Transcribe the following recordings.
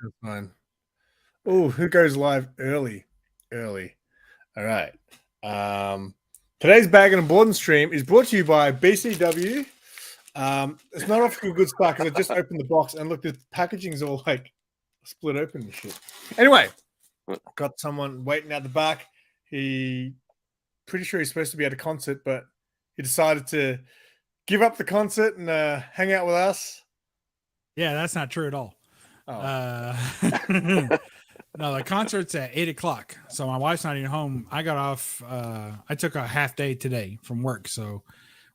That's fine. Oh, who goes live early? Early. All right. Today's Bagging and Boarding stream is brought to you by BCW. It's not off to a good start because I just opened the box and look, the packaging's all like split open and shit. Anyway, got someone waiting at the back. He pretty sure he's supposed to be at a concert, but he decided to give up the concert and hang out with us. Yeah, that's not true at all. Oh. No, the concert's at 8:00, so my wife's not even home. I got off. I took a half day today from work,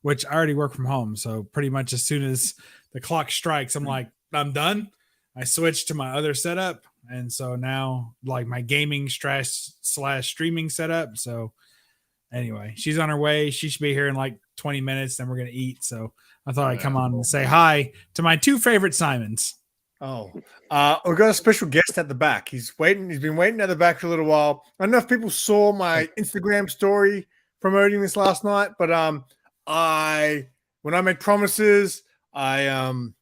which I already work from home. So pretty much as soon as the clock strikes, I'm like, I'm done. I switched to my other setup, and so now like my gaming / streaming setup. So anyway, she's on her way. She should be here in like 20 minutes. Then we're gonna eat. So I thought I'd come on and say hi to my two favorite Simons. Oh, we've got a special guest at the back. He's waiting. He's been waiting at the back for a little while. I don't know if people saw my Instagram story promoting this last night, but when I make promises, I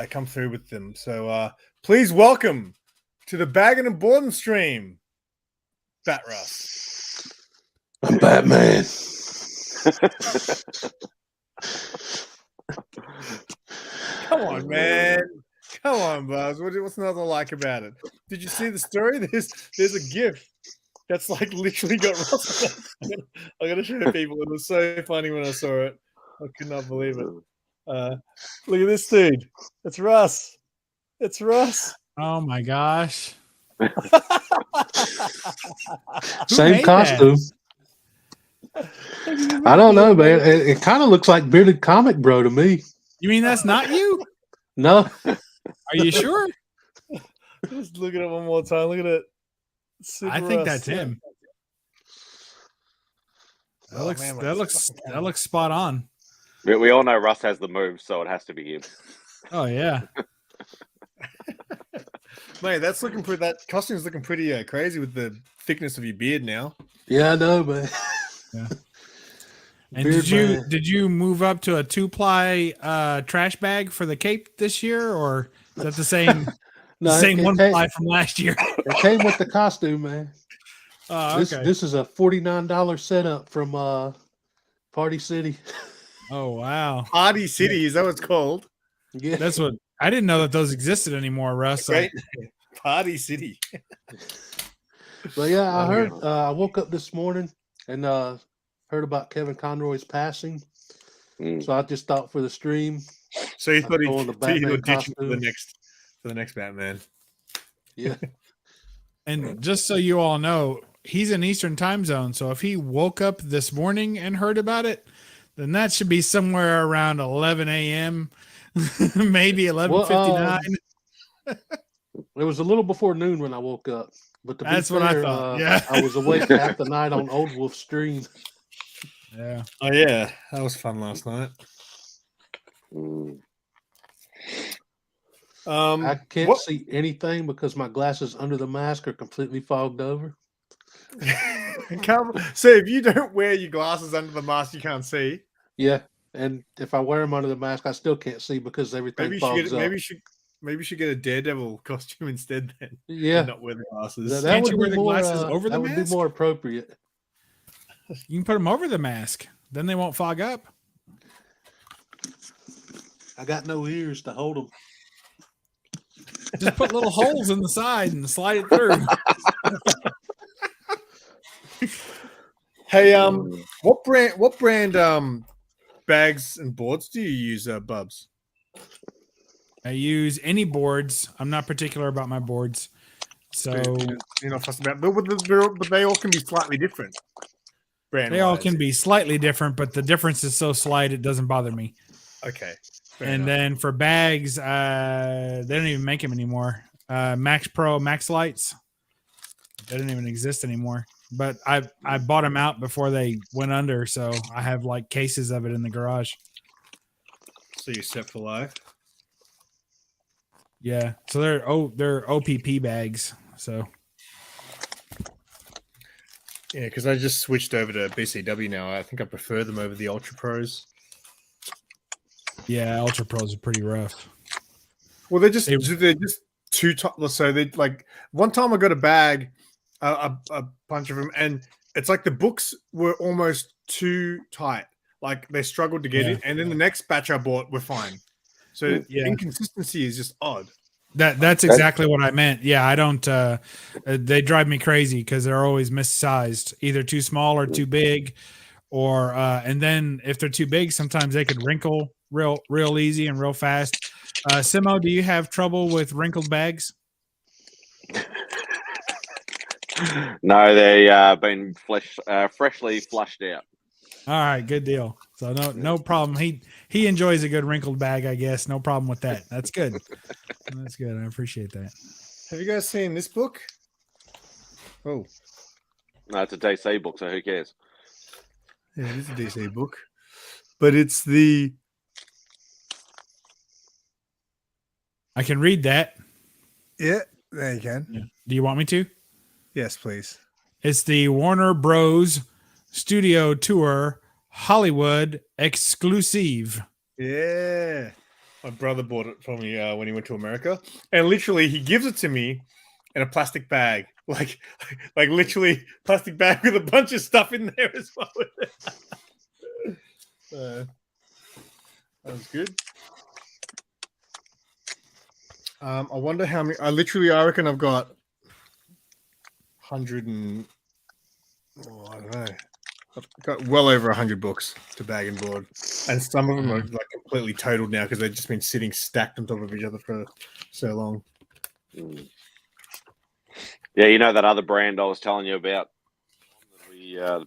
come through with them. So please welcome to the Bagging and Boarding stream, Fat Russ. I'm Batman. Come on, man. Come on, Buzz. What's not to like about it? Did you see the story? There's a GIF that's like literally got Russ. I'm gonna show people. It was so funny when I saw it. I could not believe it. Look at this dude. It's Russ. It's Russ. Oh my gosh. Same costume. I don't know, man. It kind of looks like Bearded Comic Bro to me. You mean that's not you? No. Are you sure? Just look at it one more time. Look at it. Super I think Russ. that's him. That looks spot on. We all know Russ has the move, so it has to be him. Oh yeah. Mate, that costume's looking pretty crazy with the thickness of your beard now. Yeah, I know, man. Yeah. And did you move up to a 2-ply trash bag for the cape this year, or is that the same same 1-ply from last year? It came with the costume, man. Okay. This is a $49 setup from Party City. Oh wow. Party City, is that what it's called? Yeah. That's what I didn't know that those existed anymore, Russ. Right? Party City. But yeah, I heard I woke up this morning and heard about Kevin Conroy's passing. So I just thought for the stream. So you thought he'd audition for the next Batman. Yeah. And just so you all know, he's in Eastern time zone. So if he woke up this morning and heard about it, then that should be somewhere around 11 a.m., maybe 11:59. It was a little before noon when I woke up. But that's what I thought. Yeah. I was awake half the night on Old Wolf stream. Yeah. Oh yeah, that was fun last night. I can't see anything because my glasses under the mask are completely fogged over. So if you don't wear your glasses under the mask, you can't see. Yeah, and if I wear them under the mask, I still can't see because everything fogs up. Maybe you should get a Daredevil costume instead then. Yeah, and not wear the glasses. Can't you wear the glasses over the mask? That would be more appropriate. You can put them over the mask. Then they won't fog up. I got no ears to hold them. Just put little holes in the side and slide it through. Hey, what brand bags and boards do you use, Bubs? I use any boards. I'm not particular about my boards. So you're not fussed about, but they all can be slightly different. They all can be slightly different, but the difference is so slight it doesn't bother me. Okay. And then for bags, they don't even make them anymore. Max Pro, Max Lights, they don't even exist anymore. But I bought them out before they went under, so I have like cases of it in the garage. So you're set for life. Yeah. So they're OPP bags. So. Yeah, because I just switched over to BCW now. I think I prefer them over the Ultra Pros. Yeah, Ultra Pros are pretty rough. Well, they're just too tight. So they like one time I got a bag, a bunch of them, and it's like the books were almost too tight. Like they struggled to get Yeah. it, and then the next batch I bought were fine. So Yeah. inconsistency is just odd. That's exactly what I meant. Yeah, I don't. They drive me crazy because they're always missized, either too small or too big, or and then if they're too big, sometimes they could wrinkle real easy and real fast. Simo, do you have trouble with wrinkled bags? No, they been freshly flushed out. All right, good deal. So no problem. He enjoys a good wrinkled bag, I guess. No problem with that. That's good. That's good. I appreciate that. Have you guys seen this book? Oh, No, it's a DC book, so who cares? yeah, it is a DC book, but it's the. I can read that. Yeah, there you can. Yeah. Do you want me to? Yes, please. It's the Warner Bros. Studio Tour Hollywood exclusive. Yeah. My brother bought it for me when he went to America. And literally, he gives it to me in a plastic bag. Like literally plastic bag with a bunch of stuff in there as well. That was good. I wonder how many. I reckon I've got 100 and. Oh, I don't know. I've got well over 100 books to bag and board, and some of them are like completely totaled now because they've just been sitting stacked on top of each other for so long. Yeah, you know that other brand I was telling you about.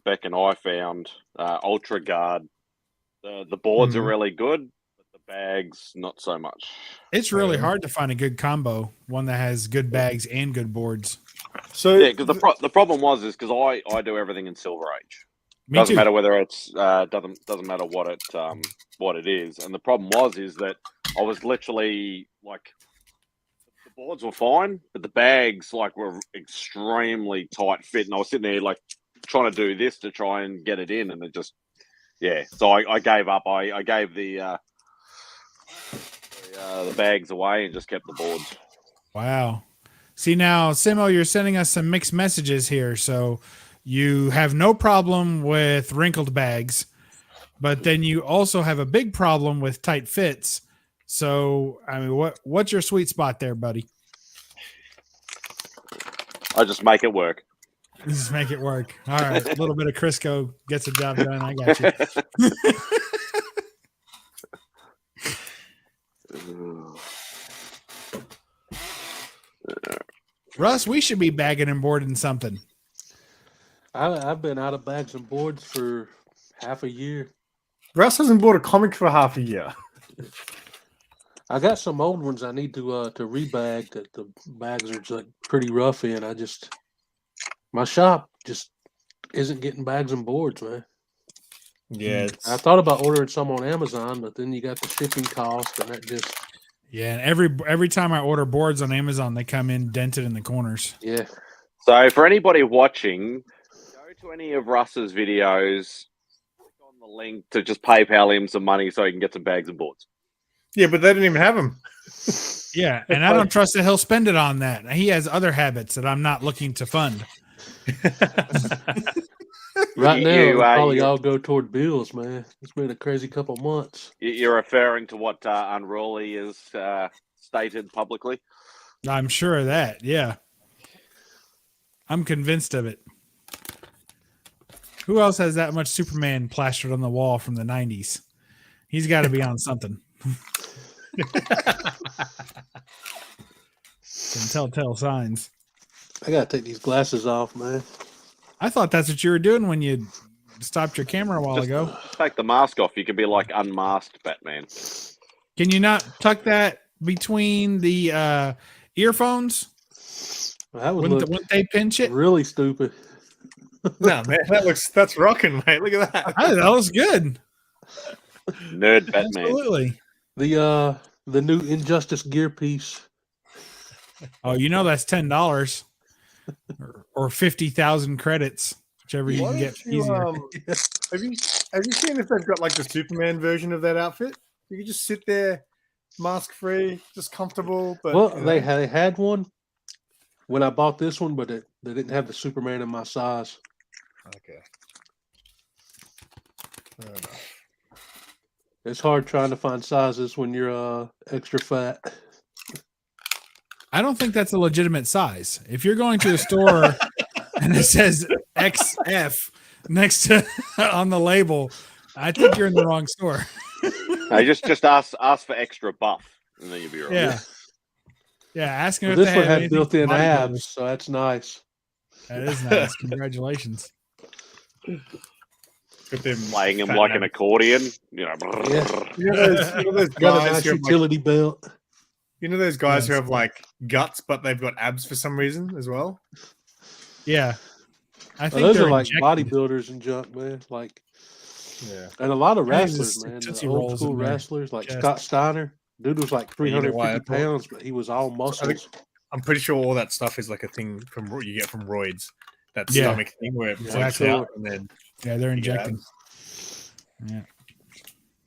Beck and I found Ultra Guard. The boards are really good, but the bags not so much. It's really hard to find a good combo, one that has good bags and good boards. So yeah, because the problem was because I do everything in Silver Age. Me Doesn't too. matter whether it's doesn't matter what it is, and the problem is that I was literally like the boards were fine, but the bags like were extremely tight fit, and I was sitting there like trying to do this to try and get it in, and it just So I gave up. I gave the bags away and just kept the boards. Wow. See now, Simo, you're sending us some mixed messages here. So you have no problem with wrinkled bags, but then you also have a big problem with tight fits. So I mean, what's your sweet spot there, buddy? I just make it work. Just make it work. All right, a little bit of Crisco gets the job done. I got you. Russ, we should be bagging and boarding something. I've been out of bags and boards for half a year. Russ hasn't bought a comic for half a year. I got some old ones I need to rebag that the bags are like pretty rough in. My shop just isn't getting bags and boards, man. Yeah, I thought about ordering some on Amazon, but then you got the shipping cost, and that just and every time I order boards on Amazon, they come in dented in the corners. Yeah. So for anybody watching, go to any of Russ's videos, click on the link to just PayPal him some money so he can get some bags and boards. Yeah, but they didn't even have them. Yeah, and I don't trust that he'll spend it on that. He has other habits that I'm not looking to fund. Right now, it'll probably all go toward bills, man. It's been a crazy couple months. You're referring to what Unruly is stated publicly? I'm sure of that, yeah. I'm convinced of it. Who else has that much Superman plastered on the wall from the 90s? He's got to be on something. Some telltale signs. I got to take these glasses off, man. I thought that's what you were doing when you stopped your camera a while ago. Take the mask off. You could be like unmasked Batman. Can you not tuck that between the earphones? That would Wouldn't they pinch it? Really stupid. No, man, that's rocking, mate. Look at that. That was good. Nerd Batman. Absolutely. The new Injustice gear piece. Oh, you know that's $10 or 50,000 credits, whichever you can get easier. Have you seen if they've got like the Superman version of that outfit? You can just sit there mask free, just comfortable. But Well, you know. they had one when I bought this one, but they didn't have the Superman in my size. Okay. Fair enough. It's hard trying to find sizes when you're extra fat. I don't think that's a legitimate size. If you're going to a store and it says XF next to on the label, I think you're in the wrong store. No, just ask for extra buff, and then you'll be all right. Yeah. Yeah, ask them Well, if this they one have had anything built-in for bodybuilders. abs, so that's nice. That is nice. Congratulations. With them Playing him fat like an abs. accordion, you know. Yeah. You know those Got a guys nice who have, like, utility belt. you know those guys who Yes. have like guts, but they've got abs for some reason as well. Yeah. I think Those they're are like injected. bodybuilders and junk, man. Like, Yeah. and a lot of I think it's wrestlers, just man. Tootsie The old Rolls school in their wrestlers, like chest. Scott Steiner. Dude was like You know why 350 I thought- pounds, but he was all muscles. I'm pretty sure all that stuff is like a thing from you get from roids. That Yeah. stomach thing where it Yeah, flips sure. out and then Yeah, they're you get injecting. abs. Yeah.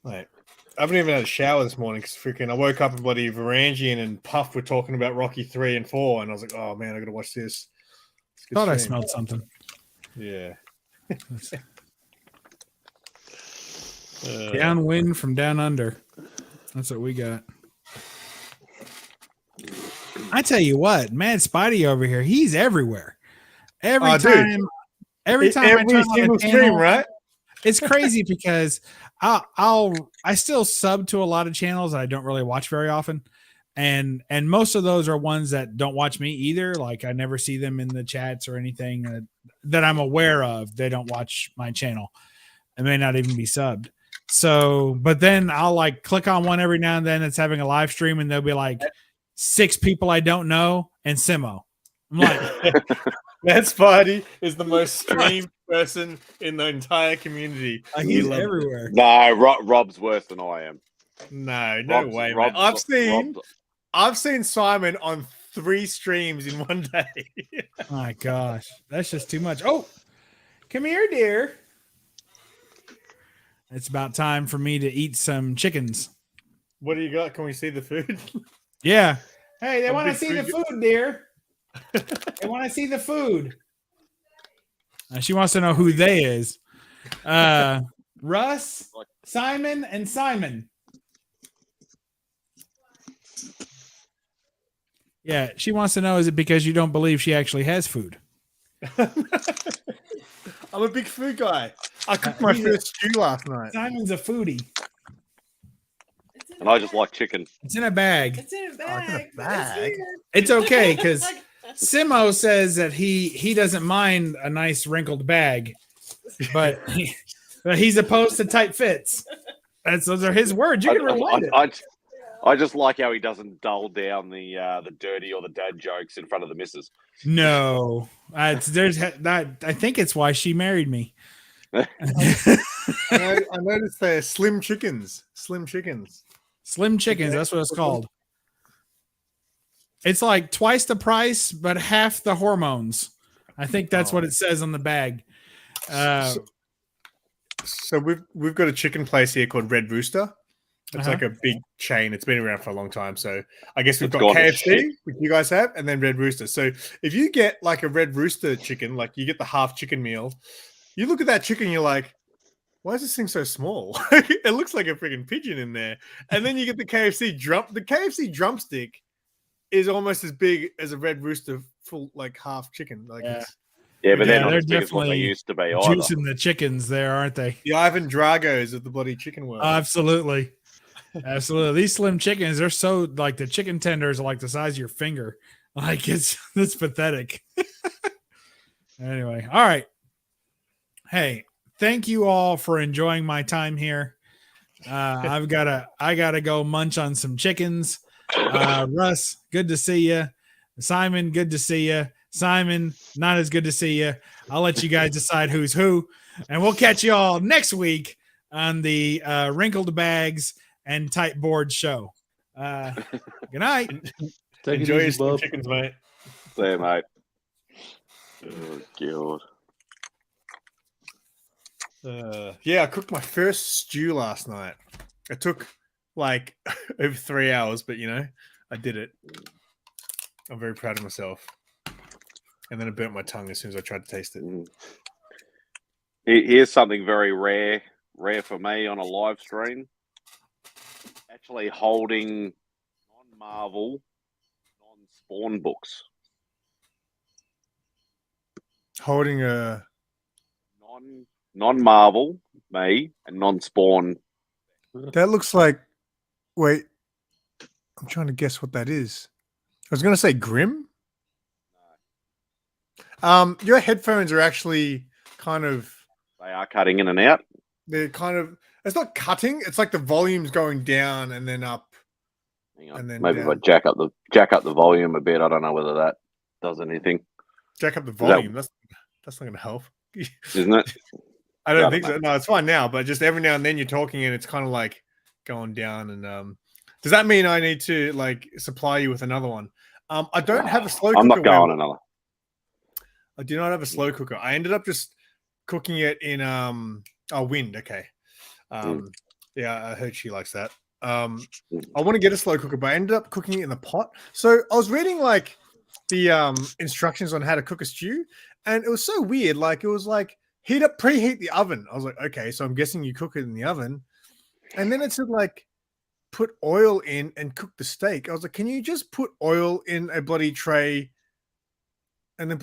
Like, I haven't even had a shower this morning because freaking I woke up and bloody Varangian and Puff were talking about Rocky 3 and 4, and I was like, oh man, I gotta watch this. It's a good Thought I stream. smelled something. Yeah. Downwind from down under. That's what we got. I tell you what, man, Spidey over here, he's everywhere. Every Oh, dude. time I turn on single a stream, channel, right? it's crazy because I still sub to a lot of channels that I don't really watch very often. And most of those are ones that don't watch me either. Like I never see them in the chats or anything that I'm aware of. They don't watch my channel. It may not even be subbed. So, but then I'll like click on one every now and then that's having a live stream and there'll be like 6 people I don't know and Simo. I'm like, That Spidey is the most streamed person in the entire community. he's We love it. everywhere. No, Rob's worse than I am. No way, man. Rob's- I've seen Simon on 3 streams in one day. My gosh, that's just too much. Oh, come here, dear. It's about time for me to eat some chickens. What do you got? Can we see the food? Yeah. Hey, they A want to big see the food- food, dear. They want to see the food. She wants to know who they is. Russ, Simon, and Simon. Yeah, she wants to know, is it because you don't believe she actually has food? I'm a big food guy. I cooked my first stew last night. Simon's a foodie. And I just like chicken. It's in a bag. It's in a Oh, bag. it's in a bag. It's okay because Simo says that he doesn't mind a nice wrinkled bag, but he's opposed to tight fits. Those are his words. You can rewind it. I just like how he doesn't dull down the dirty or the dad jokes in front of the missus. No, I think it's why she married me. I noticed they're slim chickens. Slim chickens. Slim chickens. That's what it's called. It's like twice the price, but half the hormones. I think that's what it says on the bag. So we've got a chicken place here called Red Rooster. It's like a big chain. It's been around for a long time. So I guess we've It's got gone to KFC, shit. which you guys have, and then Red Rooster. So if you get like a Red Rooster chicken, like you get the half chicken meal, you look at that chicken, you're like, why is this thing so small? It looks like a freaking pigeon in there. And then you get the KFC drum. The KFC drumstick is almost as big as a Red Rooster full, like half chicken. Like Yeah. it's Yeah, but they're Yeah, not they're as big as what they definitely used to be either. juicing the chickens there, aren't they? the Ivan Dragos of the bloody chicken world. Absolutely. Absolutely. These slim chickens, they're so like the chicken tenders are like the size of your finger. Like it's pathetic. Anyway, all right. Hey, thank you all for enjoying my time here. I gotta go munch on some chickens. Russ, good to see you. Simon, good to see you. Simon, not as good to see you. I'll let you guys decide who's who, and we'll catch you all next week on the Wrinkled Bags and Tight Board show. Good night. Take Enjoy it your easy, slim bub. chickens, mate. There, mate. Oh, God. Yeah, I cooked my first stew last night. I took like over 3 hours, but I did it. I'm very proud of myself. And then I burnt my tongue as soon as I tried to taste it. Here's something very rare for me on a live stream. Actually holding non-Marvel, non-Spawn books. Holding a non-Marvel, me, and non-Spawn. That looks like. Wait, I'm trying to guess what that is. I was going to say Grim. Your headphones are actually kind of. They are cutting in and out. They're kind of. It's not cutting. It's like the volume's going down and then up. Hang on. And then Maybe down. if I jack up the volume a bit. I don't know whether that does anything. Jack up the volume. That's not going to help, isn't it? I don't think so. No, it's fine now. But just every now and then you're talking and it's kind of like going down. And does that mean I need to like supply you with another one? I don't have a slow cooker. I'm not going another. I do not have a slow cooker. I ended up just cooking it in wind. Okay. Yeah, I heard she likes that. I want to get a slow cooker, but I ended up cooking it in the pot. So I was reading like the instructions on how to cook a stew, and it was so weird. Like it was like preheat the oven. I was like, okay, so I'm guessing you cook it in the oven, and then it said like put oil in and cook the steak. I was like, can you just put oil in a bloody tray? And then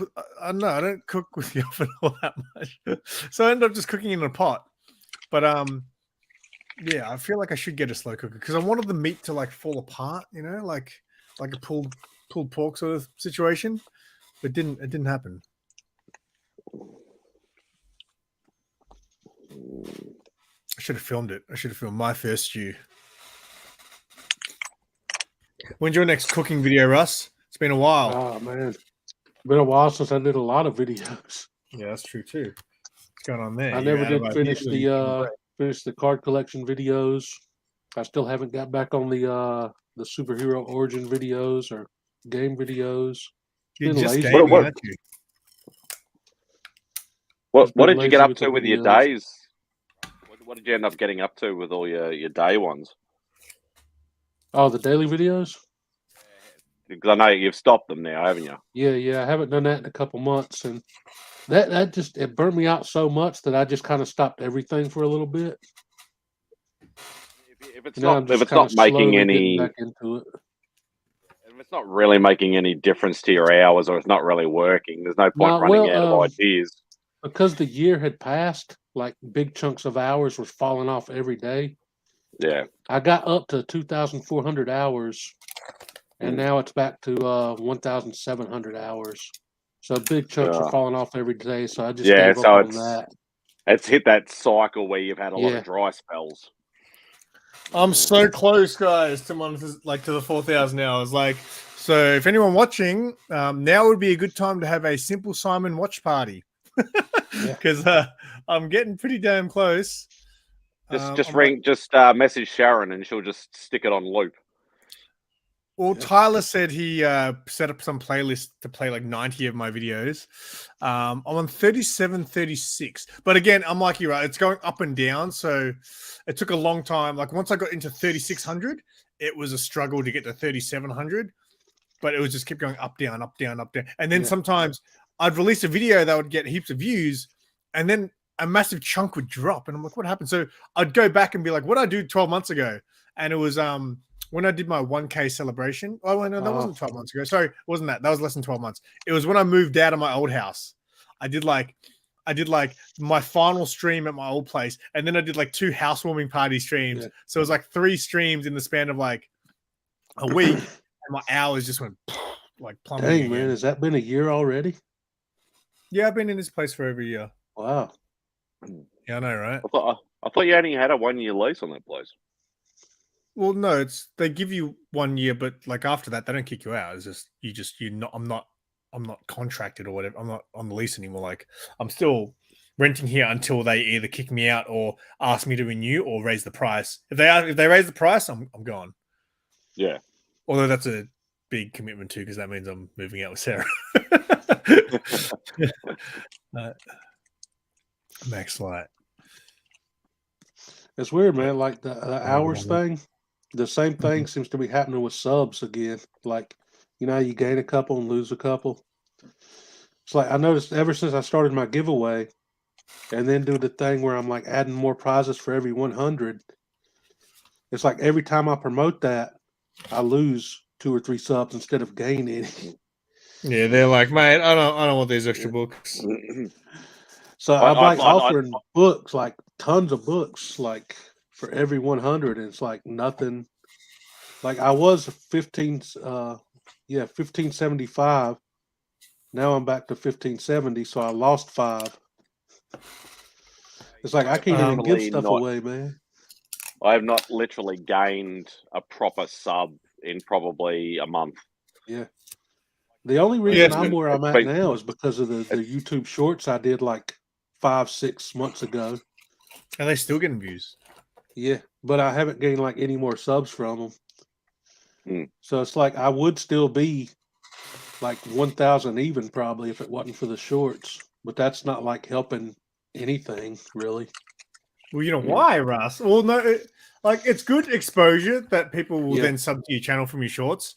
no, I don't cook with the oven all that much. So I ended up just cooking in a pot. But yeah, I feel like I should get a slow cooker because I wanted the meat to like fall apart, like a pulled pork sort of situation. But it didn't happen. I should have filmed it. I should have filmed my first stew. When's your next cooking video, Russ? It's been a while. Oh man. It's been a while since I did a lot of videos. Yeah, that's true too. What's going on there? I never did finish the card collection videos. I still haven't got back on the superhero origin videos or game videos. You're just lazy. gaming, aren't you? What did you get up to with your days? What did you end up getting up to with all your day ones? Oh, the daily videos? Because I know you've stopped them now, haven't you? Yeah. I haven't done that in a couple months, and that just it burned me out so much that I just kind of stopped everything for a little bit. If it's not making any, back into it. If it's not really making any difference to your hours, or it's not really working, there's no point running out of ideas. Because the year had passed, like big chunks of hours was falling off every day. Yeah, I got up to 2,400 hours. And now it's back to 1,700 hours. So big chunks are falling off every day. So I just gave up on that. It's hit that cycle where you've had a lot of dry spells. I'm so close, guys, to the 4,000 hours. Like, so if anyone watching, now would be a good time to have a SimpleSimon watch party because I'm getting pretty damn close. Just message Sharon and she'll just stick it on loop. Well, Tyler said he set up some playlist to play like 90 of my videos. I'm on 37, 36. But again, I'm like you, right? It's going up and down. So it took a long time. Like once I got into 3,600, it was a struggle to get to 3,700. But it was just kept going up, down, up, down, up, down. And then sometimes I'd release a video that would get heaps of views. And then a massive chunk would drop. And I'm like, what happened? So I'd go back and be like, what did I do 12 months ago? And it was when I did my 1K celebration. Oh, no, that wasn't 12 months ago. Sorry, it wasn't that. That was less than 12 months. It was when I moved out of my old house. I did like my final stream at my old place. And then I did like 2 housewarming party streams. Yeah. So it was like 3 streams in the span of like a week. And my hours just went like plummeting. Dang, man, has that been a year already? Yeah, I've been in this place for over a year. Wow. Yeah, I know, right? I thought you only had a 1-year lease on that place. Well, no, they give you 1 year, but like after that, they don't kick you out. It's just you're not. I'm not contracted or whatever. I'm not on the lease anymore. Like I'm still renting here until they either kick me out or ask me to renew or raise the price. If they raise the price, I'm gone. Yeah. Although that's a big commitment too, because that means I'm moving out with Sarah. Max Light. It's weird, man. Like the hours thing. The same thing seems to be happening with subs again. Like, you know, you gain a couple and lose a couple. It's like I noticed ever since I started my giveaway, and then do the thing where I'm like adding more prizes for every 100. It's like every time I promote that, I lose 2 or 3 subs instead of gaining. Yeah, they're like, mate, I don't want these extra books. So I'm I like find- offering books, like tons of books, like for every 100, and it's like nothing. Like I was 1575. Now I'm back to 1570, so I lost 5. It's like I can't even give Literally stuff not- away, man. I have not literally gained a proper sub in probably a month. Yeah. The only reason Yeah, I'm where I'm at but- now is because of the YouTube shorts I did like 5-6 months ago. Are they still getting views? Yeah, but I haven't gained like any more subs from them. Hmm. So it's like I would still be like 1,000 even probably if it wasn't for the shorts. But that's not like helping anything really. Well, you know why, Russ? Well, no, like it's good exposure that people will Yeah. then sub to your channel from your shorts.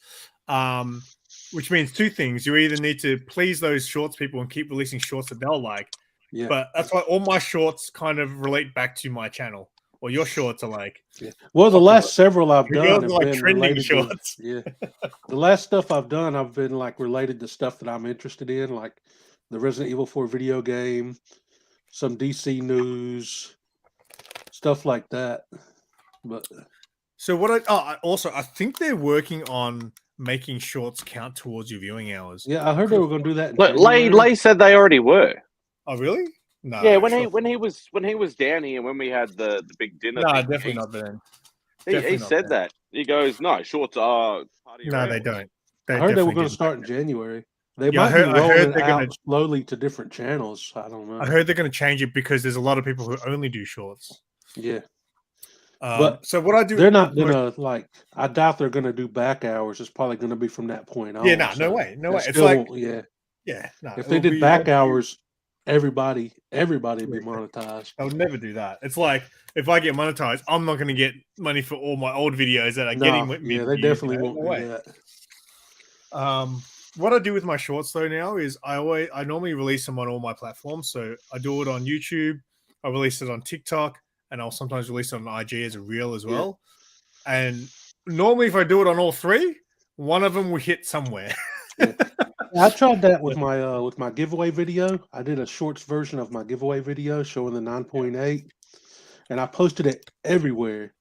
Which means 2 things. You either need to please those shorts people and keep releasing shorts that they'll like. Yeah. But that's why all my shorts kind of relate back to my channel. Or your shorts are like, Yeah. Well, the last several I've your done girls have are like been trending related shorts. to, yeah. The last stuff I've done, I've been like related to stuff that I'm interested in, like the Resident Evil 4 video game, some DC news, stuff like that. But So what I think they're working on making shorts count towards your viewing hours. yeah, I heard they were going to do that. In Look, January. Lay said they already were. Oh, really? No. Yeah, when sure. he was down here when we had the big dinner. No, thing, definitely he- not then. He Definitely not said then. that. He goes, "No, shorts are part of your No, they hours." don't. I heard they were going to start in January. They Yeah, I might heard- be I heard rolling it they're out gonna- slowly to different channels. I don't know. I heard they're going to change it because there's a lot of people who only do shorts. Yeah, But so what I do, they're not going to like. I doubt they're going to do back hours. It's probably going to be from that point on. Yeah, no so way, no it way. It's still like, won't- yeah. yeah, no. If they it'll did be- back they'll- hours, everybody be Yeah. monetized. I would never do that. It's like if I get monetized, I'm not going to get money for all my old videos that are getting. Yeah, they definitely won't No do way. that. What I do with my shorts though now is I normally release them on all my platforms. So I do it on YouTube, I release it on TikTok, and I'll sometimes release it on IG as a reel as well. And normally, if I do it on all 3, one of them will hit somewhere. I tried that with my giveaway video. I did a shorts version of my giveaway video showing the 9.8, and I posted it everywhere.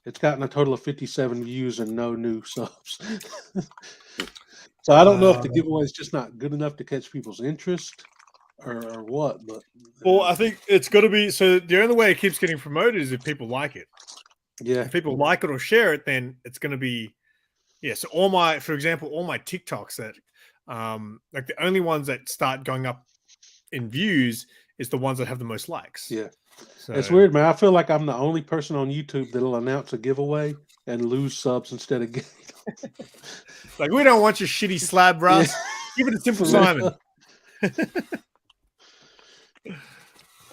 It's gotten a total of 57 views and no new subs. So I don't know if the giveaway is just not good enough to catch people's interest or what. But Well, I think it's got to be. So the only way it keeps getting promoted is if people like it. yeah, If people like it or share it, then it's going to be. Yeah. So for example, all my TikToks that, like the only ones that start going up in views is the ones that have the most likes. yeah. So, It's weird, man. I feel like I'm the only person on YouTube that'll announce a giveaway and lose subs instead of getting. Like we don't want your shitty slab, Russ. Give it a Simple Simon.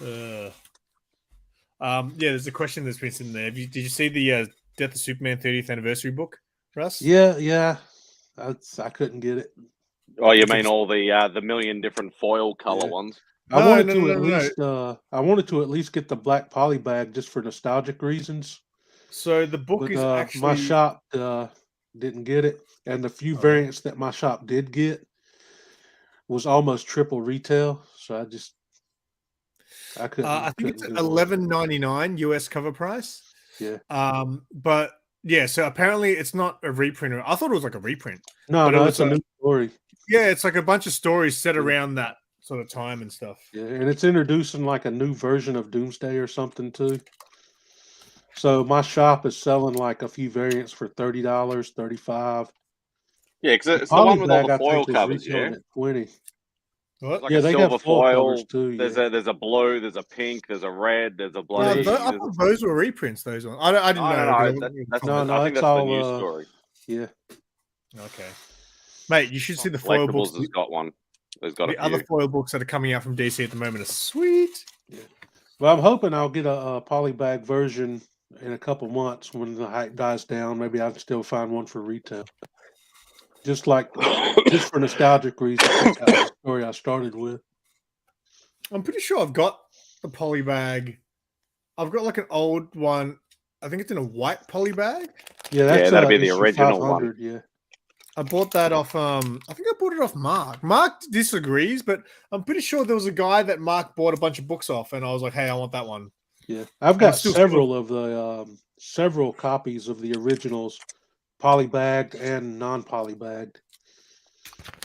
Yeah, there's a question that's been sitting there. Did you see the Death of Superman 30th anniversary book, Russ? Yeah. I couldn't get it. Oh, you mean all the million different foil color Yeah. ones? I No, wanted no, to no, at no, least. I wanted to at least get the black poly bag just for nostalgic reasons. So the book But is actually my shop didn't get it, and the few variants that my shop did get was almost triple retail. So I couldn't. I think it's couldn't do it. $11.99 US cover price. Yeah. But yeah, so apparently it's not a reprint. I thought it was like a reprint. No, but it no, was it's a new story. Yeah, it's like a bunch of stories set Yeah. around that sort of time and stuff. Yeah, and it's introducing like a new version of Doomsday or something too. So my shop is selling like a few variants for $30, $35. Yeah, because it's the Poly one with all bag, the I foil think, is covers, retailing yeah. at 20. What? Like Yeah, a they silver have foil foil. covers too. There's Yeah. a blue, there's a pink, there's a red, there's a No, bloody. I thought those were reprints. Those ones. I didn't know. That's No, I think it's that's the all, new story. Yeah. Okay, mate, you should see the foil books. Collectibles has got one. There's got The a other few. foil books that are coming out from DC at the moment are sweet. Well, I'm hoping I'll get a poly bag version in a couple months when the hype dies down, maybe I can still find one for retail. Just for nostalgic reasons. That's the story I started with. I'm pretty sure I've got the poly bag. I've got like an old one. I think it's in a white poly bag. Yeah, that's that'd be the issue original 500, one. Yeah. I bought that off. I think I bought it off Mark. Mark disagrees, but I'm pretty sure there was a guy that Mark bought a bunch of books off, and I was like, "Hey, I want that one." Yeah, I've And got it's still several copies of the originals, polybagged and non-polybagged.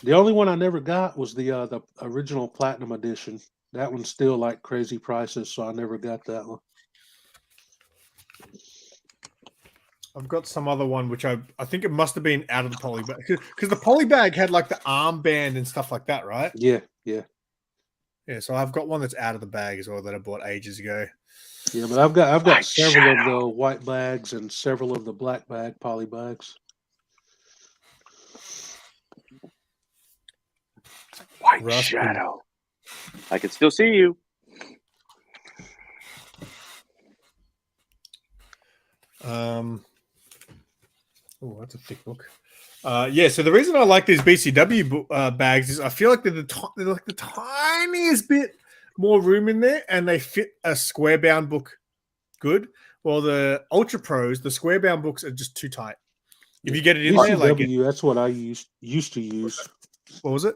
The only one I never got was the original platinum edition. That one's still like crazy prices, so I never got that one. I've got some other one which I think it must have been out of the poly bag because the poly bag had like the armband and stuff like that, right? Yeah. Yeah, so I've got one that's out of the bag as well that I bought ages ago. Yeah, but I've got several of the white bags and several of the black bag poly bags. White shadow. I can still see you. Oh, that's a thick book. Yeah, so the reason I like these BCW bags is I feel like they're like the tiniest bit more room in there, and they fit a square bound book good. Well, the Ultra Pros, the square bound books are just too tight. If you get it in there, like that's what I used to use. What was it?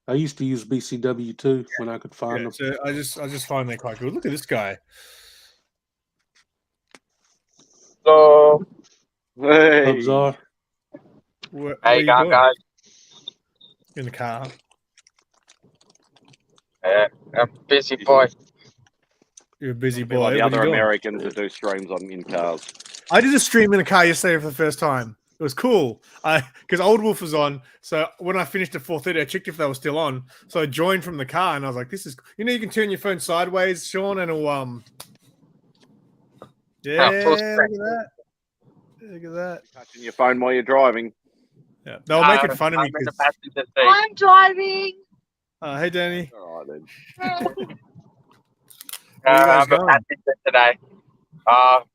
I used to use BCW too when I could find them. So I just find they're quite good. Look at this guy. So, Hey. Where how you going, guys? In the car. I'm a busy boy. You're a busy Be boy. like the What are other you doing? Americans that do streams in cars. I did a stream in a car yesterday for the first time. It was cool. Because Old Wolf was on. So when I finished at 4:30, I checked if they were still on. So I joined from the car, and I was like, "This is." You can turn your phone sideways, Sean, and it'll Yeah, look at that. Look at that. Touching your phone while you're driving. Yeah, they were making fun of me. I'm in the 'cause- passenger seat. I'm driving. Hey, Danny. All right then. Where you guys I'm a going? passenger today.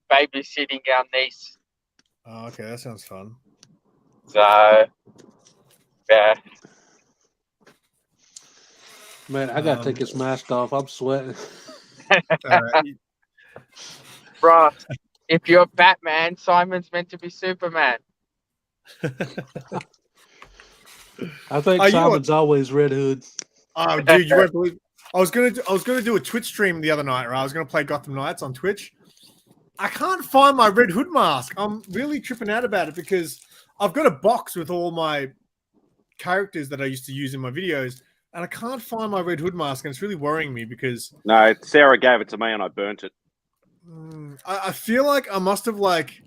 Babysitting our niece. Oh, okay, that sounds fun. So, yeah. Man, I gotta take this mask off. I'm sweating. Bro, if you're Batman, Simon's meant to be Superman. I think Simon's always Red Hood. Oh, dude, you won't believe. I was gonna do a Twitch stream the other night, right? I was gonna play Gotham Knights on Twitch. I can't find my Red Hood mask. I'm really tripping out about it because I've got a box with all my characters that I used to use in my videos, and I can't find my Red Hood mask, and it's really worrying me because No, Sarah gave it to me and I burnt it. I feel like I must have like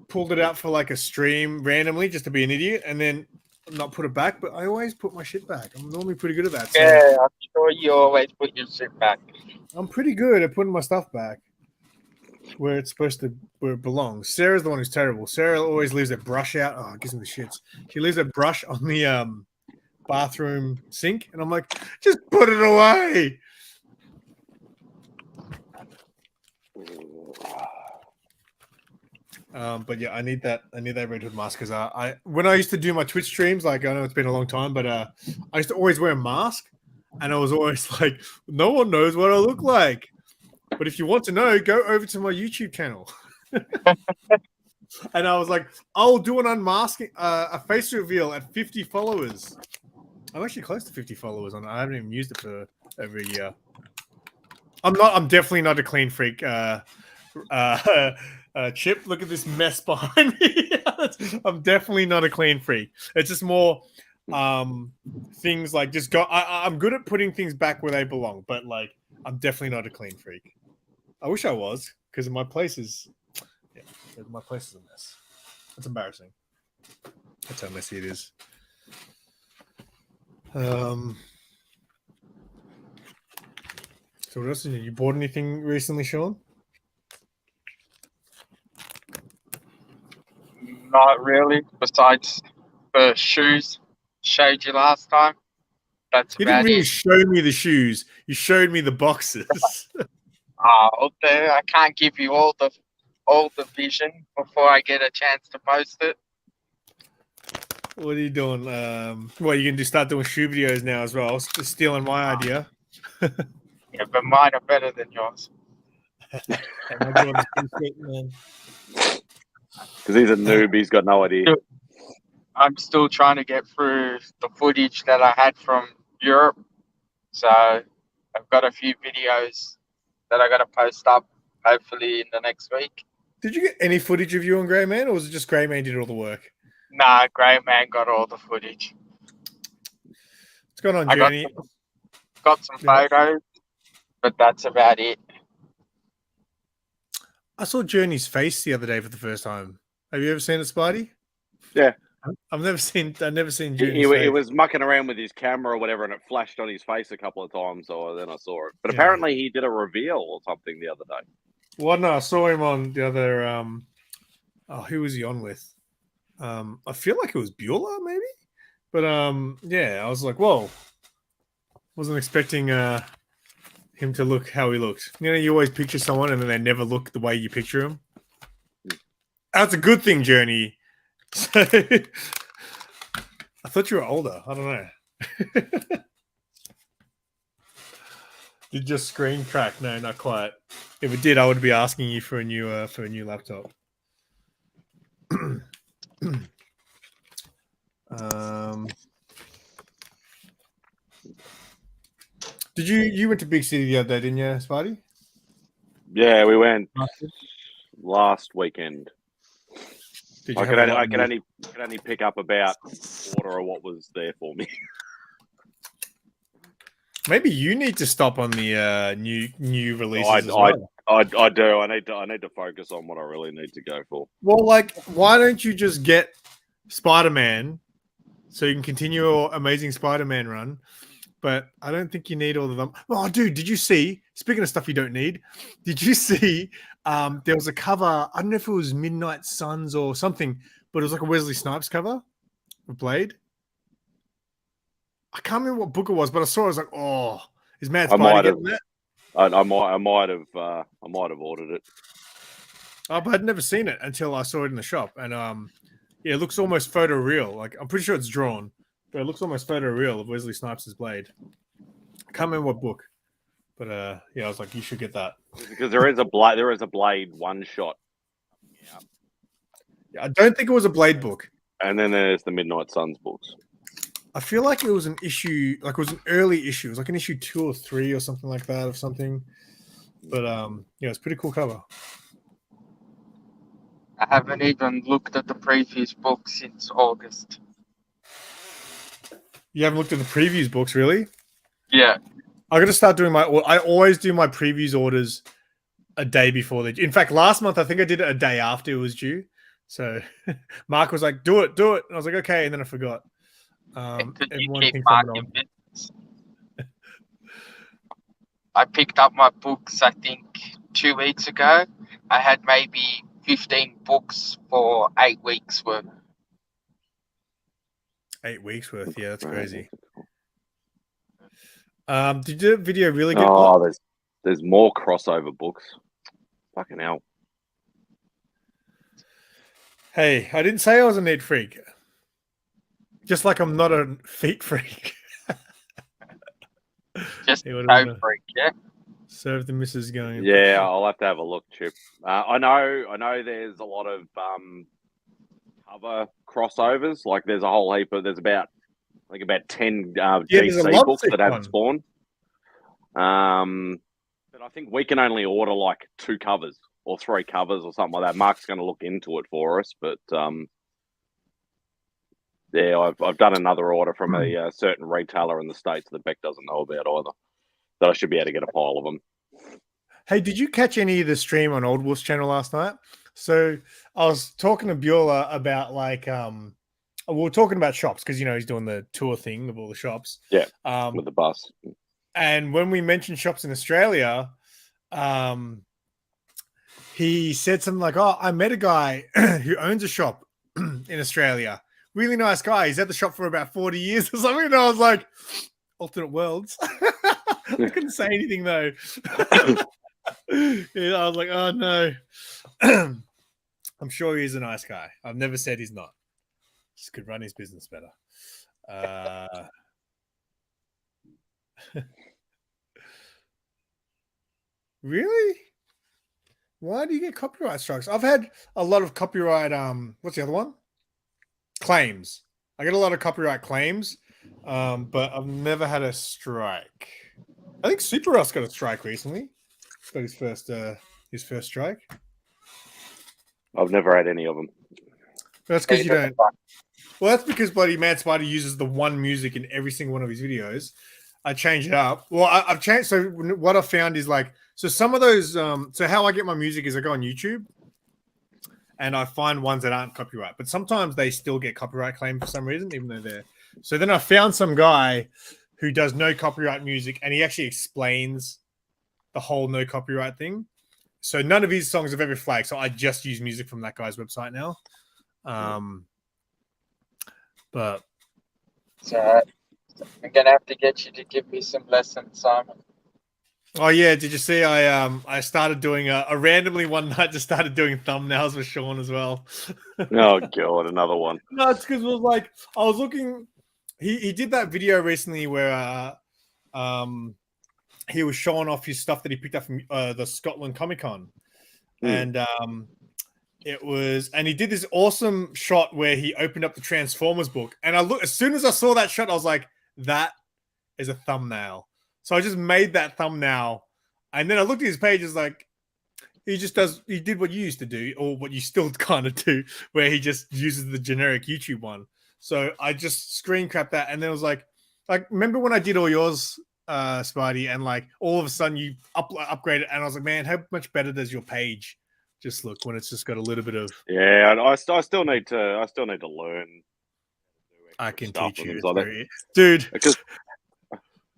pulled it out for like a stream randomly just to be an idiot, and then not put it back. But I always put my shit back. I'm normally pretty good at that. So Yeah, I'm sure you always put your shit back. I'm pretty good at putting my stuff back where it's supposed to, where it belongs. Sarah's the one who's terrible. Sarah always leaves her brush out. Oh, it gives me the shits. She leaves her brush on the bathroom sink, and I'm like, just put it away. But yeah, I need that Red Hood mask because I when I used to do my Twitch streams, like I know it's been a long time, but I used to always wear a mask, and I was always like, no one knows what I look like. But if you want to know, go over to my YouTube channel. And I was like, I'll do an unmasking, a face reveal at 50 followers. I'm actually close to 50 followers on it. I haven't even used it for over a year. I'm definitely not a clean freak. Chip, look at this mess behind me. I'm definitely not a clean freak. It's just more things like just go. I'm good at putting things back where they belong, but like I'm definitely not a clean freak. I wish I was, because my place is a mess. It's embarrassing. That's how messy it is. So what else did you bought anything recently, Sean? Not really, besides the shoes showed you last time. That's You didn't about really it. show me the shoes. You showed me the boxes. I can't give you all the all the vision before I get a chance to post it. What are you doing? What you can do? Start doing shoe videos now as well. Just stealing my idea. Yeah, but mine are better than yours. Man. Because he's a noob, he's got no idea. I'm still trying to get through the footage that I had from Europe. So I've got a few videos that I got to post up hopefully in the next week. Did you get any footage of you and Grey Man, or was it just Grey Man did all the work? Nah, Grey Man got all the footage. What's going on, I Journey? got some photos, but that's about it. I saw Journey's face the other day for the first time. Have you ever seen it, Spidey? Yeah. I've never seen Journey's He face. was mucking around with his camera or whatever, and it flashed on his face a couple of times. So then I saw it. But Yeah. apparently he did a reveal or something the other day. Well, no, I saw him on the other. Who was he on with? I feel like it was Bueller, maybe. But yeah, I was like, whoa, wasn't expecting him to look how he looked. You know, you always picture someone and then they never look the way you picture them. That's a good thing, Journey. So, I thought you were older. I don't know. Did your screen crack? No, not quite. If it did, I would be asking you for a new laptop. Did you went to Big City the other day, didn't you, Spidey? Yeah, we went last weekend. Did you I could only pick up about a quarter of what was there for me. Maybe you need to stop on the new releases. I as well. I do. I need to focus on what I really need to go for. Well, like, why don't you just get Spider-Man so you can continue your amazing Spider-Man run? But I don't think you need all of them. Oh, dude, did you see? Speaking of stuff you don't need, did you see? There was a cover. I don't know if it was Midnight Suns or something, but it was like a Wesley Snipes cover of Blade. I can't remember what book it was, but I saw it. I was like, "Oh, is Mad Spidey getting that?" I might have ordered it. Oh, but I'd never seen it until I saw it in the shop, and yeah, it looks almost photo real. Like, I'm pretty sure it's drawn, but it looks almost photo real of Wesley Snipes' Blade. I can't remember what book, but yeah, I was like, you should get that Because there is a Blade one shot. Yeah, I don't think it was a Blade book. And then there's the Midnight Suns books. I feel like it was an issue, like it was an early issue. It was like an issue 2 or 3 or something like that of something. But yeah, it's pretty cool cover. I haven't even looked at the previous book since August. You haven't looked at the previews books, really? Yeah. I got to start doing I always do my previews orders a day before they. In fact, last month I think I did it a day after it was due. So Mark was like, "Do it," and I was like, "Okay," and then I forgot. Everyone thinks I'm wrong. I picked up my books, I think, 2 weeks ago. I had maybe 15 books for 8 weeks worth. 8 weeks worth, yeah, that's crazy. Did the video really get? Oh, there's more crossover books. Fucking hell. Hey, I didn't say I was a neat freak. Just like I'm not a feet freak. Just Hey, no freak, yeah. Serve the missus going. Yeah, I'll have to have a look, Chip. I know. There's a lot of cover crossovers. Like there's a whole heap of. There's about 10 DC books that have spawned. But I think we can only order like 2 covers or 3 covers or something like that. Mark's going to look into it for us, but yeah, I've done another order from a certain retailer in the States that Beck doesn't know about either. That I should be able to get a pile of them. Hey, did you catch any of the stream on Old Wolf's channel last night? So I was talking to Bueller about we were talking about shops because he's doing the tour thing of all the shops. Yeah, with the bus. And when we mentioned shops in Australia, he said something like, "Oh, I met a guy who owns a shop in Australia. Really nice guy. He's at the shop for about 40 years or something." And I was like, alternate worlds. I couldn't say anything though. Yeah, I was like, oh no. I'm sure he's a nice guy. I've never said he's not. Just could run his business better. Really? Why do you get copyright strikes? I've had a lot of copyright. What's the other one? Claims. I get a lot of copyright claims, but I've never had a strike. I think Super Russ got a strike recently. Got his first strike. I've never had any of them. That's because you don't. Well, that's because bloody Mad Spider uses the one music in every single one of his videos. I change it up. Well, I've changed. So what I found is like, so some of those. So how I get my music is I go on YouTube, and I find ones that aren't copyright, but sometimes they still get copyright claim for some reason, even though they're. So then I found some guy who does no copyright music, and he actually explains the whole no copyright thing. So none of his songs have ever flagged. So I just use music from that guy's website now. But So I'm gonna have to get you to give me some lessons, Simon. oh yeah, did you see? I started doing a randomly one night. Just started doing thumbnails with Sean as well. Oh god, another one. No, it's because it was like I was looking. He did that video recently where he was showing off his stuff that he picked up from the Scotland Comic Con, and it was, and he did this awesome shot where he opened up the Transformers book, and as soon as I saw that shot, I was like, that is a thumbnail. So I just made that thumbnail, and then I looked at his page. It's like he did what you used to do, or what you still kind of do, where he just uses the generic YouTube one. So I just screen capped that, and then it was like remember when I did all yours, Spidey, and like all of a sudden you upgrade it, and I was like, man, how much better does your page just look when it's just got a little bit of? Yeah, I still need to learn. I can stuff teach and you, things like that. dude. Because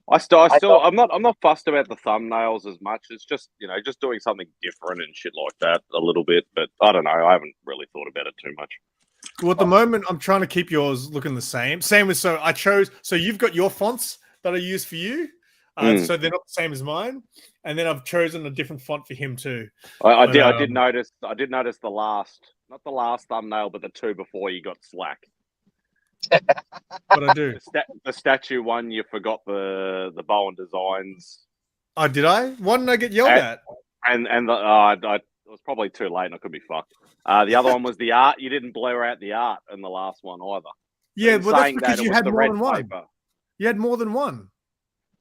I'm not fussed about the thumbnails as much. It's just just doing something different and shit like that a little bit. But I don't know. I haven't really thought about it too much. Well, at the moment, I'm trying to keep yours looking the same. Same with so you've got your fonts that I use for you, so they're not the same as mine. And then I've chosen a different font for him too. I did notice the not the last thumbnail, but the two before you got slack. What I do? The statue one, you forgot the Bowen Designs. Oh, did I? Why didn't I get yelled at? And it was probably too late, and I could be fucked. The other one was the art. You didn't blur out the art in the last one either. Yeah, but that's because you had more than one. Paper. You had more than one.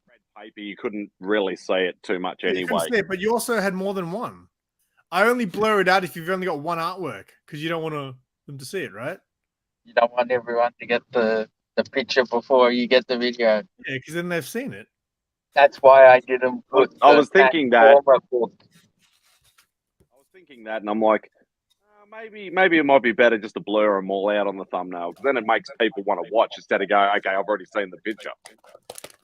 Red paper, you couldn't really see it too much anyway. You couldn't see it, but you also had more than one. I only blur it out if you've only got one artwork because you don't want them to see it, right? You don't want everyone to get the picture before you get the video. Yeah, because then they've seen it. That's why I didn't put. I was thinking that. And I'm like, maybe it might be better just to blur them all out on the thumbnail, because then it makes people want to watch instead of going, okay, I've already seen the picture.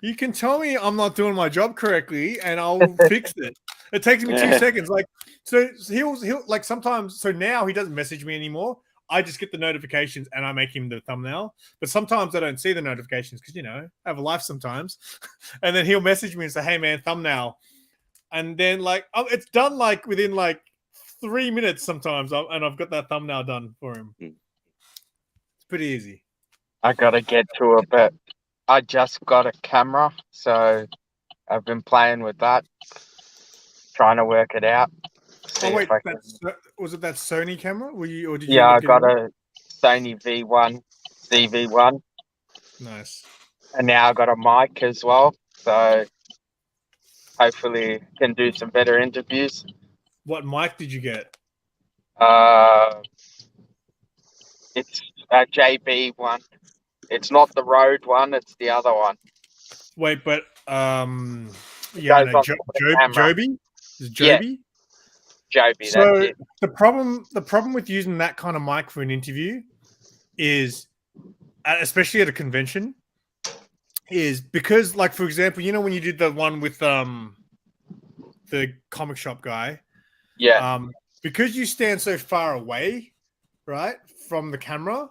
You can tell me I'm not doing my job correctly, and I'll fix it. It takes me 2 seconds. Like, so he'll like sometimes. So now he doesn't message me anymore. I just get the notifications and I make him the thumbnail. But sometimes I don't see the notifications because I have a life sometimes. And then he'll message me and say, "Hey man, thumbnail," and then like it's done like within like 3 minutes sometimes, and I've got that thumbnail done for him. It's pretty easy. I gotta get to it, but I just got a camera, so I've been playing with that, trying to work it out. Oh wait, was it that Sony camera? I got a Sony V1 ZV1. Nice. And now I got a mic as well, so hopefully can do some better interviews. What mic did you get? It's a JB one. It's not the Rode one, it's the other one. Wait, but Joby? Is it Joby? Yeah. Joby, so that's it. The problem with using that kind of mic for an interview is, especially at a convention, is because, like, for example, when you did the one with the comic shop guy, because you stand so far away, right, from the camera,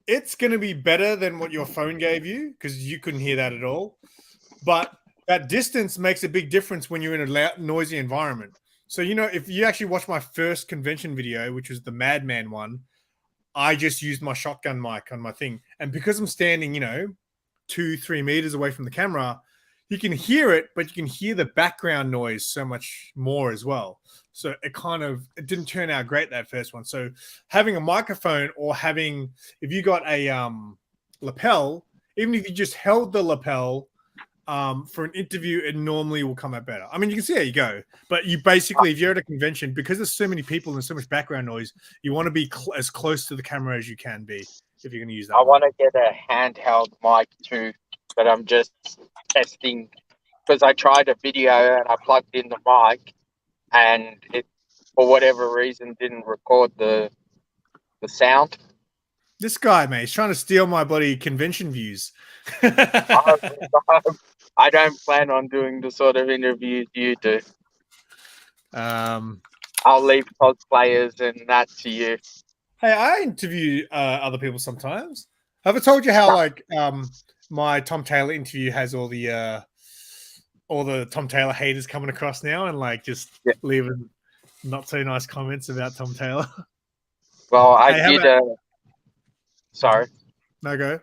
it's going to be better than what your phone gave you because you couldn't hear that at all. But that distance makes a big difference when you're in a loud, noisy environment. So, if you actually watch my first convention video, which was the Madman one, I just used my shotgun mic on my thing. And because I'm standing, 2-3 meters away from the camera, you can hear it, but you can hear the background noise so much more as well. So it didn't turn out great, that first one. So having a microphone or if you got a lapel, even if you just held the lapel for an interview, it normally will come out better. I mean, you can see how you go, but you basically, if you're at a convention, because there's so many people and so much background noise, you want to be as close to the camera as you can be if you're going to use that. I want to get a handheld mic too, but I'm just testing because I tried a video and I plugged in the mic and it, for whatever reason, didn't record the sound. This guy, mate, he's trying to steal my bloody convention views. I don't plan on doing the sort of interviews you do. I'll leave cosplayers and that to you. Hey, I interview other people sometimes. Have I told you how my Tom Taylor interview has all the Tom Taylor haters coming across now and just leaving not so nice comments about Tom Taylor? Well, sorry. No, go.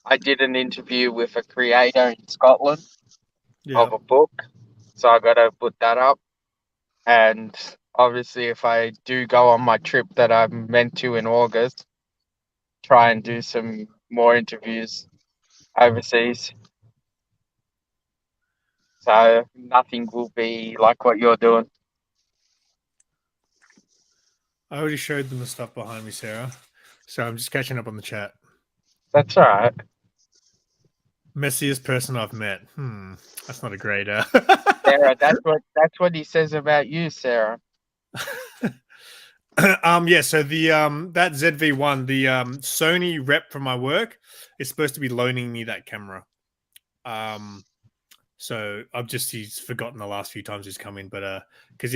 I did an interview with a creator in Scotland of a book, so I got to put that up. And obviously, if I do go on my trip that I'm meant to in August, try and do some more interviews overseas. So nothing will be like what you're doing. I already showed them the stuff behind me, Sarah. So I'm just catching up on the chat. That's all right. Messiest person I've met. That's not a great. Sarah, that's what he says about you, Sarah. Yeah. So the that ZV-1, the Sony rep from my work is supposed to be loaning me that camera. So he's forgotten the last few times he's come in, but because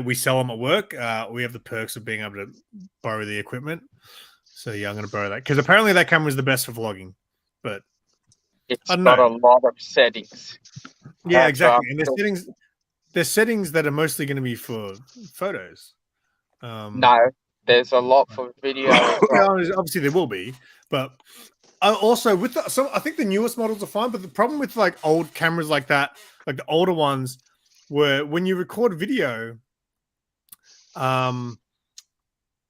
we sell them at work, we have the perks of being able to borrow the equipment. So yeah, I'm going to borrow that because apparently that camera is the best for vlogging. But it's got a lot of settings. Yeah, exactly. And there's settings that are mostly going to be for photos. No, there's a lot for video. Obviously, there will be, but also with I think the newest models are fine. But the problem with old cameras like that, like the older ones, were when you record video, it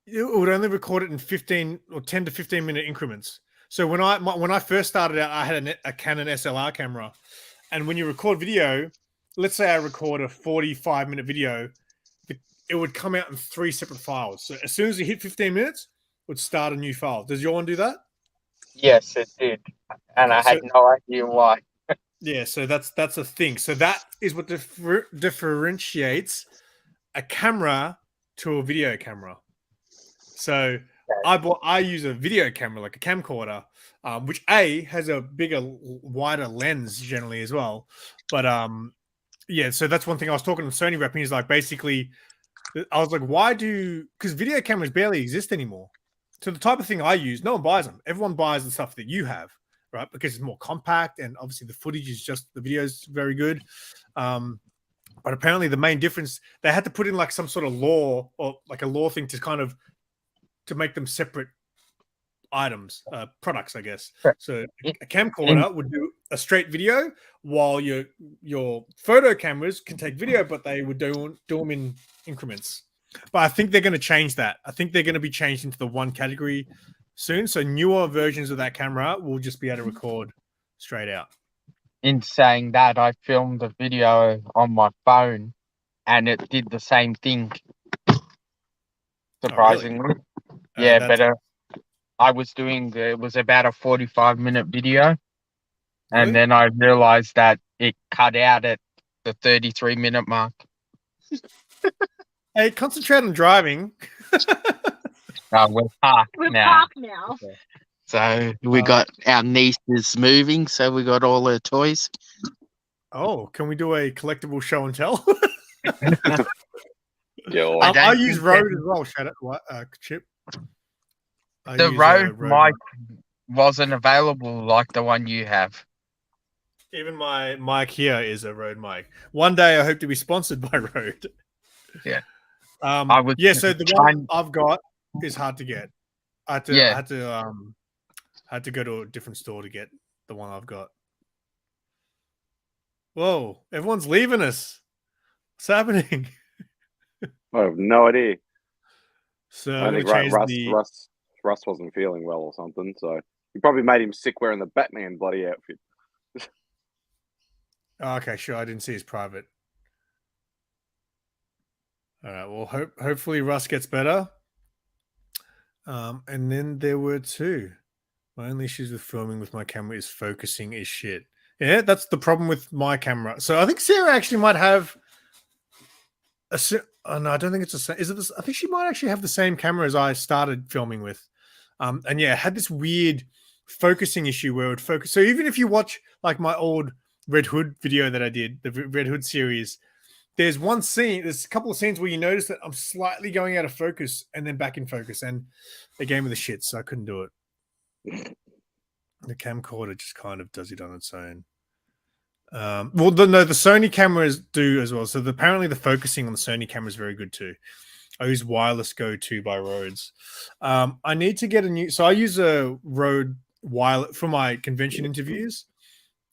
would only record it in 10 to 15 minute increments. So when I first started out, I had a Canon SLR camera, and when you record video, let's say I record a 45-minute video, it would come out in 3 separate files. So as soon as you hit 15 minutes, it would start a new file. Does your one do that? Yes, it did, and I had no idea why. Yeah, so that's a thing. So that is what differentiates a camera to a video camera. So I use a video camera, like a camcorder, which has a bigger, wider lens generally as well. But so that's one thing I was talking to Sony rep, and he's like, basically, I was like, because video cameras barely exist anymore. So the type of thing I use, no one buys them. Everyone buys the stuff that you have, right? Because it's more compact, and obviously the footage is the video is very good. But apparently the main difference, they had to put in some sort of law or a law thing to make them separate items, products, I guess. So a camcorder would do a straight video, while your photo cameras can take video, but they would do them in increments. But I think they're going to change that. I think they're going to be changed into the one category soon. So newer versions of that camera will just be able to record straight out. In saying that, I filmed a video on my phone, and it did the same thing. Surprisingly. Oh, really? Yeah, but I was it was about a 45-minute video, and then I realized that it cut out at the 33-minute mark. Hey, concentrate on driving. We're parked now. Okay. So we got our nieces moving, so we got all her toys. Oh, can we do a collectible show and tell? Yeah, I use Rode as well. Shout out, Chip. The Rode mic wasn't available like the one you have. Even my mic here is a Rode mic. One day I hope to be sponsored by Rode. Yeah. So the one I've got is hard to get. I had to go to a different store to get the one I've got. Whoa, everyone's leaving us. What's happening? I have no idea. So I I'm think gonna change Russ wasn't feeling well or something, so you probably made him sick wearing the Batman bloody outfit. Okay, sure. I didn't see his private. All right. Well, hopefully Russ gets better. And then there were two. My only issues with filming with my camera is focusing is shit. Yeah, that's the problem with my camera. So I think Sarah actually might have oh no, I don't think it's the same. Is it this? I think she might actually have the same camera as I started filming with. And yeah, it had this weird focusing issue where it would focus. So even if you watch like my old Red Hood video that I did, the Red Hood series, there's a couple of scenes where you notice that I'm slightly going out of focus and then back in focus, and they gave me the shit, so I couldn't do it. The camcorder just kind of does it on its own. The Sony cameras do as well. So apparently the focusing on the Sony camera is very good too. I use wireless Go 2 by Rhodes. I need to get so I use a Rode wireless for my convention interviews.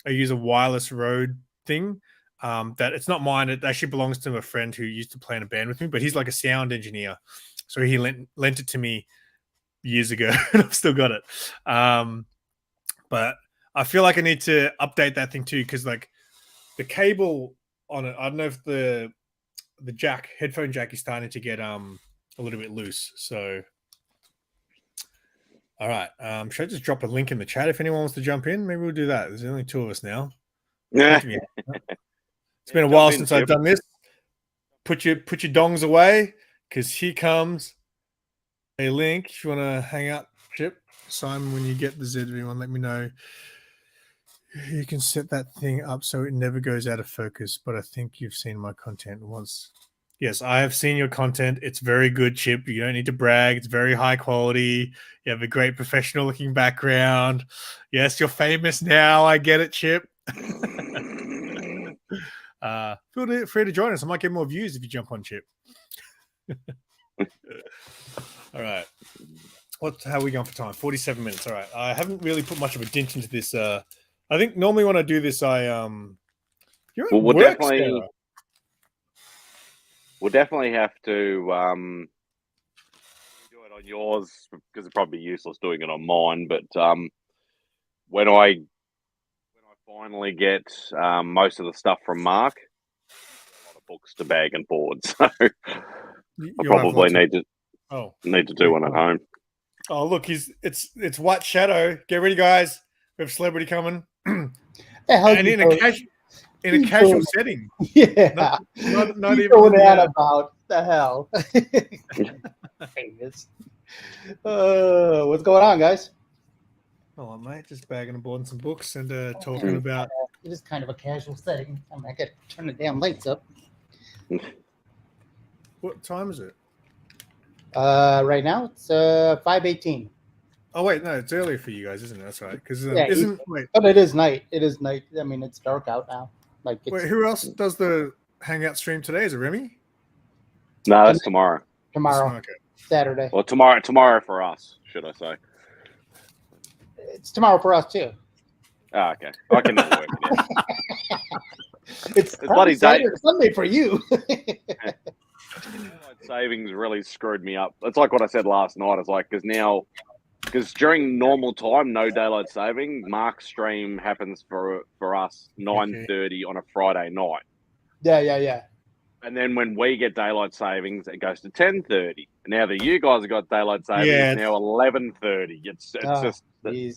I use a wireless Rode thing. That it's not mine. It actually belongs to a friend who used to play in a band with me, but he's like a sound engineer. So he lent it to me years ago and I've still got it. But I feel like I need to update that thing too, because like the cable on it, I don't know if the headphone jack is starting to get a little bit loose. So all right. Should I just drop a link in the chat if anyone wants to jump in? Maybe we'll do that. There's only two of us now. Yeah. It's been a while since I've done this. Put your dongs away, because here comes a link. If you want to hang out, Chip, Simon, when you get the Z1, let me know. You can set that thing up so it never goes out of focus, but I think you've seen my content once. Yes, I have seen your content. It's very good, Chip. You don't need to brag. It's very high quality. You have a great professional looking background. Yes, you're famous now. I get it, Chip. Feel free to join us. I might get more views if you jump on, Chip. All right. How are we going for time? 47 minutes. All right. I haven't really put much of a dent into this. I think normally when I do this, we'll definitely have to do it on yours, because it's probably useless doing it on mine. But when I finally get most of the stuff from Mark, a lot of books to bag and board, so I probably need to do one at home. Oh, look, it's White Shadow. Get ready, guys. We have a celebrity coming. And in a casual setting. Yeah. Not even going that about the hell. Famous. What's going on, guys? Oh, mate, just bagging and boarding some books and talking about. It is kind of a casual setting. I got to turn the damn lights up. What time is it? Right now it's 5:18. Oh wait, no, it's earlier for you guys, isn't it? That's right. Because But it is night. It is night. I mean, it's dark out now. Wait, who else does the Hangout stream today? Is it Remy? No, that's tomorrow. Tomorrow, okay. Saturday. Well, tomorrow for us, should I say? It's tomorrow for us too. Oh, okay. I can never work it out. It's bloody Saturday or Sunday for you. Savings really screwed me up. It's like what I said last night. It's like because during normal time, no daylight saving, Mark's stream happens for us 9:30 on a Friday night. Yeah. And then when we get daylight savings, it goes to 10:30. Now that you guys have got daylight savings, it's now 11:30. It's just. I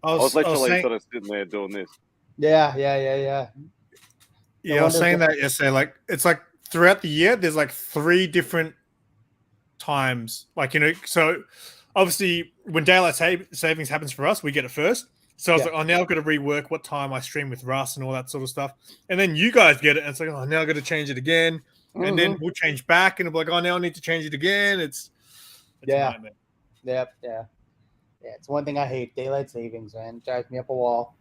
was literally sort of sitting there doing this. Yeah. Yeah, I was saying that yesterday. Like, it's like throughout the year, there's like 3 different times. Like, so obviously when daylight savings happens for us, we get it first. So I was like, now I've got to rework what time I stream with Russ and all that sort of stuff. And then you guys get it. And it's like, now I've got to change it again. Mm-hmm. And then we'll change back. And it'll be like, now I need to change it again. It's a nightmare. Yeah. It's one thing I hate. Daylight savings, man. It drives me up a wall.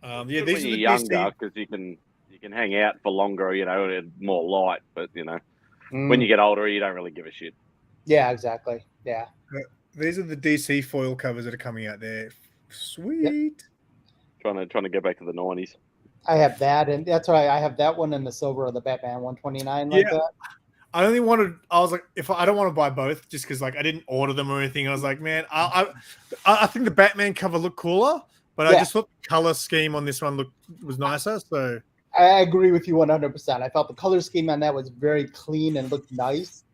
Yeah, Good these when are you're the younger DC. because you can hang out for longer, and more light. But when you Mm, get older, you don't really give a shit. yeah, exactly. Yeah. These are the DC foil covers that are coming out there. Sweet. Trying to get back to the 90s. I have that, and that's why I have that one in the silver of the Batman 129 like Yeah. that. I was like, if I don't want to buy both, just because like I didn't order them or anything. I was like, man, I think the Batman cover looked cooler, but I Yeah. just thought the color scheme on this one was nicer. So I agree with you 100%. I felt the color scheme on that was very clean and looked nice,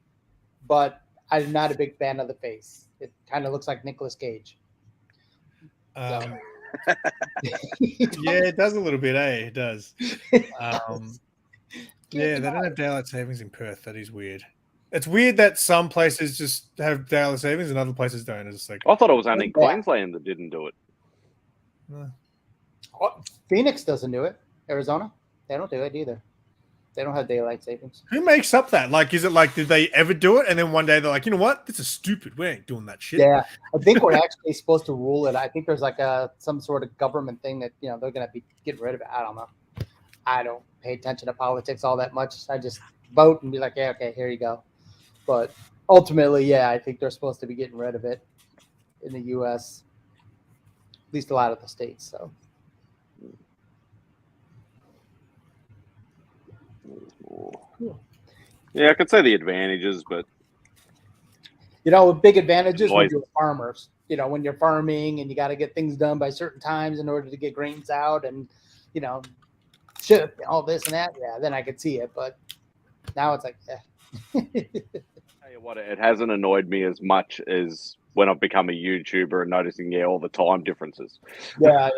but I'm not a big fan of the face. It kind of looks like Nicolas Cage. yeah, it does a little bit, eh? It does. Yeah, they don't have daylight savings in Perth. That is weird. It's weird that some places just have daylight savings and other places don't. It's like I thought it was only Yeah. Queensland that didn't do it. Phoenix doesn't do it. Arizona, they don't do it either. They don't have daylight savings. who makes up that? Like, is it like did they ever do it? And then one day they're like, you know what? This is stupid. We ain't doing that shit. Yeah, I think we're actually supposed to rule it. I think there's like some sort of government thing that they're going to be getting rid of it. I don't know. I don't pay attention to politics all that much. I just vote and be like, yeah, okay, here you go. But ultimately, yeah, I think they're supposed to be getting rid of it in the U.S. At least a lot of the states. So Yeah, I could say the advantages, but big advantages when Noise. you're farmers. When you're farming and you got to get things done by certain times in order to get grains out and ship and all this and that. Yeah, then I could see it. But now it's like, tell you what, it hasn't annoyed me as much as when I've become a YouTuber and noticing all the time differences. yeah.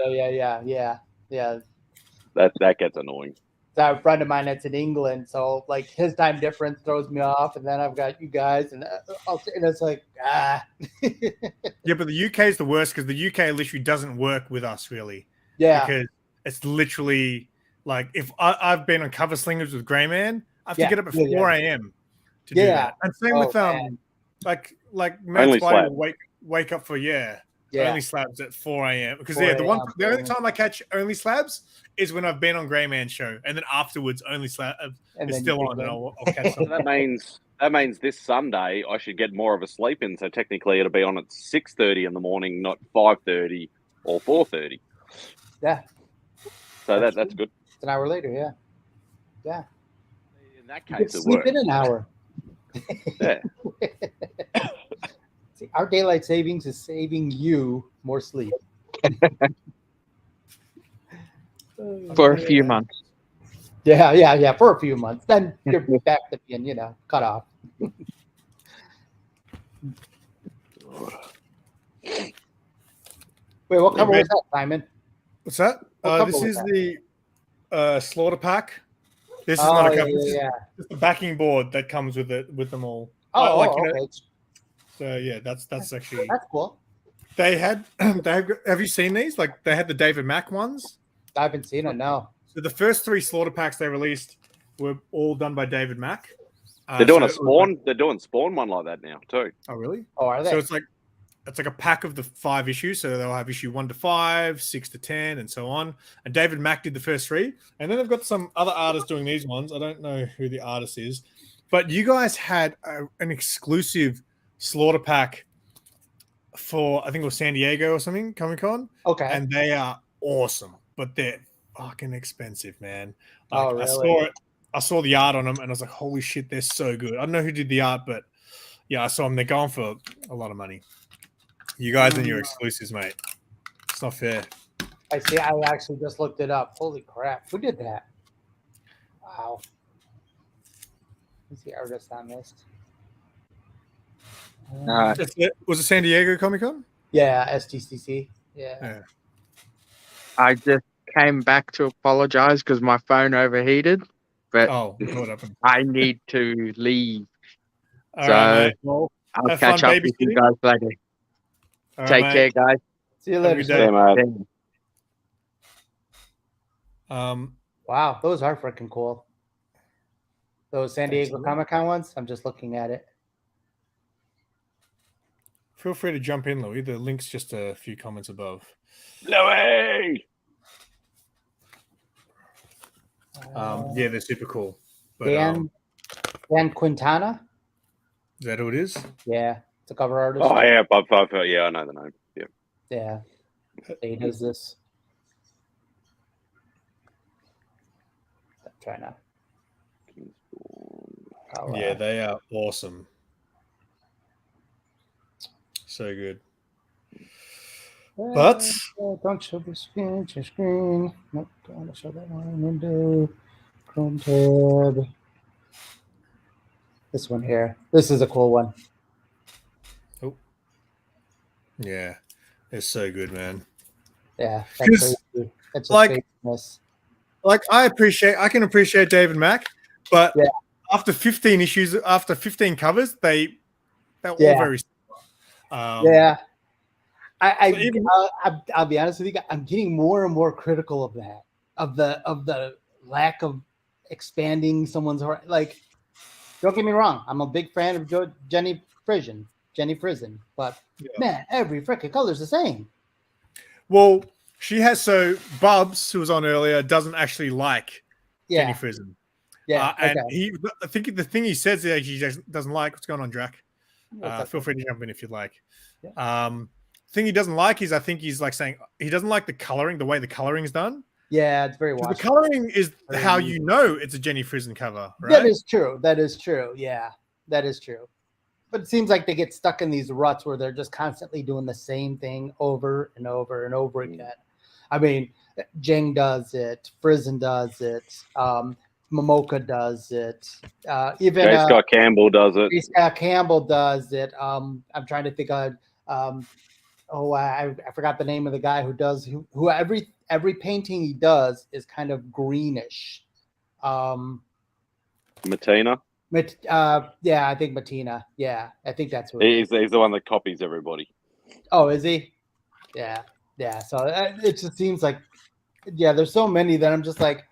That gets annoying. I have a friend of mine that's in England, so like his time difference throws me off, and then I've got you guys, and it's like Yeah, but the UK is the worst because the UK literally doesn't work with us really. yeah, Because it's literally like if I've been on cover slingers with Grey Man, I have to get up at 4 a.m. to do that. And same with man. like Only Matt's body slab. will wake up for only slabs at 4 a.m. Because 4 the a.m., only time I catch only slabs is when I've been on Grey Man show, and then afterwards only slab And is then still you on, dig and in. I'll catch So something. that means this Sunday I should get more of a sleep in. So technically it'll be on at 6:30 in the morning, not 5:30 or 4:30. Yeah. So That's that's good. It's an hour later, yeah. In that You could case, it sleep works. in an hour. Yeah. See, our daylight savings is saving you more sleep. For a few months. Yeah, for a few months. Then you're back to being, cut off. Wait, what cover was that, Simon? What's that? What cover This was is that? the slaughter pack. This is not a cover. This is yeah. just the backing board that comes with them all. Oh, okay. okay. So yeah, that's actually That's cool. they have you seen these? Like they had the David Mack ones. I haven't seen it, no. So the first 3 slaughter packs they released were all done by David Mack. They're doing so a Spawn. They're doing Spawn one like that now too. Oh really? Oh, are they? So it's like a pack of the 5 issues. So they'll have issue 1 to 5, 6 to 10, and so on. And David Mack did the first 3, and then they've got some other artists doing these ones. I don't know who the artist is, but you guys had an exclusive slaughter pack for I think it was San Diego or something, Comic Con. Okay. And they are awesome, but they're fucking expensive, man. Oh, really? I saw the art on them, and I was like, holy shit, they're so good. I don't know who did the art, but yeah, I saw them. They're going for a lot of money. You guys and your exclusives, mate. It's not fair. I see. I actually just looked it up. Holy crap. Who did that? Wow. Who's the artist on this? Was it San Diego Comic Con? Yeah, STCC. Yeah. I just came back to apologize because my phone overheated, but what happened? I need to leave. All right, mate. Well, I'll have catch fun up with you babysitting. guys later. All Take right, care, guys. see you Have a later. good sir. day. Yeah, mate. Wow, those are freaking cool. Those San Diego Excellent. Comic-Con ones. I'm just looking at it. Feel free to jump in, Louis. The link's just a few comments above. Louis! Yeah, they're super cool. But Dan Quintana. is that who it is? Yeah, it's a cover artist. Oh yeah, yeah, I know the name. Yeah. Yeah, he does this. I'm trying to. Yeah, they are awesome. So good. But don't show the screen. Your screen. Nope, don't want to show that one. Window. Chrome tab. This one here. This is a cool one. oh, yeah, it's so good, man. Yeah, Because, that's like, faithfulness. Like I can appreciate David Mack, but Yeah. after 15 issues, after 15 covers, they're all Yeah. very similar. Yeah. So I'll be honest with you, I'm getting more and more critical of that, of the lack of expanding someone's heart. Like, don't get me wrong, I'm a big fan of Jenny Prison, but man, every freaking color's the same. Well, she has Bubs, who was on earlier, doesn't actually like Jenny Prison. Yeah, and I think the thing he says that he doesn't like. What's going on, Drac? Feel free to jump in if you'd like. Yeah. Thing he doesn't like is I think he's like saying he doesn't like the coloring, the way the coloring is done. Yeah, it's very watchable. The coloring is how you know it's a Jenny Prison cover, right? That is true. Yeah, that is true. But it seems like they get stuck in these ruts where they're just constantly doing the same thing over and over and over again. I mean, Jing does it, Prison does it, Momoka does it, even J. Scott Campbell does it. J. Scott Campbell does it. I'm trying to think of I forgot the name of the guy who every painting he does is kind of greenish. Matina. Yeah, I think Matina. Yeah, I think that's who. He's the one that copies everybody. Oh, is he? Yeah. So it just seems like, there's so many that I'm just like,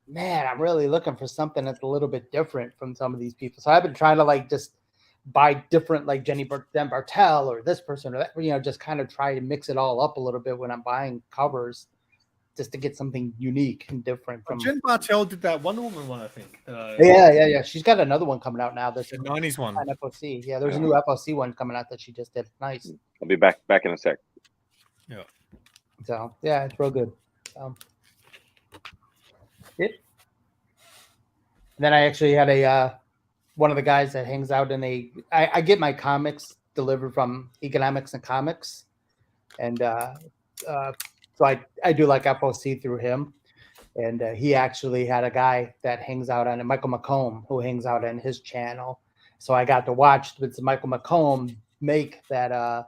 man, I'm really looking for something that's a little bit different from some of these people. So I've been trying to like just buy different, like Jenny Bartel or this person or that, just kind of try to mix it all up a little bit when I'm buying covers, just to get something unique and different. From Jen Bartel did that Wonder Woman one, I think. Yeah. She's got another one coming out now. This 90s one. FOC. Yeah, there's a new FOC one coming out that she just did. Nice. I'll be back in a sec. Yeah. So yeah, it's real good. Then I actually had one of the guys that hangs out in I get my comics delivered from Economics and Comics, and so I do like FOC through him, and he actually had a guy that hangs out on it, Michael McComb, who hangs out on his channel. So I got to watch with Michael McComb make that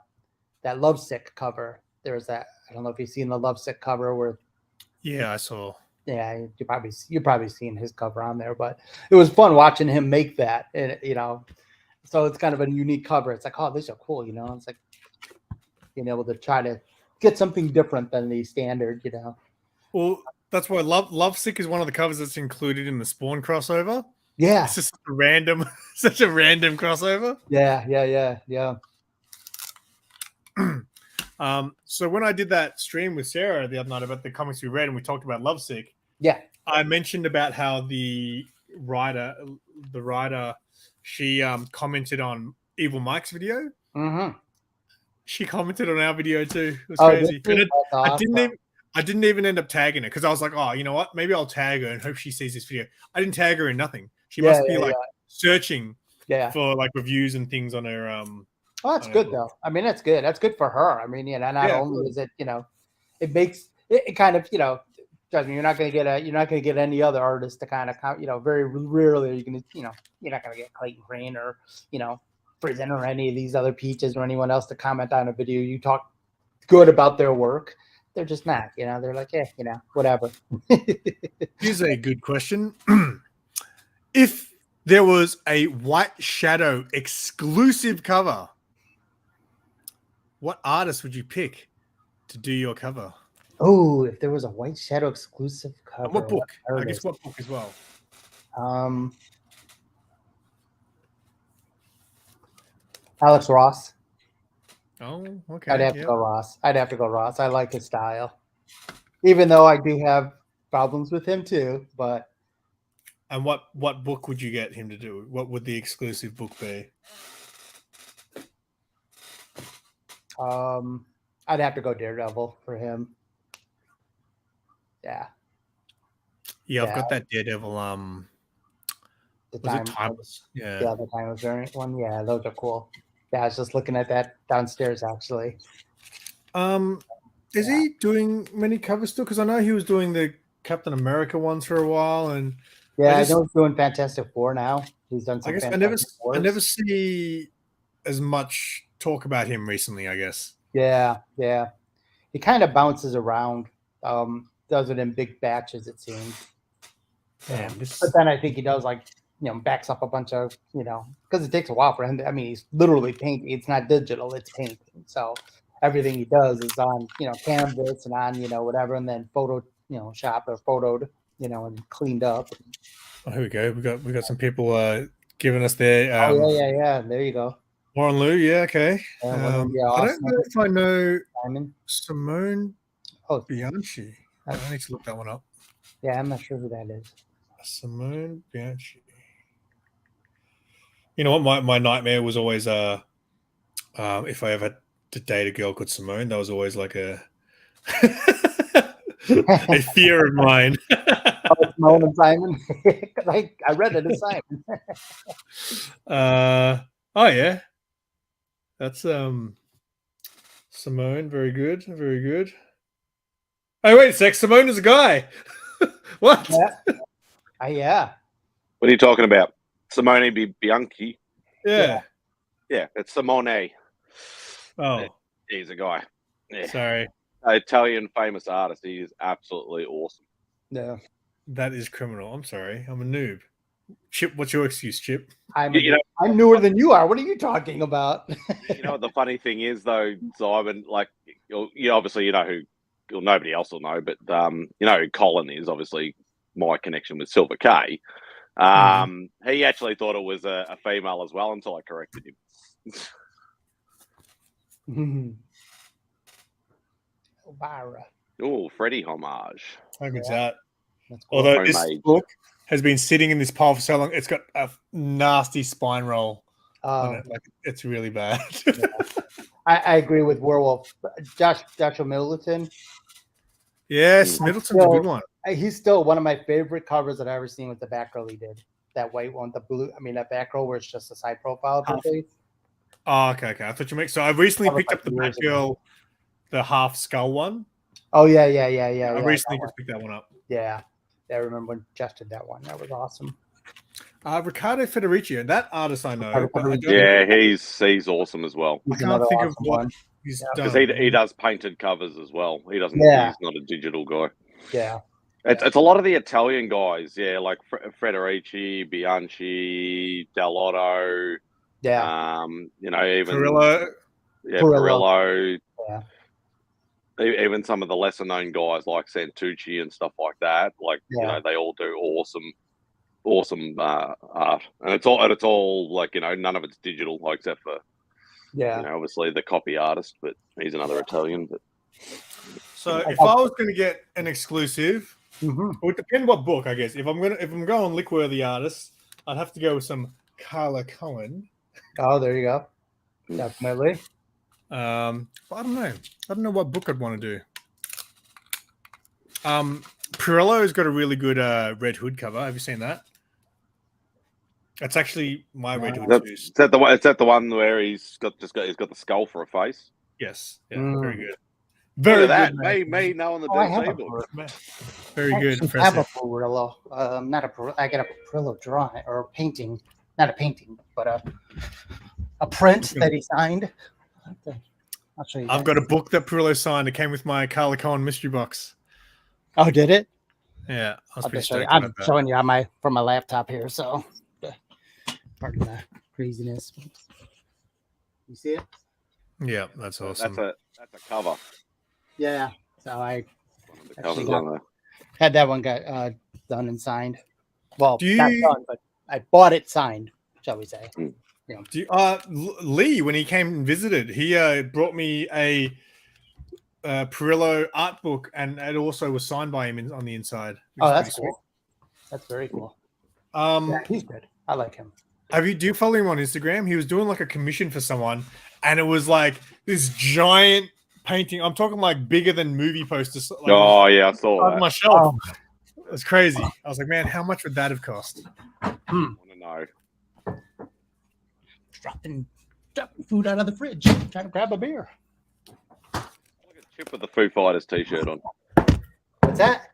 Lovesick cover. There's that. I don't know if you've seen the Lovesick cover where. Yeah, I saw. Yeah, you've probably seen his cover on there, but it was fun watching him make that. And so it's kind of a unique cover. It's like, oh, these are cool, It's like being able to try to get something different than the standard, Well, that's why Lovesick is one of the covers that's included in the Spawn crossover. Yeah, it's just such a random crossover. Yeah. So when I did that stream with Sarah the other night about the comics we read and we talked about Lovesick, I mentioned about how the writer, she commented on Evil Mike's video. Mm-hmm. She commented on our video too. It was crazy. Awesome. I didn't even end up tagging her because I was like, oh, you know what? Maybe I'll tag her and hope she sees this video. I didn't tag her in nothing. She must be searching for like reviews and things on her. Oh, that's good though. I mean, that's good. That's good for her. I mean, not only is it, it makes it kind of, trust me, you're not going to get any other artist to kind of, very rarely are you going to, you're not going to get Clayton Crane or, Prison or any of these other Peaches or anyone else to comment on a video. You talk good about their work. They're just not, they're like, whatever. Here's a good question. If there was a White Shadow exclusive cover, what artist would you pick to do your cover? Oh, if there was a White Shadow exclusive cover. And what book? I guess what book as well? Alex Ross. Oh, okay. I'd have to go Ross. I like his style. Even though I do have problems with him too, but And what book would you get him to do? What would the exclusive book be? I'd have to go Daredevil for him. Yeah. Yeah, I've Yeah. got that Daredevil. The Was it Timeless? Yeah. Yeah, the Timeless variant one. Yeah, those are cool. Yeah, I was just looking at that downstairs actually. Is he doing many covers still? Because I know he was doing the Captain America ones for a while, and Yeah, I know he's doing Fantastic Four now. He's done some. I guess Fantastic I never see as much talk about him recently. I guess. Yeah. He kind of bounces around. Does it in big batches, it seems. Damn, But then I think he does backs up a bunch of because it takes a while for him. I mean, he's literally painting. It's not digital; it's painting. So everything he does is on canvas and on whatever, and then shop or photoed and cleaned up. Oh, here we go. We got some people giving us their. Yeah. There you go. Warren Liu, yeah, okay. Yeah, I don't know if I know Simone Bianchi. I need to look that one up. Yeah, I'm not sure who that is. Simone Bianchi. You know what? My nightmare was always if I ever had to date a girl called Simone, that was always like a a fear of mine. Simone and Simon. I read it as Simon. Oh yeah. That's Simone. Very good. Very good. Oh, wait a sec. Simone is a guy. What? Yeah. What are you talking about? Simone Bianchi. Yeah. Yeah, it's Simone. Oh. He's a guy. Yeah. Sorry. Italian famous artist. He is absolutely awesome. Yeah. That is criminal. I'm sorry. I'm a noob. Chip, what's your excuse, Chip? I'm newer than you are. What are you talking about? You know what the funny thing is, though, Simon? Like, obviously you know who. Well, nobody else will know, but you know who Colin is. Obviously, my connection with Silver K. He actually thought it was a female as well until I corrected him. Elvira. Oh, Freddie homage. How good's that? That's cool. Although this book has been sitting in this pile for so long, it's got a nasty spine roll on it. Like, it's really bad. Yeah. I agree with Werewolf. Joshua Middleton. Yes, Middleton's a good one. He's still one of my favorite covers that I've ever seen with the back row he did. That white one, that back row where it's just a side profile of her face. Oh, okay. I thought you meant. So I recently picked up the Batgirl, the half skull one. Oh yeah. I recently just picked that one up. Yeah. I remember when Jeff did that one. That was awesome. Ricardo Federici, that artist I know. Yeah, he's awesome as well. I can't think of what he's done. Because he does painted covers as well. He doesn't. Yeah. He's not a digital guy. Yeah. It's a lot of the Italian guys. Yeah, like Federici, Bianchi, Dell'Otto. Yeah. Even Perillo. Yeah, Perillo. Yeah. Even some of the lesser known guys like Santucci and stuff like that. Like they all do awesome art, and it's all like none of it's digital, like, except for obviously the copy artist, but he's another Italian. But so if I was going to get an exclusive, it would depend what book, I guess. If I'm going Lickworthy artists, I'd have to go with some Carla Cohen. Oh, there you go. Definitely. But I don't know. I don't know what book I'd want to do. Perillo's got a really good Red Hood cover. Have you seen that? That's actually my Red Hood. Is that the one where he's got the skull for a face? Yes. Yeah. Very good. Very good. Me knowing the DC book. Very good. I have a Perillo. I got a Perillo drawing or a painting. Not a painting, but a print that he signed. I'll show you. I've got a book that Perillo signed. It came with my Carla Cohen mystery box. Oh, did it? Yeah, I was pretty stoked I'm showing you on from my laptop here, so pardon the craziness. You see it? Yeah, that's awesome. That's a cover. Yeah, so I had that one got done and signed. Well, not done, but I bought it signed, shall we say? Lee, when he came and visited, he brought me a Perillo art book, and it also was signed by him on the inside. Oh, that's cool. That's very cool. Yeah, he's good. I like him. Do you follow him on Instagram? He was doing like a commission for someone, and it was like this giant painting. I'm talking like bigger than movie posters. Like, Oh yeah, I saw on that. my shelf. It was crazy. I was like, man, how much would that have cost? I want to know. Dropping food out of the fridge, trying to grab a beer. Look at Chip with the Foo Fighters t-shirt on. What's that?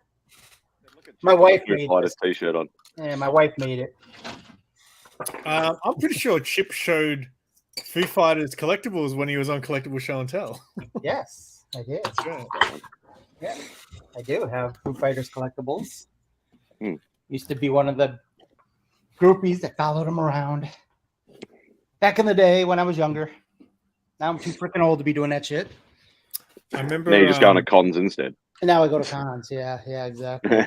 Look at Chip My with wife the Foo made Fighters this. t-shirt on. Yeah, my wife made it. I'm pretty sure Chip showed Foo Fighters collectibles when he was on Collectible Show and Tell. Yes, I did. That's right. Yeah, I do have Foo Fighters collectibles. Hmm. Used to be one of the groupies that followed him around. Back in the day when I was younger. Now I'm too freaking old to be doing that shit. I remember. Now you're just going to cons instead. And now I go to cons. Yeah, exactly.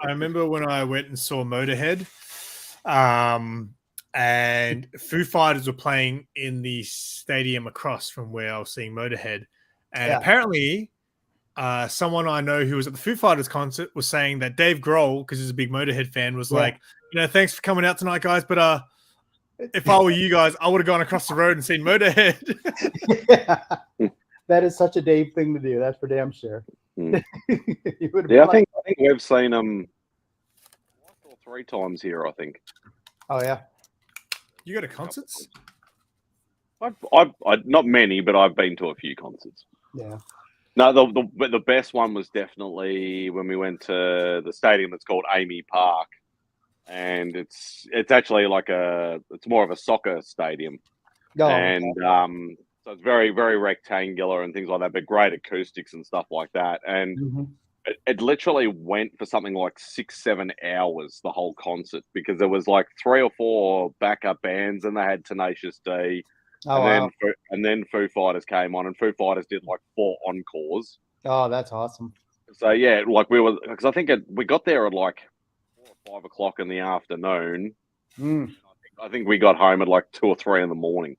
I remember when I went and saw Motorhead, and Foo Fighters were playing in the stadium across from where I was seeing Motorhead, and apparently, someone I know who was at the Foo Fighters concert was saying that Dave Grohl, because he's a big Motorhead fan, was like, thanks for coming out tonight, guys, but if I were you guys, I would have gone across the road and seen Motorhead. That is such a Dave thing to do. That's for damn sure. I think we've seen them 2 or 3 times here. I think. Oh yeah. You go to concerts? I not many, but I've been to a few concerts. Yeah. No, the best one was definitely when we went to the stadium that's called Amy Park, and it's actually like it's more of a soccer stadium, and so it's very, very rectangular and things like that, but great acoustics and stuff like that, and it literally went for something like 6-7 hours, the whole concert, because there was like 3 or 4 backup bands, and they had Tenacious D. And then Foo Fighters came on, and Foo Fighters did like 4 encores. Oh, that's awesome. So yeah, like because I think we got there at like 4 or 5 o'clock in the afternoon. I think we got home at like 2 or 3 in the morning.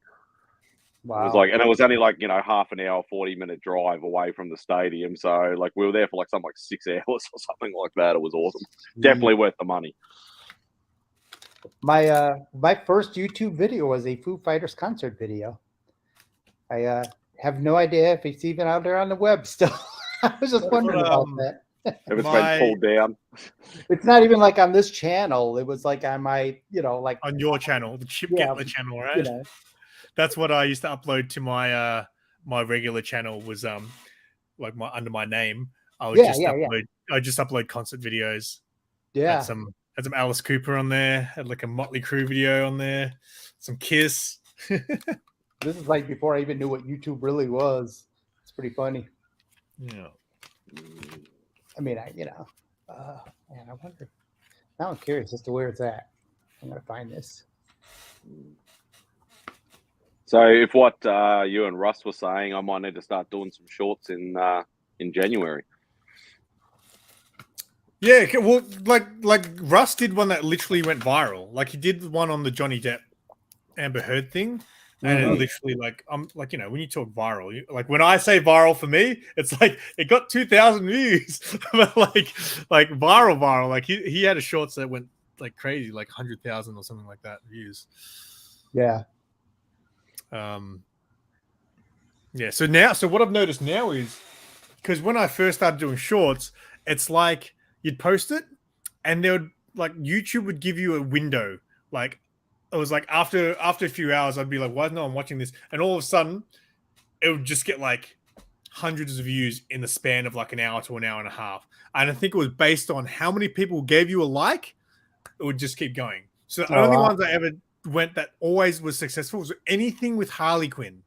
Wow. It was like, and it was only like half an hour, 40-minute drive away from the stadium. So like we were there for like something like 6 hours or something like that. It was awesome. Definitely worth the money. My first YouTube video was a Foo Fighters concert video. I have no idea if it's even out there on the web still. I was just wondering about that. If it's been pulled down. It's not even like on this channel. It was like on my, like on your channel, the Chip Getler channel, right? That's what I used to upload to my my regular channel was like under my name. I would just upload concert videos. Yeah. Had some Alice Cooper on there, had like a Motley Crue video on there, some Kiss. This is like before I even knew what YouTube really was. It's pretty funny. Yeah. I mean, man, I wonder. Now I'm curious as to where it's at. I'm gonna find this. So, if what you and Russ were saying, I might need to start doing some shorts in January. Yeah, well, like Russ did one that literally went viral. Like he did one on the Johnny Depp Amber Heard thing, and it literally when you talk viral, like when I say viral for me, it's like it got 2,000 views, but like viral. Like he had a shorts that went like crazy, like 100,000 or something like that views. Yeah. Yeah. So what I've noticed now is because when I first started doing shorts, it's like you'd post it, and there would YouTube would give you a window. Like it was like after a few hours, I'd be like, "Why is no one watching this?" And all of a sudden, it would just get like hundreds of views in the span of like an hour to an hour and a half. And I think it was based on how many people gave you a like. It would just keep going. So the only ones I ever went that always was successful was anything with Harley Quinn.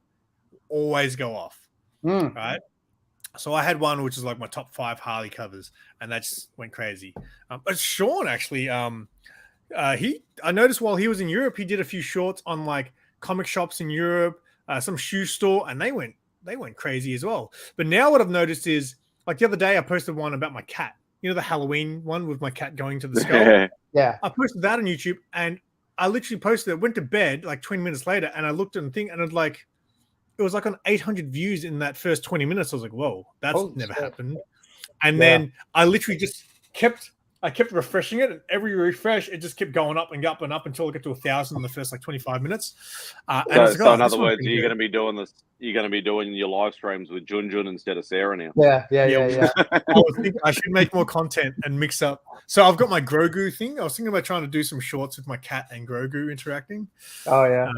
Always go off, right? So I had one which is like my top 5 Harley covers, and that just went crazy. But Sean actually, I noticed while he was in Europe, he did a few shorts on like comic shops in Europe, some shoe store, and they went crazy as well. But now what I've noticed is like the other day I posted one about my cat. You know the Halloween one with my cat going to the skull. Yeah, I posted that on YouTube, and I literally posted it. Went to bed like 20 minutes later, and I looked at the thing, and it was like on 800 views in that first 20 minutes. I was like, whoa, that's never happened. And then I literally just kept I kept refreshing it, and every refresh, it just kept going up and up and up until it got to 1,000 in the first like 25 minutes. And I was like, So oh, in this other one's words, pretty you're good. going to be doing this. You're going to be doing your live streams with Junjun instead of Sarah now. Yeah. I was thinking I should make more content and mix up. So I've got my Grogu thing. I was thinking about trying to do some shorts with my cat and Grogu interacting. Oh yeah,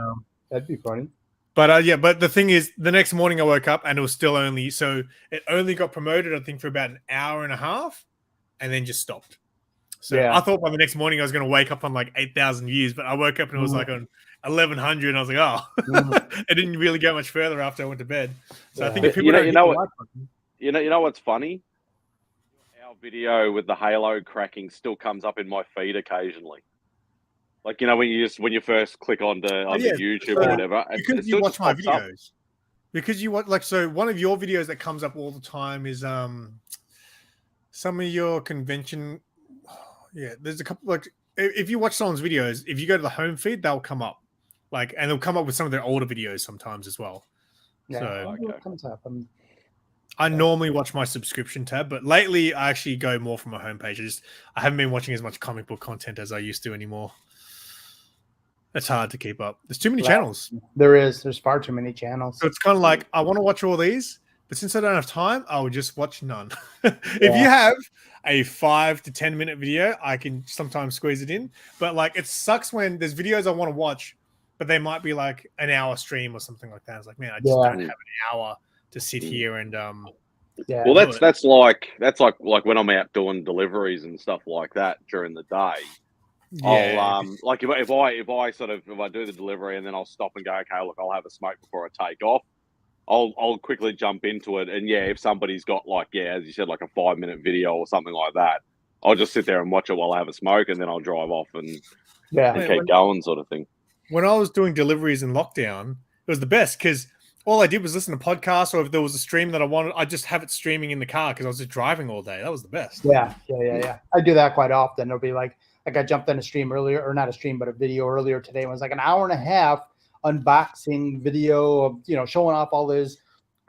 that'd be funny. But but the thing is, the next morning I woke up and it was still only it only got promoted, I think, for about an hour and a half, and then just stopped. So Yeah. I thought by the next morning I was going to wake up on like 8,000 views, but I woke up and it was like on 1,100, and I was like, oh, it didn't really go much further after I went to bed. So I think if people you know what's funny? Our video with the Halo cracking still comes up in my feed occasionally. Like, when you first click on the YouTube or whatever, because you watch my videos. Because you watch one of your videos that comes up all the time is some of your convention. Yeah, there's a couple if you watch someone's videos, if you go to the home feed, they'll come up, and they'll come up with some of their older videos sometimes as well. Yeah, so what comes up? I normally watch my subscription tab, but lately I actually go more from my homepage. I haven't been watching as much comic book content as I used to anymore. It's hard to keep up. There's too many channels. There's far too many channels. So it's kind of like I want to watch all these, but since I don't have time, I'll just watch none. If you have a 5 to 10 minute video, I can sometimes squeeze it in. But it sucks when there's videos I want to watch, but they might be like an hour stream or something like that. It's like, man, I just don't have an hour to sit here and Well, that's like when I'm out doing deliveries and stuff like that during the day. Yeah. If I do the delivery and then I'll stop and go, okay, look, I'll have a smoke before I take off. I'll quickly jump into it, and if somebody's got as you said, like a 5-minute video or something like that, I'll just sit there and watch it while I have a smoke, and then I'll drive off and keep going, sort of thing. When I was doing deliveries in lockdown, it was the best because all I did was listen to podcasts, or if there was a stream that I wanted, I just have it streaming in the car because I was just driving all day. That was the best. Yeah. I do that quite often. It'll be like I jumped on a stream earlier, or not a stream, but a video earlier today. It was like an hour and a half unboxing video of showing off all those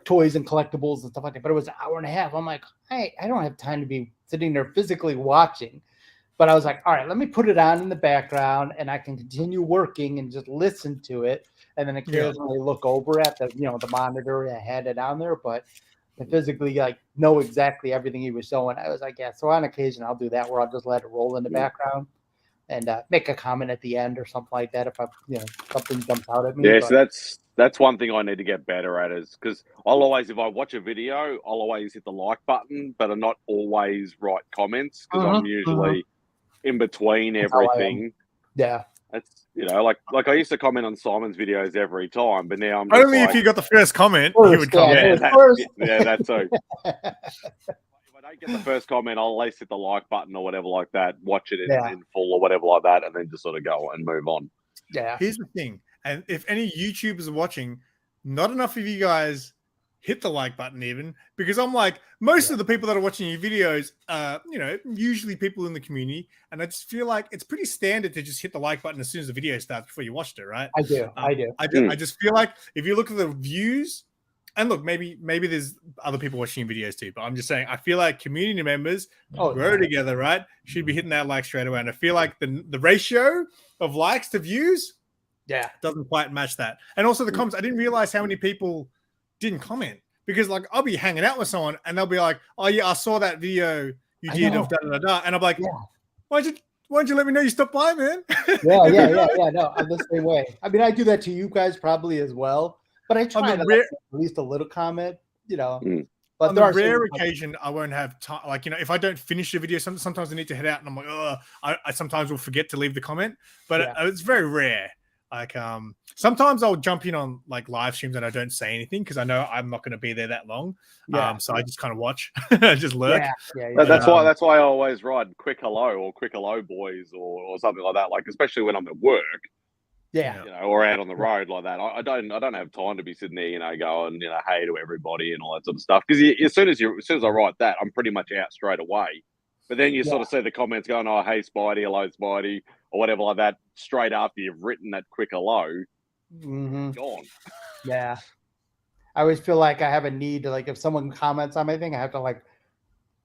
toys and collectibles and stuff like that. But it was an hour and a half. I'm like, hey, I don't have time to be sitting there physically watching. But I was like, all right, let me put it on in the background, and I can continue working and just listen to it, and then occasionally look over at the the monitor. I had it on there, but I physically know exactly everything he was showing. I was like, yeah. So on occasion, I'll do that where I'll just let it roll in the background and make a comment at the end or something like that if something jumps out at me. Yeah, so that's one thing I need to get better at, is because I'll always, if I watch a video, I'll always hit the like button, but I'm not always write comments because I'm usually in between everything. Yeah. That's like I used to comment on Simon's videos every time, but now I'm only if you got the first comment, you would comment. That's so. If I don't get the first comment, I'll at least hit the like button or whatever like that, watch it in full or whatever like that, and then just sort of go and move on. Yeah. Here's the thing, and if any YouTubers are watching, not enough of you guys hit the like button even, because I'm like, most of the people that are watching your videos are, usually people in the community, and I just feel like it's pretty standard to just hit the like button as soon as the video starts before you watched it, right? I do. I just feel like if you look at the views, and look, maybe there's other people watching videos too, but I'm just saying, I feel like community members grow together, right? Should be hitting that like straight away, and I feel like the ratio of likes to views, doesn't quite match that. And also the comments, I didn't realize how many people didn't comment, because I'll be hanging out with someone and they'll be like, oh yeah, I saw that video you did of da-da-da-da, and I'm like, why'd you let me know you stopped by, man? No, I'm the same way. I mean, I do that to you guys probably as well, but I try to at least a little comment, But on a rare occasion, I won't have time. If I don't finish the video, sometimes I need to head out, and I'm like, oh, I sometimes will forget to leave the comment, but it's very rare. Sometimes I'll jump in on live streams and I don't say anything because I know I'm not going to be there that long. So I just kind of watch, just lurk. That's why I always write quick hello or quick hello boys or something like that. Especially when I'm at work. Or out on the road like that. I don't have time to be sitting there, going, hey to everybody and all that sort of stuff. Because as soon as I write that, I'm pretty much out straight away. But then you sort of see the comments going, oh, hey Spidey, hello Spidey, or whatever like that, straight after you've written that quick hello. Gone. Yeah. I always feel like I have a need to, if someone comments on my thing, I have to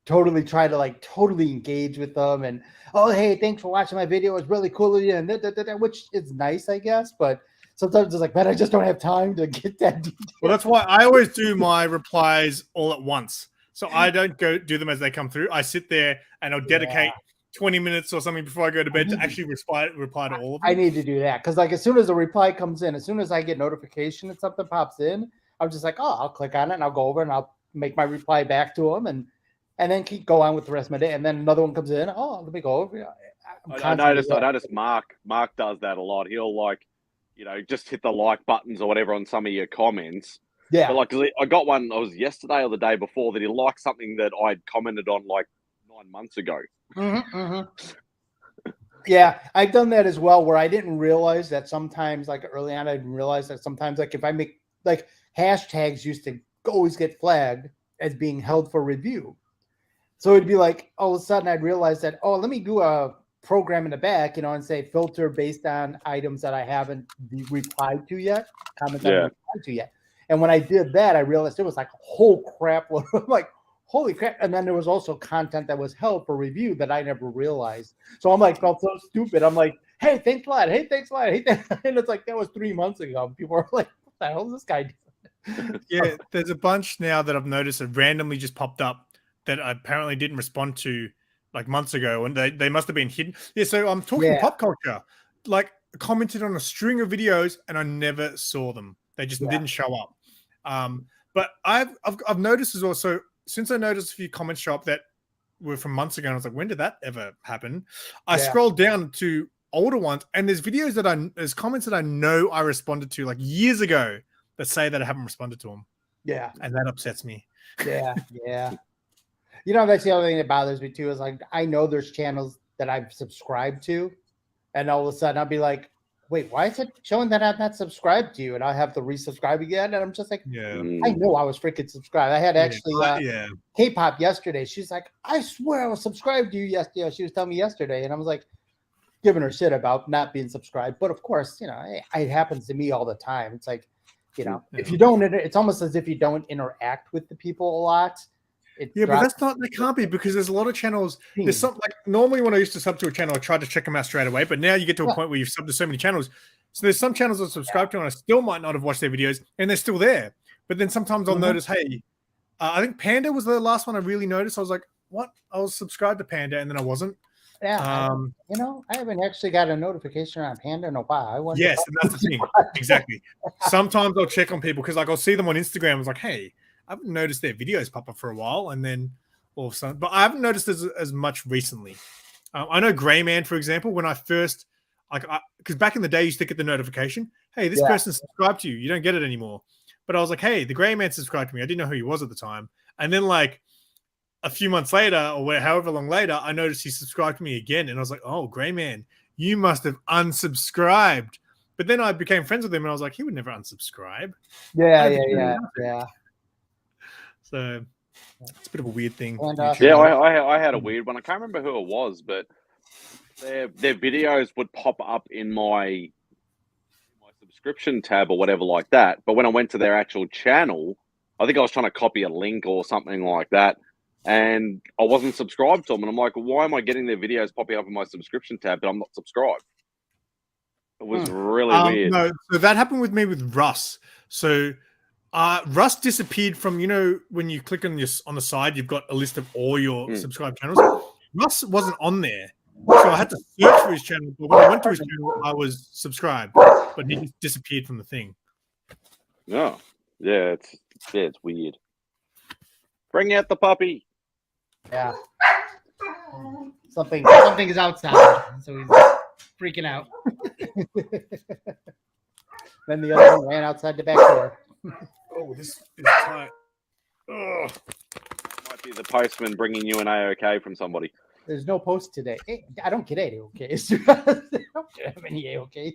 totally try to like totally engage with them and oh hey, thanks for watching my video. It's really cool of you and which is nice, I guess, but sometimes it's like, man, I just don't have time to get that detail. Well, that's why I always do my replies all at once. So I don't go do them as they come through. I sit there and I'll dedicate 20 minutes or something before I go to bed to actually reply to all of them. I need to do that because like as soon as the reply comes in, as soon as I get notification that something pops in, I'm just like, oh, I'll click on it and I'll go over and I'll make my reply back to them and then go on with the rest of my day. And then another one comes in. Oh, let me go over. I noticed Mark does that a lot. He'll like, just hit the like buttons or whatever on some of your comments. Yeah. But like, I got one. I was yesterday or the day before that he liked something that I'd commented on like 9 months ago. Yeah, I've done that as well. Where I didn't realize that sometimes, like early on, I didn't realize that sometimes, like if I make like hashtags used to always get flagged as being held for review. So it'd be like all of a sudden I'd realize that, oh, let me do a program in the back, and say filter based on items that I haven't replied to yet, comments I haven't replied to yet. And when I did that, I realized it was like a whole crap load. I'm like, holy crap. And then there was also content that was held for review that I never realized. So I'm like, felt so stupid. I'm like, hey, thanks a lot. Hey, thanks a lot. Hey, thanks. And it's like, that was 3 months ago. People are like, what the hell is this guy doing? Yeah, there's a bunch now that I've noticed that randomly just popped up that I apparently didn't respond to like months ago, and they must have been hidden. Yeah, so I'm talking pop culture. Like, commented on a string of videos, and I never saw them. They just didn't show up. But I've noticed as well. So since I noticed a few comments show up that were from months ago, and I was like, when did that ever happen? I scrolled down to older ones, and there's videos there's comments that I know I responded to like years ago that say that I haven't responded to them. Yeah, and that upsets me. Yeah. That's the other thing that bothers me too, is like I know there's channels that I've subscribed to, and all of a sudden I'll be like, wait, why is it showing that I'm not subscribed to you? And I have to resubscribe again. And I'm just like, I know I was freaking subscribed. I had actually K-pop yesterday. She's like, I swear I was subscribed to you yesterday. She was telling me yesterday. And I was like, giving her shit about not being subscribed. But of course, it happens to me all the time. It's like, if you don't, it's almost as if you don't interact with the people a lot. But that can't be, because there's a lot of channels. There's something like normally when I used to sub to a channel, I tried to check them out straight away. But now you get to a point where you've subbed to so many channels. So there's some channels I subscribe to, and I still might not have watched their videos, and they're still there. But then sometimes I'll notice, hey, I think Panda was the last one I really noticed. I was like, what? I was subscribed to Panda, and then I wasn't. Yeah, I haven't actually got a notification on Panda in a while. Yes, and that's the thing. Exactly. Sometimes I'll check on people because like I'll see them on Instagram. I was like, hey, I haven't noticed their videos pop up for a while, and then all of a sudden, but I haven't noticed as much recently. I know Greyman, for example, when I first because back in the day, you used to get the notification, hey, this person subscribed to you. You don't get it anymore. But I was like, hey, the Greyman subscribed to me. I didn't know who he was at the time, and then like a few months later, or however long later, I noticed he subscribed to me again, and I was like, oh, Greyman, you must have unsubscribed. But then I became friends with him, and I was like, he would never unsubscribe. Yeah. So it's a bit of a weird thing. And, I had a weird one. I can't remember who it was, but their videos would pop up in my subscription tab or whatever like that. But when I went to their actual channel, I think I was trying to copy a link or something like that, and I wasn't subscribed to them. And I'm like, why am I getting their videos popping up in my subscription tab, but I'm not subscribed? It was really weird. No, so that happened with me with Russ. So Russ disappeared from, when you click on the side, you've got a list of all your subscribed channels. Russ wasn't on there. So I had to search for his channel. But when I went to his channel, I was subscribed, but he just disappeared from the thing. Oh, yeah, it's weird. Bring out the puppy. Yeah. Something is outside, so he's freaking out. Then the other one ran outside the back door. Oh, this is tight. Ugh. Might be the postman bringing you an AOK from somebody. There's no post today. Hey, I don't get AOKs. I don't have any AOKs.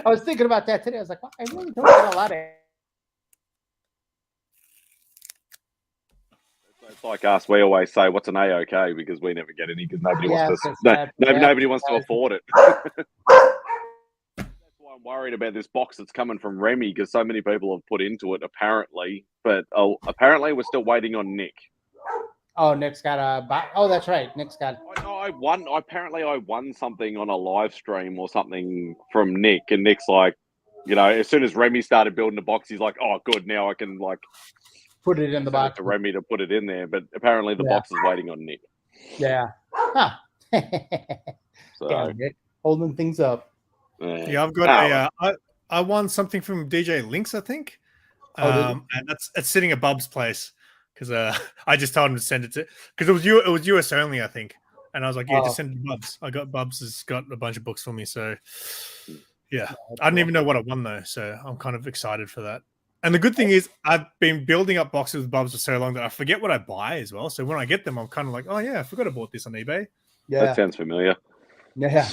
I was thinking about that today. I was like, well, I really don't get a lot of. It's like us. We always say, "What's an AOK?" because we never get any because nobody wants to. Nobody wants to afford it. That's why I'm worried about this box that's coming from Remy, because so many people have put into it apparently, but apparently we're still waiting on Nick. Oh, Nick's got a. Oh, that's right. Nick's got. I won. Apparently, I won something on a live stream or something from Nick, and Nick's like, as soon as Remy started building the box, he's like, "Oh, good, now I can Put it in the send it box. to Remy to put it in there." But apparently, the box is waiting on Nick. Yeah. Huh. So Damn, Nick, holding things up. Yeah, I've got I won something from DJ Links, I think. And it's sitting at Bub's place because I just told him to send it to because it was US only, I think. And I was like, yeah, just send it to Bubs. I got Bubs has got a bunch of books for me, so yeah. I didn't even know what I won though, so I'm kind of excited for that. And the good thing is I've been building up boxes with Bubs for so long that I forget what I buy as well. So when I get them, I'm kind of like, oh yeah, I forgot I bought this on eBay. Yeah, that sounds familiar. Yeah,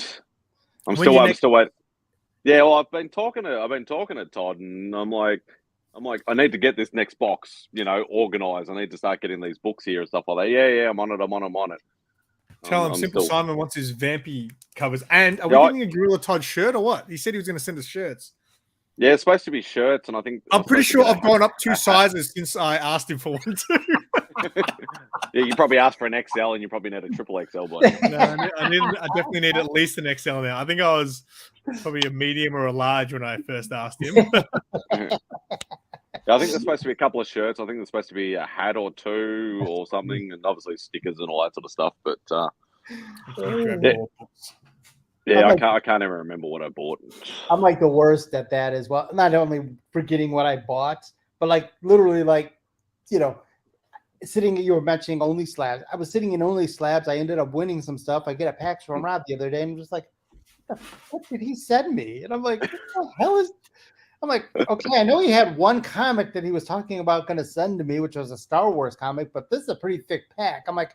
I'm still waiting. Yeah, well, I've been talking to Todd, and I'm like, I need to get this next box, organized. I need to start getting these books here and stuff like that. Yeah, I'm on it. Tell him SimpleSimon wants his Vampy covers. And are we getting a Gorilla Todd shirt or what? He said he was going to send us shirts. Yeah, it's supposed to be shirts, and I think I'm pretty sure I've gone up 2 sizes since I asked him for one too. Yeah, you probably asked for an XL, and you probably need a triple XL. But no, I definitely need at least an XL now. I think I was probably a medium or a large when I first asked him. I think there's supposed to be a couple of shirts. I think there's supposed to be a hat or 2 or something, and obviously stickers and all that sort of stuff. But I can't even remember what I bought. I'm like the worst at that as well. Not only forgetting what I bought, but literally sitting. You were mentioning Only Slabs. I was sitting in Only Slabs. I ended up winning some stuff. I get a pack from Rob the other day, and I'm just like, what did he send me? And I'm like, what the hell is? I'm like, okay, I know he had one comic that he was talking about going to send to me, which was a Star Wars comic, but this is a pretty thick pack. I'm like,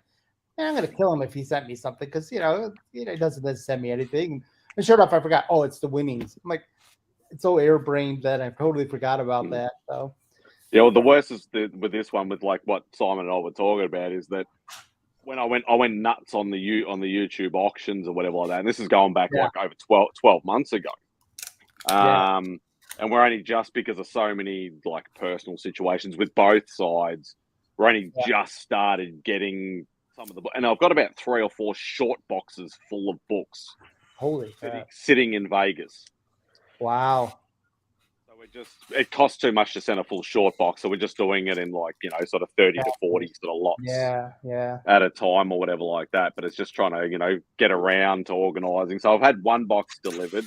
man, I'm going to kill him if he sent me something because, he doesn't send me anything. And sure enough, I forgot, it's the winnings. I'm like, it's so airbrained that I totally forgot about that. So, yeah, well, the worst is with this one, with what Simon and I were talking about, is that when I went nuts on the YouTube auctions or whatever like that, and this is going back over 12 months ago. And we're only just because of so many personal situations with both sides. We're only just started getting some of the, and I've got about 3 or 4 short boxes full of books. Holy sitting in Vegas. Wow. So it costs too much to send a full short box, so we're just doing it in sort of 30 to 40 sort of lots. Yeah. At a time or whatever like that. But it's just trying to get around to organizing. So I've had one box delivered.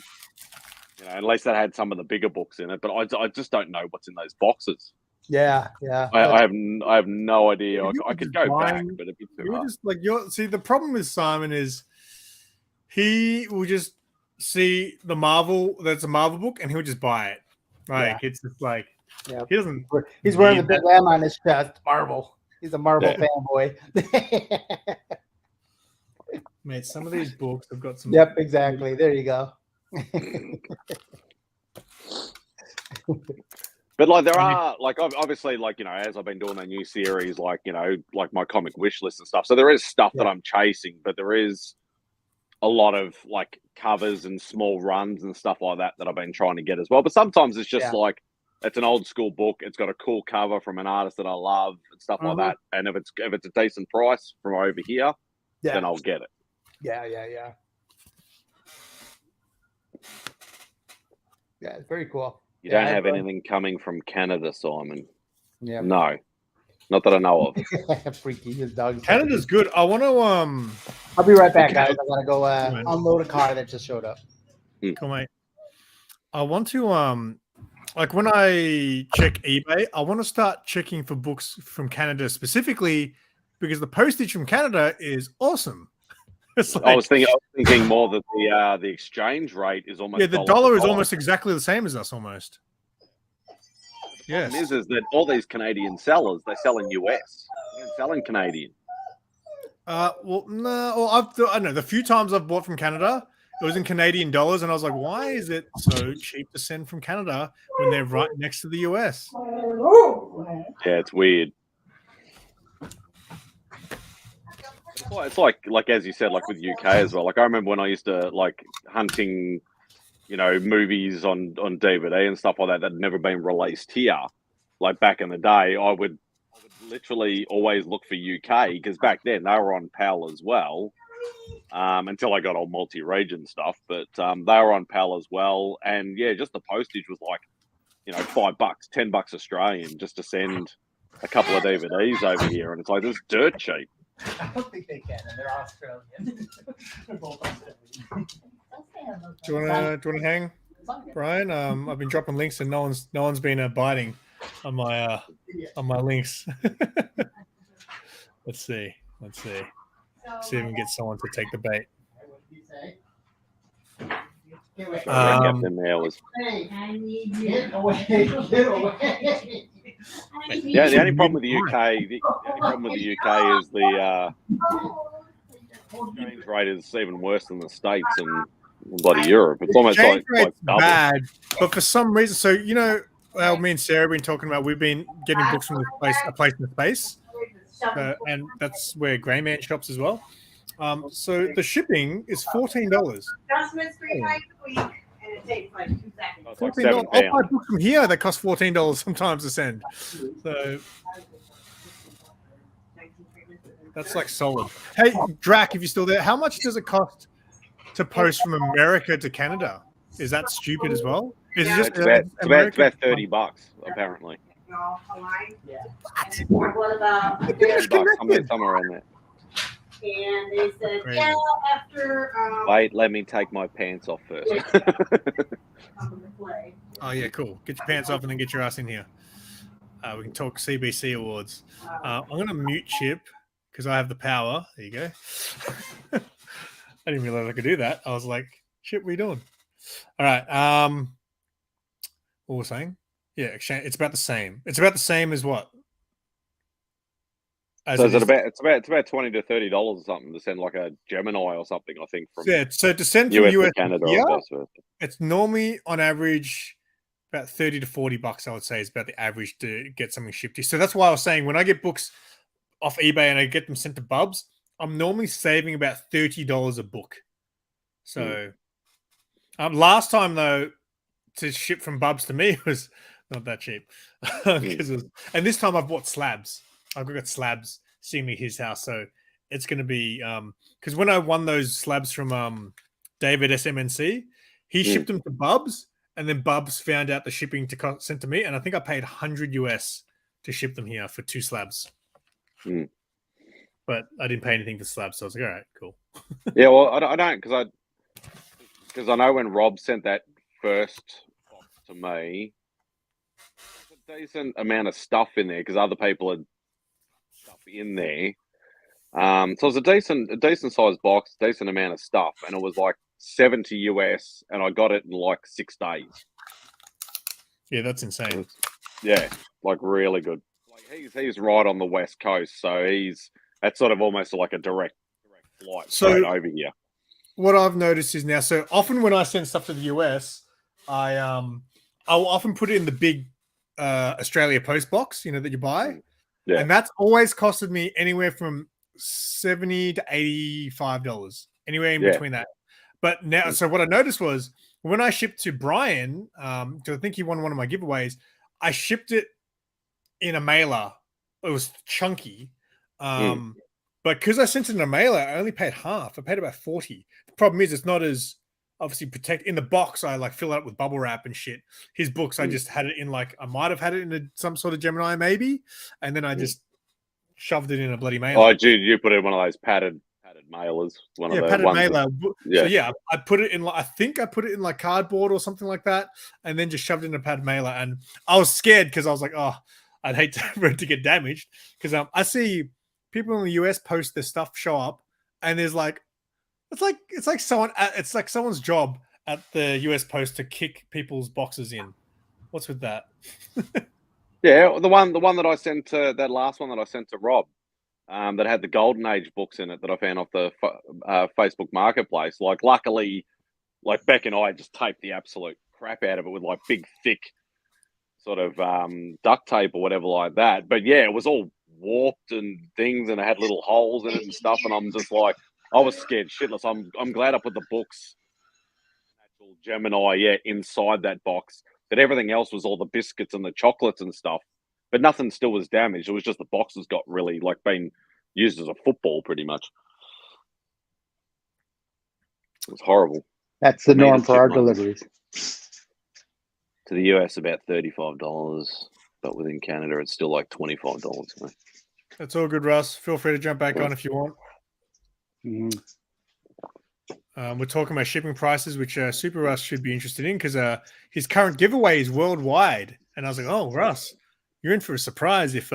At least that had some of the bigger books in it, but I just don't know what's in those boxes. Yeah. I have no idea. I could go back, but it'd be too hard. See, the problem with Simon is he will just see the Marvel that's a Marvel book and he'll just buy it. It's just he doesn't. He's wearing the big M on his chest. Marvel. He's a Marvel fanboy. Mate, some of these books have got some. Yep, exactly. There you go. But there are obviously as I've been doing a new series, my comic wish list and stuff. So there is stuff that I'm chasing, but there is a lot of covers and small runs and stuff like that I've been trying to get as well. But sometimes it's just it's an old school book. It's got a cool cover from an artist that I love and stuff like that. And if it's a decent price from over here, then I'll get it. Yeah. Yeah, it's very cool. You don't have anything coming from Canada, Simon? Yeah. No. Not that I know of. Freaky, his dog. Canada's good. I want to I'll be right back, guys. I gotta go unload a car that just showed up. Cool, mate. I want to when I check eBay, I want to start checking for books from Canada specifically because the postage from Canada is awesome. I was thinking more that the exchange rate is almost the dollar is almost exactly the same as us almost. Yes, is that all these Canadian sellers, they sell in US, they don't sell in Canadian. Well, no. Well, I don't know. The few times I've bought from Canada, it was in Canadian dollars, and I was like, why is it so cheap to send from Canada when they're right next to the US? Yeah, it's weird. It's like as you said, with UK as well. I remember when I used to hunting, movies on DVD and stuff like that had never been released here. Back in the day, I would would literally always look for UK because back then they were on PAL as well. Until I got all multi-region stuff, but they were on PAL as well. And yeah, just the postage was like, $5, $10 Australian just to send a couple of DVDs over here, and it's like this dirt cheap. I don't think they can, and they're Australian. They're both Australian. Do you want to hang, Brian? I've been dropping links, and no one's been biting on my links. Let's see if we can get someone to take the bait. Yeah, the only problem with the UK, is the exchange rate is even worse than the States and bloody Europe. It's almost like double. Bad, but for some reason, so me and Sarah have been talking about. We've been getting books from a place in space, and that's where Grey Man shops as well. So the shipping is $14. Adjustments 3 times a week, and it takes like 2 seconds. Like $14. £7. I'll buy books from here that cost $14 sometimes to send. So that's like solid. Hey, Drac, if you're still there, how much does it cost to post from America to Canada? Is that stupid as well? Is it just It's about $30 apparently. Yeah. What about? $30, somewhere around there. And they said, Crazy. yeah, after. Wait, let me take my pants off first. Oh yeah, cool. Get your pants off and then get your ass in here. We can talk CBC awards. I'm gonna mute Chip because I have the power. There you go. I didn't realize I could do that. I was like, Chip, what are you doing? All right. What was I saying? Yeah, exchange. It's about the same. It's about the same as what? So it's about $20 to $30 or something to send like a Gemini or something, I think, from so to send from US US to Canada here, or vice versa. it's normally on average about $30 to $40. I would say is about the average to get something shipped to. So that's why I was saying when I get books off eBay and I get them sent to Bubs, I'm normally saving about $30 a book. So last time though, to ship from Bubs to me was not that cheap. And this time I bought slabs. I've got slabs seeing me his house, so it's going to be because when I won those slabs from David SMNC, he shipped them to Bubs, and then Bubs found out the shipping to sent to me, and I think I paid $100 US to ship them here for 2 slabs. But I didn't pay anything for slabs, so I was like, all right, cool. Yeah, well, I don't because I know when Rob sent that first box to me, there's a decent amount of stuff in there because other people had stuff in there. So it was a decent sized box, decent amount of stuff, and it was like $70 US, and I got it in like 6 days. Yeah, that's insane. Yeah, like really good. Like he's right on the west coast, so that's sort of almost like a direct flight straight over here. What I've noticed is now, so often when I send stuff to the US, I'll often put it in the big Australia Post box, that you buy. Yeah. And that's always costed me anywhere from $70 to $85, anywhere in between that. But now, so what I noticed was when I shipped to Brian, because I think he won one of my giveaways, I shipped it in a mailer. It was chunky. But because I sent it in a mailer, I only paid half. I paid about $40. The problem is it's not as obviously in the box. I like fill it up with bubble wrap and shit. His books, I just had it in I might have had it in some sort of Gemini maybe, and then I just shoved it in a bloody mailer. Oh, dude, you put it in one of those padded mailers. Padded mailer. So I put it in. I think I put it in like cardboard or something like that, and then just shoved it in a padded mailer. And I was scared because I was like, oh, I'd hate for it to get damaged because I see people in the US post their stuff, show up, and there's like. It's like someone's job at the US Post to kick people's boxes in. What's with that? Yeah, the one that I sent to that last one that I sent to Rob, that had the Golden Age books in it that I found off the Facebook Marketplace. Like, luckily, like Beck and I just taped the absolute crap out of it with like big, thick sort of duct tape or whatever like that. But yeah, it was all warped and things, and it had little holes in it and stuff. And I'm just like. I was scared shitless. I'm glad I put the books, actual Gemini, inside that box. But everything else was all the biscuits and the chocolates and stuff but nothing still was damaged. It was just the boxes got really like been used as a football, pretty much. It was horrible. That's the Made norm of for our chipmunks. deliveries. To the US, about $35, but within Canada, it's still like $25. So. That's all good, Russ. Feel free to jump back on if you want. Mhm. We're talking about shipping prices, which Super Russ should be interested in because his current giveaway is worldwide. And I was like, oh, Russ, you're in for a surprise if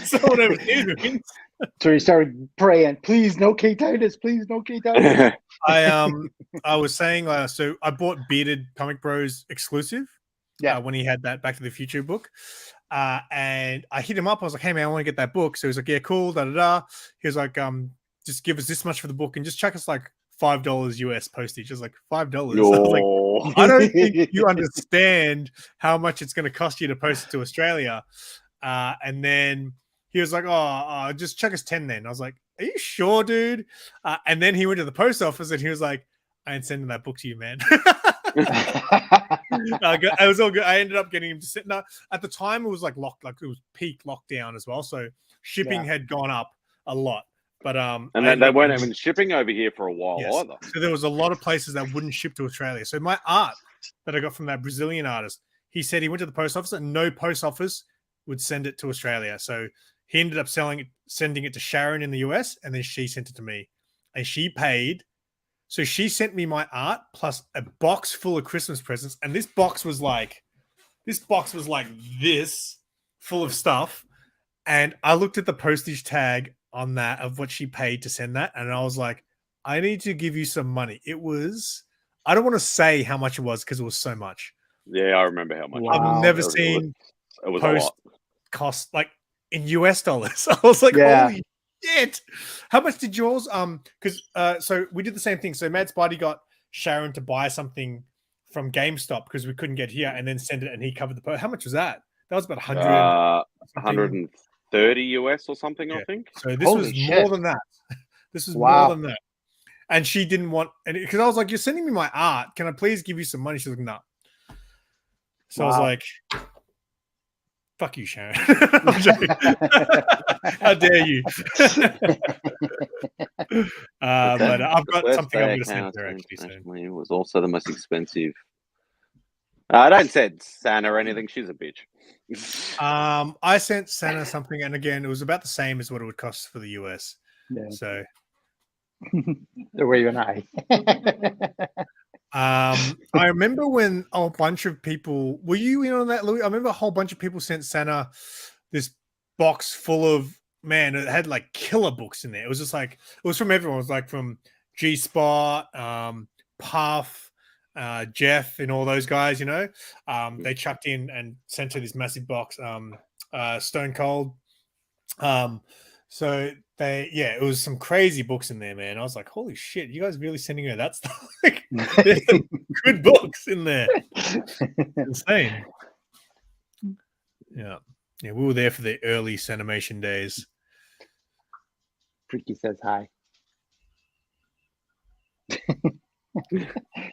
someone over here wins. So he started praying, please no K Titus, please no K Titus. I was saying, so I bought Bearded Comic Bros exclusive when he had that Back to the Future book. And I hit him up. I was like, hey, man, I want to get that book. So he's like, yeah, cool, da-da-da. He was like, just give us this much for the book and just chuck us like $5 US postage. I was like, $5? I was like, I don't think you understand how much it's going to cost you to post it to Australia. And then he was like, oh, just chuck us 10 then. I was like, are you sure, dude? And then he went to the post office and he was like, I ain't sending that book to you, man. It was all good. I ended up getting him to sit. No, at the time it was like locked, like it was peak lockdown as well. So shipping had gone up a lot. But and then they weren't even shipping over here for a while either. So there was a lot of places that wouldn't ship to Australia. So my art that I got from that Brazilian artist, he said he went to the post office and no post office would send it to Australia. So he ended up sending it to Sharon in the US, and then she sent it to me. And she paid. So she sent me my art plus a box full of Christmas presents. And this box was like this, full of stuff. And I looked at the postage tag on that of what she paid to send that. And I was like, I need to give you some money. It was, I don't want to say how much it was because it was so much. Yeah, I remember how much. Wow. I've never seen it was post a lot. cost like in US dollars. I was like, holy shit. How much did yours? Because so we did the same thing. So Mad Spidey got Sharon to buy something from GameStop because we couldn't get here and then send it and he covered the post. How much was that? That was about 130 US or something, I think. So this was more than that. This was more than that. And she didn't want any because I was like, you're sending me my art. Can I please give you some money? She's like, no. So I was like, fuck you, Sharon. How dare you? But I've got something I'm going to send her actually soon. It was also the most expensive. I don't send Santa or anything. She's a bitch. I sent Santa something, and again, it was about the same as what it would cost for the US. Yeah. So, were you and I? I remember when a bunch of people were you in on that, Louis? I remember a whole bunch of people sent Santa this box full of it had like killer books in there. It was just like it was from everyone. It was like from G Spot, Puff, Jeff, and all those guys. You know, they chucked in and sent her this massive box. Stone Cold. So it was some crazy books in there, man. I was like, holy shit, you guys really sending her that stuff? Like, there's some good books in there. Insane. Yeah. Yeah, we were there for the early Sanimation days. Freaky says hi.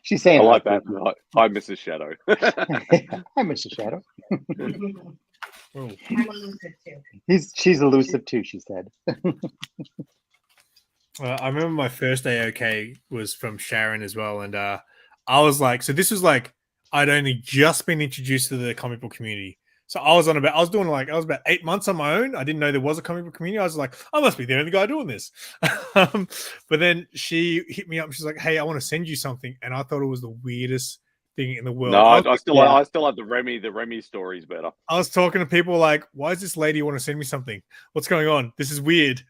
She's saying I like that. Hi, Mrs. Shadow. Hi, Mr. Shadow. I'm elusive too. She's elusive too, she said. I remember my first AOK was from Sharon as well. And I was like, so this was like, I'd only just been introduced to the comic book community. So I was about 8 months on my own. I didn't know there was a comic book community. I was like, I must be the only guy doing this. But then she hit me up. She's like, hey, I want to send you something. And I thought it was the weirdest thing in the world. No, I still like the Remy stories better. I was talking to people like, why does this lady want to send me something? What's going on? This is weird.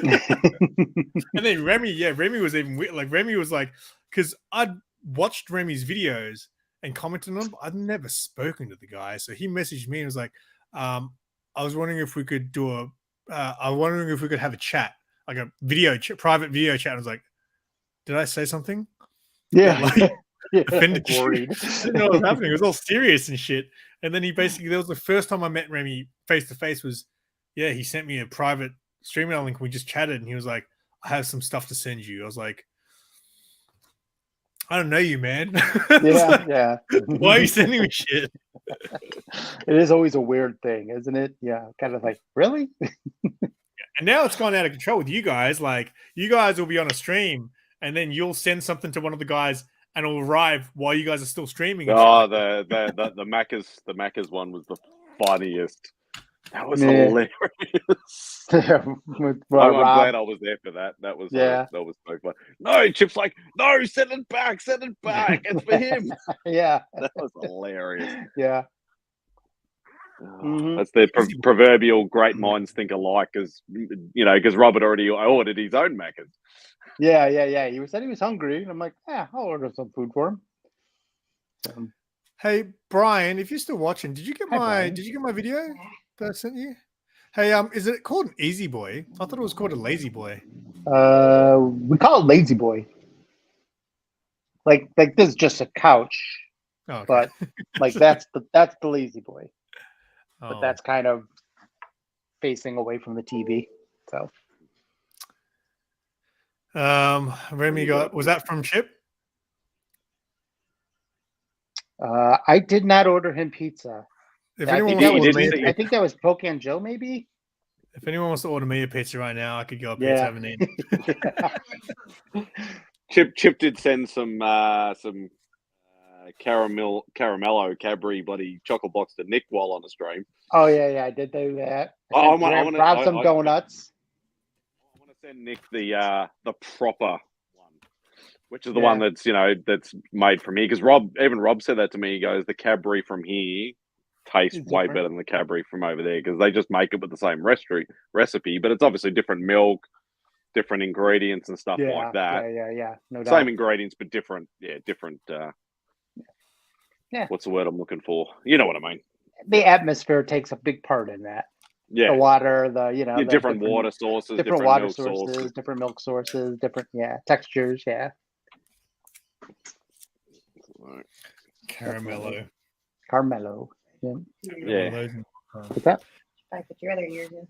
And then Remy was even weird. Like Remy was like, because I'd watched Remy's videos and commented on them. I'd never spoken to the guy. So he messaged me and was like, I was wondering if we could have a chat, like a private video chat. I was like, did I say something? Yeah. Offended you? I didn't know what was happening. It was all serious and shit. And then that was the first time I met Remy face to face he sent me a private streamer link. We just chatted and he was like, I have some stuff to send you. I was like, I don't know you, man. Yeah, yeah. Why are you sending me shit? It is always a weird thing, isn't it? Yeah, kind of like, really? And now it's gone out of control with you guys. Like, you guys will be on a stream, and then you'll send something to one of the guys, and it'll arrive while you guys are still streaming. And shit Oh, like that. the Macca's one was the funniest. That was Yeah. hilarious. Yeah, with, I'm Rob. glad I was there for that. That was Yeah. that was so fun. No, Chip's like, no, send it back, It's for him. Yeah, That was hilarious. yeah. Oh, Mhm. that's the proverbial great minds think alike, because Robert already ordered his own Macca's. Yeah. He said he was hungry, and I'm like, yeah, I'll order some food for him. Hey, Brian, if you're still watching, did you get Hi, my Brian. video that I sent you? Hey, is it called an easy boy? I thought it was called a lazy boy. We call it Lazy Boy. Like this is just a couch, Oh, okay. but like that's the Lazy Boy. But Oh. that's kind of facing away from the TV. So Remy got, was that from Chip? I did not order him pizza. If I anyone, think, wants that to was order me, me, I think that was Pocan Joe, maybe. if anyone wants to order me a pizza right now, I could go up Yeah. here to 17. Chip did send some caramello Cadbury bloody chocolate box to Nick while on the stream. Oh yeah, I did do that. I I wanna- grabbed some I- donuts. I want to send Nick the proper one, which is the Yeah. one that's made from here. Because Rob said that to me. He goes, the Cadbury from here tastes It's way different. better than the Cadbury from over there, because they just make it with the same recipe, but it's obviously different milk, different ingredients and stuff Yeah, like that. yeah. No doubt. Same ingredients, but different. Yeah, different. Yeah. What's the word I'm looking for? You know what I mean? The atmosphere takes a big part in that. Yeah. The water, the the different water sources, different water milk sources, different milk sources, different textures. Yeah, Caramello. Carmelo. Yeah. Yeah. What's that? I put your other ears in.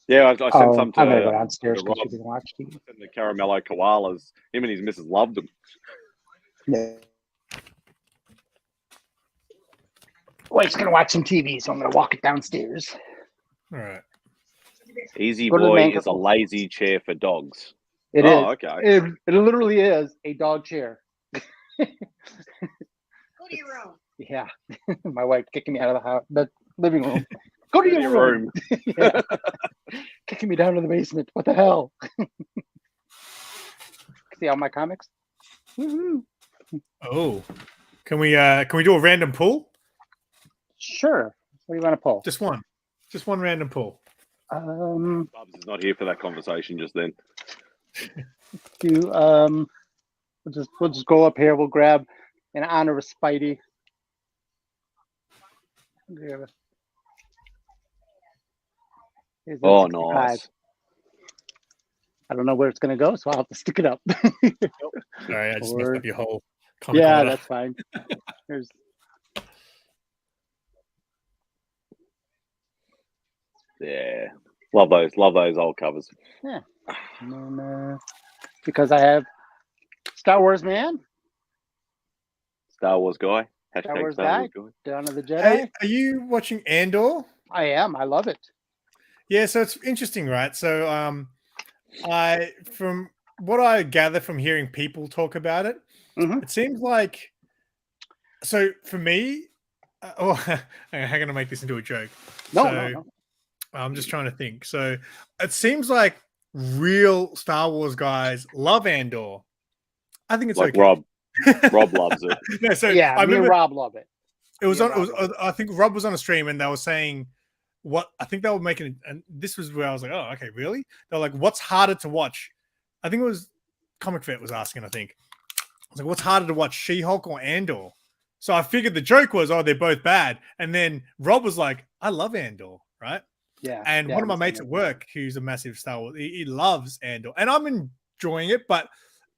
Yeah, I sent some to. I'm gonna go downstairs to because Rob. you can watch TV. And the caramello koalas. Him and his missus loved them. Yeah. Wife's gonna watch some TV, so I'm gonna walk it downstairs. All right. Easy Go to the Boy main is a couple. lazy chair for dogs. It is. Okay. It literally is a dog chair. Go to your room. Yeah. My wife kicking me out of the house, the living room. Go to your room. Yeah. Kicking me down to the basement. What the hell? See all my comics? Woohoo. Oh, can we do a random pull? Sure. What do you want to pull? Just one random pull. Bubs is not here for that conversation just then. We'll just go up here. We'll grab in honor of Spidey. Grab it. Here's the Oh, 65. nice. I don't know where it's gonna go, so I'll have to stick it up. Sorry, I just Or- messed up your whole comic Yeah, order. that's fine. There's Yeah. Love those old covers. and then, because I have Star Wars Man, Star Wars guy. Hashtag Star Wars Star guy. Wars guy. Dawn of the Jedi. Hey, are you watching Andor? I am. I love it. Yeah, so it's interesting, right? So I from what I gather from hearing people talk about it, Mhm. it seems like so for me, I'm going to make this into a joke. No, So, no. I'm just trying to think. So it seems like real Star Wars guys love Andor. I think it's Like okay. Rob loves it. No, so Yeah, I me and remember Rob love it. it was me on. and It was. Rob love I think Rob was on a stream and they were saying what I think they were making. And this was where I was like, oh, okay, really? They're like, what's harder to watch? I think it was Comic Vet was asking. I think I was like, what's harder to watch, She-Hulk or Andor? So I figured the joke was, oh, they're both bad. And then Rob was like, I love Andor, right? Yeah. And yeah, one of my I'm mates at saying work, who's a massive Star Wars, he loves Andor, and I'm enjoying it, but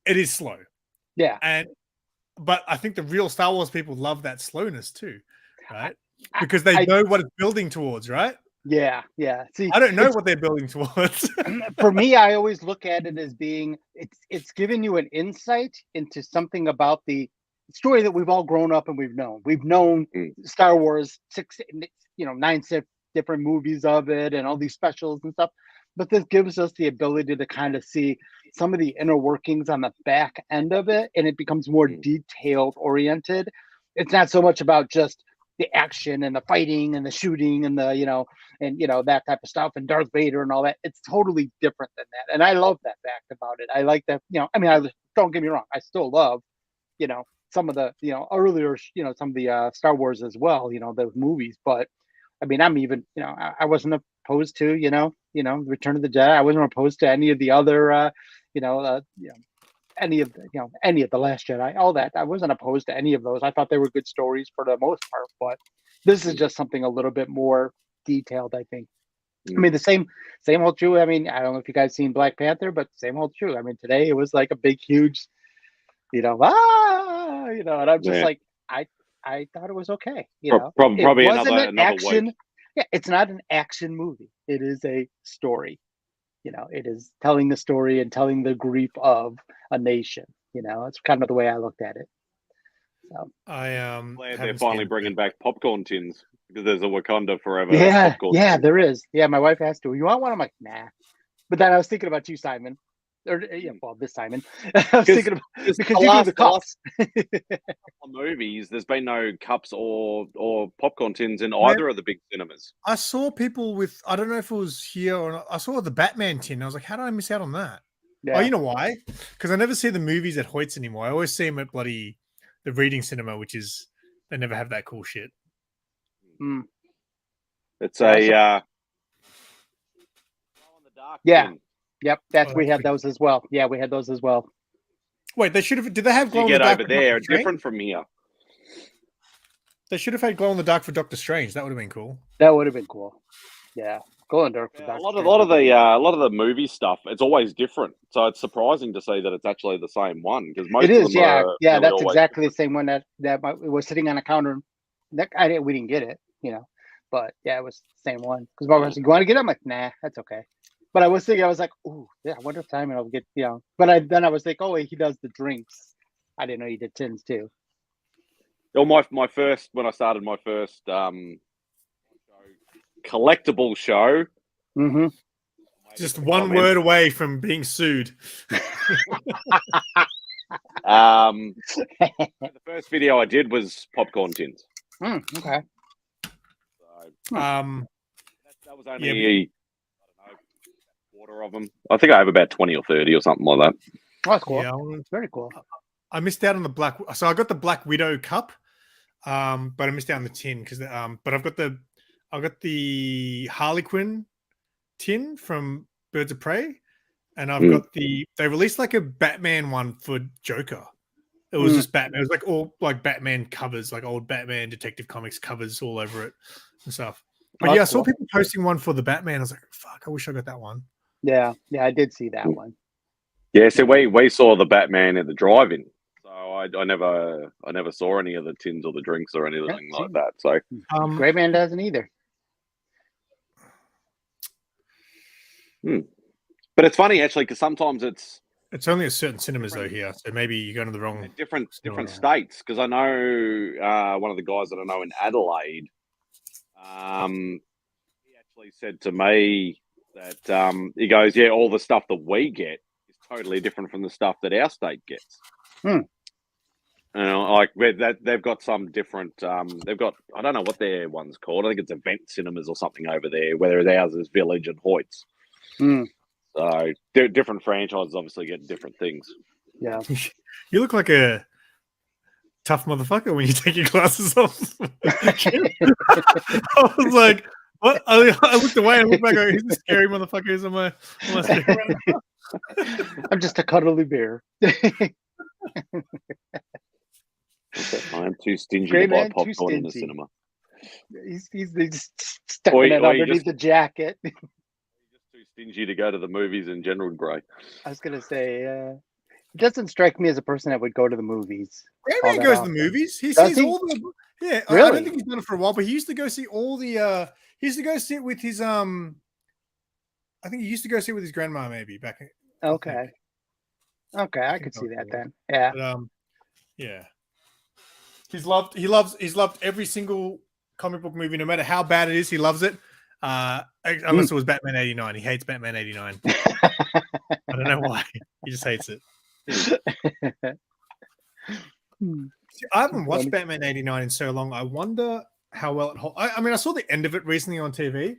it is slow. that. Yeah. But I think the real Star Wars people love that slowness too, right? I- Because they I- know what it's building towards, right? Yeah, yeah. See, I don't know what they're building towards. for me, I always look at it as being it's giving you an insight into something about the story that we've all grown up and we've known. We've known Star Wars 9 different movies of it and all these specials and stuff. But this gives us the ability to kind of see some of the inner workings on the back end of it, and it becomes more detailed oriented. It's not so much about just the action and the fighting and the shooting and the that type of stuff and Darth Vader and all that. It's totally different than that, and I love that fact about it. I like that. Don't get me wrong. I still love some of the earlier some of the Star Wars as well. Those movies, but I'm even I wasn't opposed to Return of the Jedi. I wasn't opposed to any of the other any of the Last Jedi, all that. I wasn't opposed to any of those. I thought they were good stories for the most part, but this is just something a little bit more detailed, I think. The same old true. I don't know if you guys seen Black Panther, but same old true. Today it was like a big, huge, and I'm just like, I thought it was okay. Probably it wasn't another an action. week. Yeah, it's not an action movie. It is a story. It is telling the story and telling the grief of a nation. It's kind of the way I looked at it. So Glad they're finally bringing back popcorn tins because there's a Wakanda Forever. Yeah, tin. there is. Yeah, my wife asked to. You want one? I'm like, nah. But then I was thinking about you, Simon. This Simon. I was thinking about because you do the cups. Movies, there's been no cups or popcorn tins in either of the big cinemas. I saw people with, I don't know if it was here or not, I saw the Batman tin. I was like, how did I miss out on that? Yeah. Oh, you know why? Because I never see the movies at Hoyt's anymore. I always see them at the Reading Cinema, which is, they never have that cool shit. It's a yeah. tin. Yep, we had those as well. Yeah, we had those as well. Wait, they should have. Did they have glow you in the get dark over for there Doctor Strange? different from here? They should have had glow in the dark for Doctor Strange. That would have been cool. That would have been cool. Yeah, glow in the dark. A lot of the movie stuff. It's always different, so it's surprising to see that it's actually the same one because most it is. of them Yeah, are yeah, really that's always exactly different. the same one that was sitting on a counter. We didn't get it, but yeah, it was the same one. Because my wife was like, "You want to get it?" I'm like, "Nah, that's okay." But I was thinking, I was like, "Ooh, yeah, I wonder if Simon will get But I was like, "Oh, wait, he does the drinks." I didn't know he did tins too. Well, my first when I started my first collectible show. Mm-hmm. Just one word away from being sued. The first video I did was popcorn tins. Okay. So, that was only I don't know, a quarter of them. I think I have about 20 or 30 or something like that. Oh, that's cool. Yeah, it's very cool. I missed out on the Black. So I got the Black Widow cup, but I missed out on the tin because. But I've got the Harley Quinn tin from Birds of Prey, and I've got they released like a Batman one for Joker. It was just Batman. It was like all like Batman covers, like old Batman Detective Comics covers all over it and stuff. But I saw people posting one for the Batman. I was like, fuck, I wish I got that one. Yeah, I did see that one. Yeah, so we saw the Batman at the drive-in. So I never saw any of the tins or the drinks or anything like that. So Gray Man doesn't either. But it's funny actually because sometimes it's only at certain cinemas though here, so maybe you're going to the wrong different states. Because I know one of the guys that I know in Adelaide, he actually said to me that he goes, "Yeah, all the stuff that we get is totally different from the stuff that our state gets." Like they've got some different. They've got I don't know what their one's called. I think it's Event Cinemas or something over there. Whether ours is Village and Hoyt's. So different franchises obviously get different things. Yeah, you look like a tough motherfucker when you take your glasses off. I was like, what? I looked away and looked back. He's a scary motherfucker. He's on my I'm just a cuddly bear. I'm too stingy to buy popcorn in the cinema. He's stuffing it underneath the jacket. Too stingy to go to the movies in general, Gray. I was gonna say, doesn't strike me as a person that would go to the movies. Grey all Man that goes to often. the movies. He Does sees he? all the yeah. I Really? don't think he's done it for a while, but he used to go see all the. He used to go sit with his I think he used to go sit with his grandma maybe back. Okay. Okay, I could see that then. Yeah. But, yeah. He's loved every single comic book movie, no matter how bad it is. He loves it. Unless it was Batman '89, he hates Batman '89. I don't know why. He just hates it. See, I haven't watched Batman '89 in so long. I wonder how well it holds. I mean, I saw the end of it recently on TV,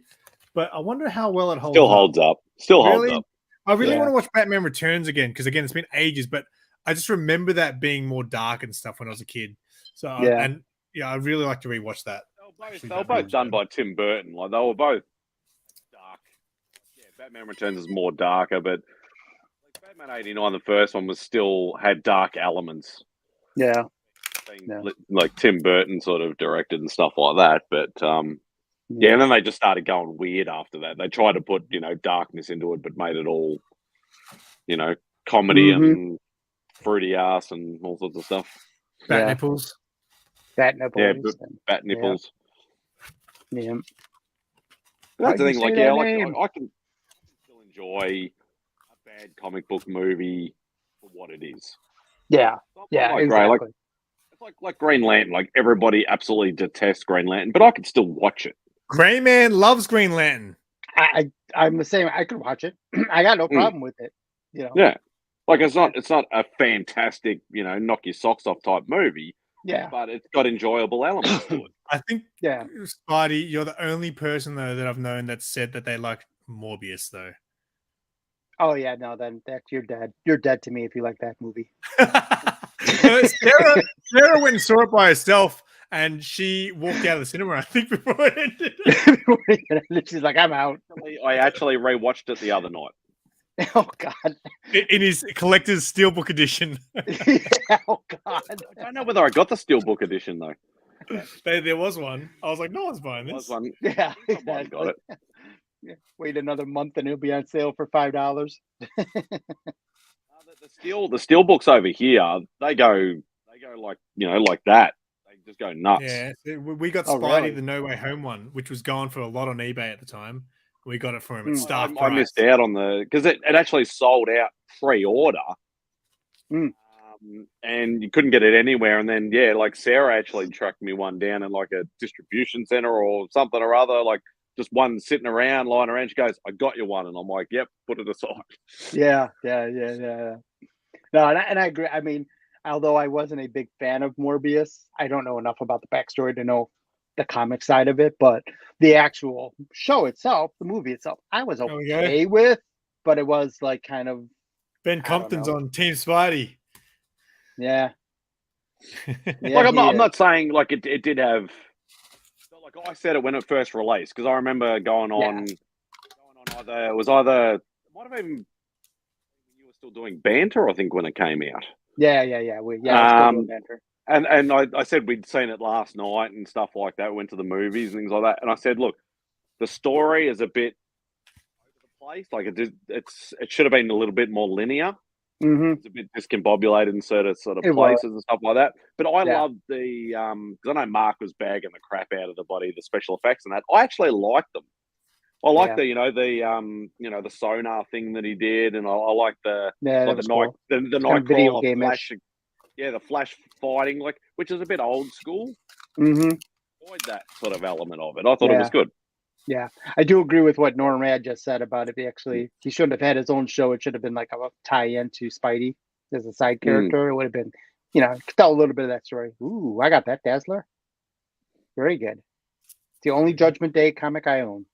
but I wonder how well it holds. Still holds up. Still holds Really? up. I really want to watch Batman Returns again because again, it's been ages. But I just remember that being more dark and stuff when I was a kid. So I'd really like to rewatch that. They were both done by Tim Burton. Like they were both dark. Yeah, Batman Returns is more darker, but like Batman '89, the first one was still had dark elements. Yeah. Like Tim Burton sort of directed and stuff like that. But and then they just started going weird after that. They tried to put, darkness into it, but made it all, comedy and fruity ass and all sorts of stuff. Bat nipples. Bat nipples. Yeah, bat nipples. Yeah. That's the thing. Like, I can still enjoy a bad comic book movie for what it is. Yeah. Yeah. Exactly. It's like Green Lantern. Like everybody absolutely detests Green Lantern, but I can still watch it. Gray Man loves Green Lantern. I'm the same. I could watch it. I got no problem with it. Yeah. Like it's not a fantastic, knock your socks off type movie. Yeah. But it's got enjoyable elements to it. I think Spidey, you're the only person though that I've known that said that they like Morbius though. Oh yeah, no, then you're dead. You're dead to me if you like that movie. Sarah went and saw it by herself, and she walked out of the cinema. I think before it ended. She's like, "I'm out." I actually rewatched it the other night. Oh God! In his collector's steelbook edition. Oh God! I don't know whether I got the steelbook edition though. There was one. I was like, "No one's buying this." One. Yeah, exactly. Got it. Yeah. Wait another month and it'll be on sale for $5. The steel books over here, they go like like that. They just go nuts. Yeah, we got Spidey the No Way Home one, which was going for a lot on eBay at the time. We got it for him at staff price. I missed out on because it actually sold out pre-order, and you couldn't get it anywhere. And then like Sarah actually tracked me one down in like a distribution center or something or other, like. Just one sitting around, lying around. She goes, "I got you one," and I'm like, "Yep, put it aside." Yeah. No, and I agree. I mean, although I wasn't a big fan of Morbius, I don't know enough about the backstory to know the comic side of it. But the actual show itself, the movie itself, I was okay with. But it was like kind of Ben Compton's on Team Spidey. Yeah. Like I'm not saying like it did have. Like I said it when it first released because I remember going on either it might have even you were still doing banter I think when it came out. Yeah. Still doing banter. And I said we'd seen it last night and stuff like that. Went to the movies and things like that. And I said, look, the story is a bit over the place. Like it should have been a little bit more linear. It's a bit discombobulated in certain sort of places and stuff like that. But I loved the because I know Mark was bagging the crap out of the special effects and that. I actually liked them. I like the sonar thing that he did, and I like the night video game flash. Yeah, the flash fighting, which is a bit old school. Avoid that sort of element of it. I thought it was good. Yeah, I do agree with what Norrad just said about it. He shouldn't have had his own show. It should have been like a tie-in to Spidey as a side character. It would have been, tell a little bit of that story. Ooh, I got that Dazzler. Very good. It's the only Judgment Day comic I own.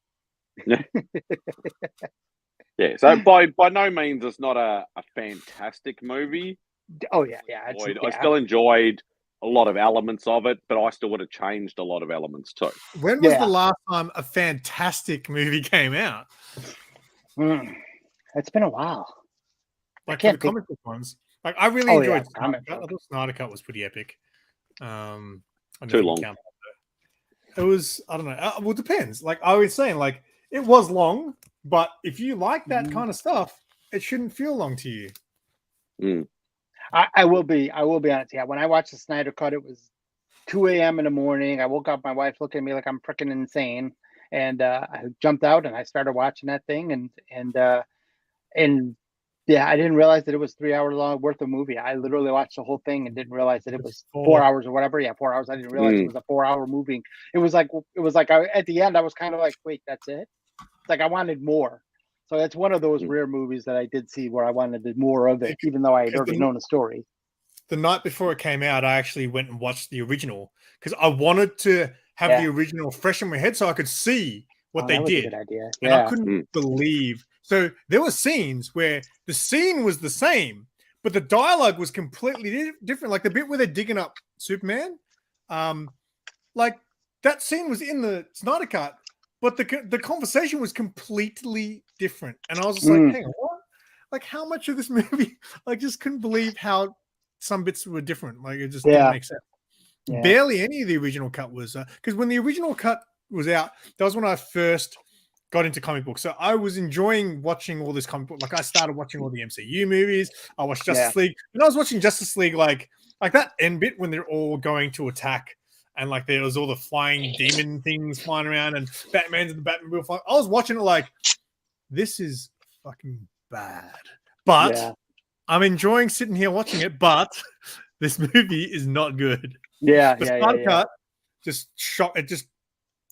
Yeah, so by no means it's not a fantastic movie. Oh yeah. I still enjoyed a lot of elements of it, but I still would have changed a lot of elements too. When was the last time a fantastic movie came out? It's been a while. Like the comic book ones. Like I really enjoyed Snyder Cut. I thought Snyder Cut was pretty epic. Too long. It was, I don't know. Well, it depends. Like I was saying, like it was long, but if you like that kind of stuff, it shouldn't feel long to you. I will be honest. Yeah, when I watched the Snyder Cut, it was 2 a.m. in the morning. I woke up, my wife looked at me like I'm freaking insane, and I jumped out and I started watching that thing, and yeah, I didn't realize that it was 3 hours long worth of movie. I literally watched the whole thing and didn't realize that it was 4 hours or whatever. Yeah, 4 hours. I didn't realize it was a 4 hour movie. It was like at the end I was kind of like, wait, that's it? It's like I wanted more. So that's one of those rare movies that I did see where I wanted more of it, even though I had already known the story. The night before it came out, I actually went and watched the original because I wanted to have the original fresh in my head so I could see what they that was did. a good idea. And I couldn't believe. So there were scenes where the scene was the same, but the dialogue was completely different. Like the bit where they're digging up Superman, like that scene was in the Snyder Cut, but the conversation was completely different. And I was just like, hang on, what? Like how much of this movie? I just couldn't believe how some bits were different. Like it just didn't make sense. Yeah. Barely any of the original cut was because when the original cut was out, that was when I first got into comic books. So I was enjoying watching all this comic book. Like I started watching all the MCU movies. I watched Justice League. And I was watching Justice League like that end bit when they're all going to attack and like there was all the flying demon things flying around and Batman's in the Batmobile flying. I was watching it like this is fucking bad. But I'm enjoying sitting here watching it, but this movie is not good. Yeah, the cut just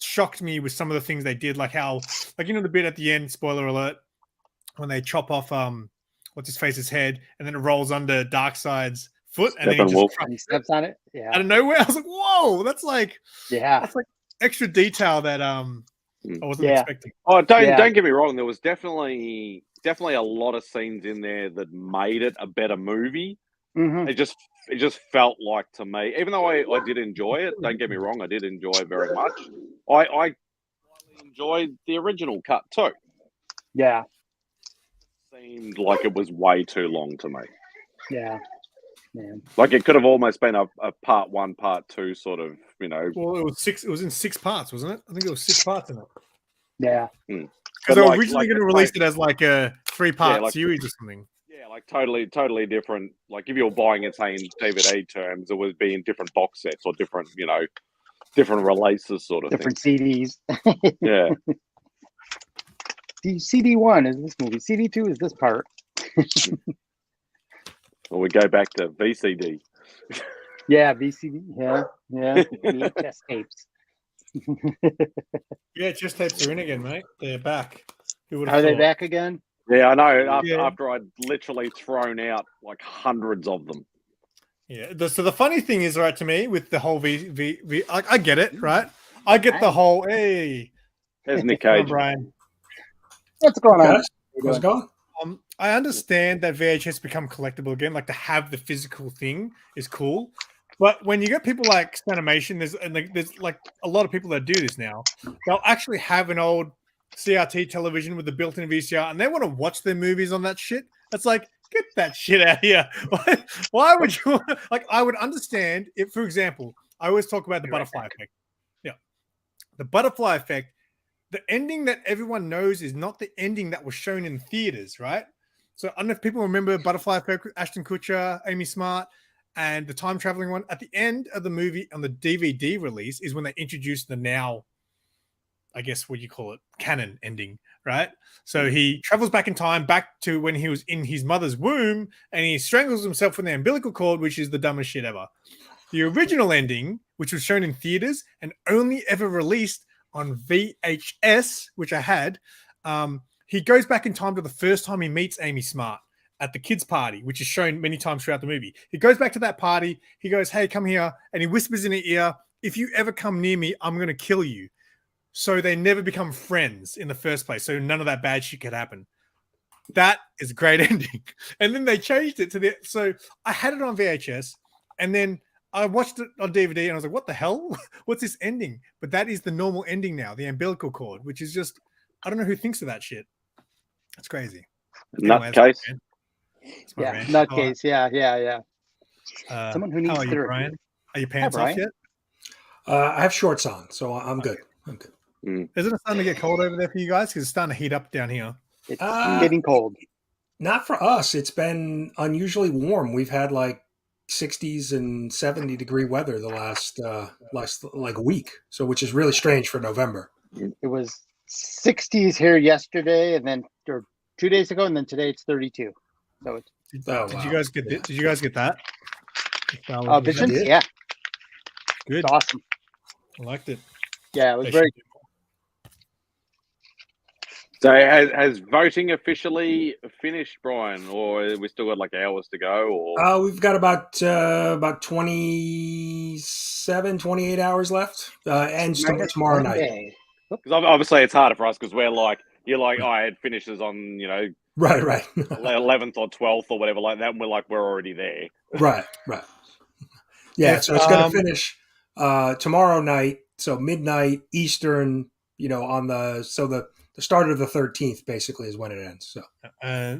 shocked me with some of the things they did, like how, like the bit at the end, spoiler alert, when they chop off what's his face's head and then it rolls under Darkseid's foot and then he steps on it. Yeah, out of nowhere. I was like, whoa, that's like extra detail that I wasn't expecting. Oh, don't get me wrong. There was definitely a lot of scenes in there that made it a better movie. It just felt like to me, even though I did enjoy it, don't get me wrong, I did enjoy it very much. I enjoyed the original cut too. Yeah. It seemed like it was way too long to me. Yeah. Man. Like it could have almost been a part 1, part 2 sort of, Well, it was in 6 parts, wasn't it? I think it was 6 parts in it. Yeah. Because they were originally going to release it as like a 3-part series or something. Yeah, like totally different. Like if you were buying it, say in DVD terms, it would be in different box sets or different, different releases, sort of different thing. CDs. Yeah. CD1 is this movie. CD2 is this part. Well, we go back to VCD. Yeah, VCD. Yeah. VHS tapes. VHS tapes are in again, mate. They're back. Are they back again? Yeah, I know. After I'd literally thrown out like hundreds of them. Yeah. So the funny thing is, right, to me with the whole I get it, right? I get the whole. Hey, there's Nick Cage. Brian. What's going on? How's it going? I understand that VHS become collectible again. Like to have the physical thing is cool, but when you get people like Scanimation, there's like a lot of people that do this now. They'll actually have an old CRT television with the built-in VCR, and they want to watch their movies on that shit. That's like, get that shit out of here. Why would you like? I would understand if, for example, I always talk about the butterfly effect. Yeah, the butterfly effect. The ending that everyone knows is not the ending that was shown in theaters, right? So I don't know if people remember Butterfly Effect, Ashton Kutcher, Amy Smart, and the time traveling one. At the end of the movie on the DVD release is when they introduced the now, I guess what you call it, canon ending, right? So he travels back in time, back to when he was in his mother's womb, and he strangles himself with the umbilical cord, which is the dumbest shit ever. The original ending, which was shown in theaters and only ever released on VHS, which I had, he goes back in time to the first time he meets Amy Smart at the kids' party, which is shown many times throughout the movie. He goes back to that party. He goes, hey, come here. And he whispers in her ear, if you ever come near me, I'm going to kill you. So they never become friends in the first place. So none of that bad shit could happen. That is a great ending. And then they changed it to so I had it on VHS and then I watched it on DVD and I was like, what the hell? What's this ending? But that is the normal ending now, the umbilical cord, which is just, I don't know who thinks of that shit. That's crazy. Nutcase. Yeah, nutcase. Yeah. Someone who needs therapy. Brian? Are your pants off yet? I have shorts on, so I'm good. Isn't it starting to get cold over there for you guys? Because it's starting to heat up down here. It's getting cold. Not for us. It's been unusually warm. We've had like 60s and 70-degree weather the last like week. So which is really strange for November. It was 60s here yesterday, and then or 2 days ago, and then today it's 32. So it's Did you guys get Did you guys get that? Visions, did. yeah, Good. it's awesome. I liked it. Yeah, it was They very. should do more. So has voting officially finished, Brian, or we still got like hours to go? Or We've got about 27, 28 hours left. And minus tomorrow one night. day. because obviously it's harder for us because we're like you're like it finishes on Right. 11th or 12th or whatever like that, and we're already there. Right. Yeah, If, so it's going to finish tomorrow night, so midnight Eastern. On the start of the 13th basically is when it ends. So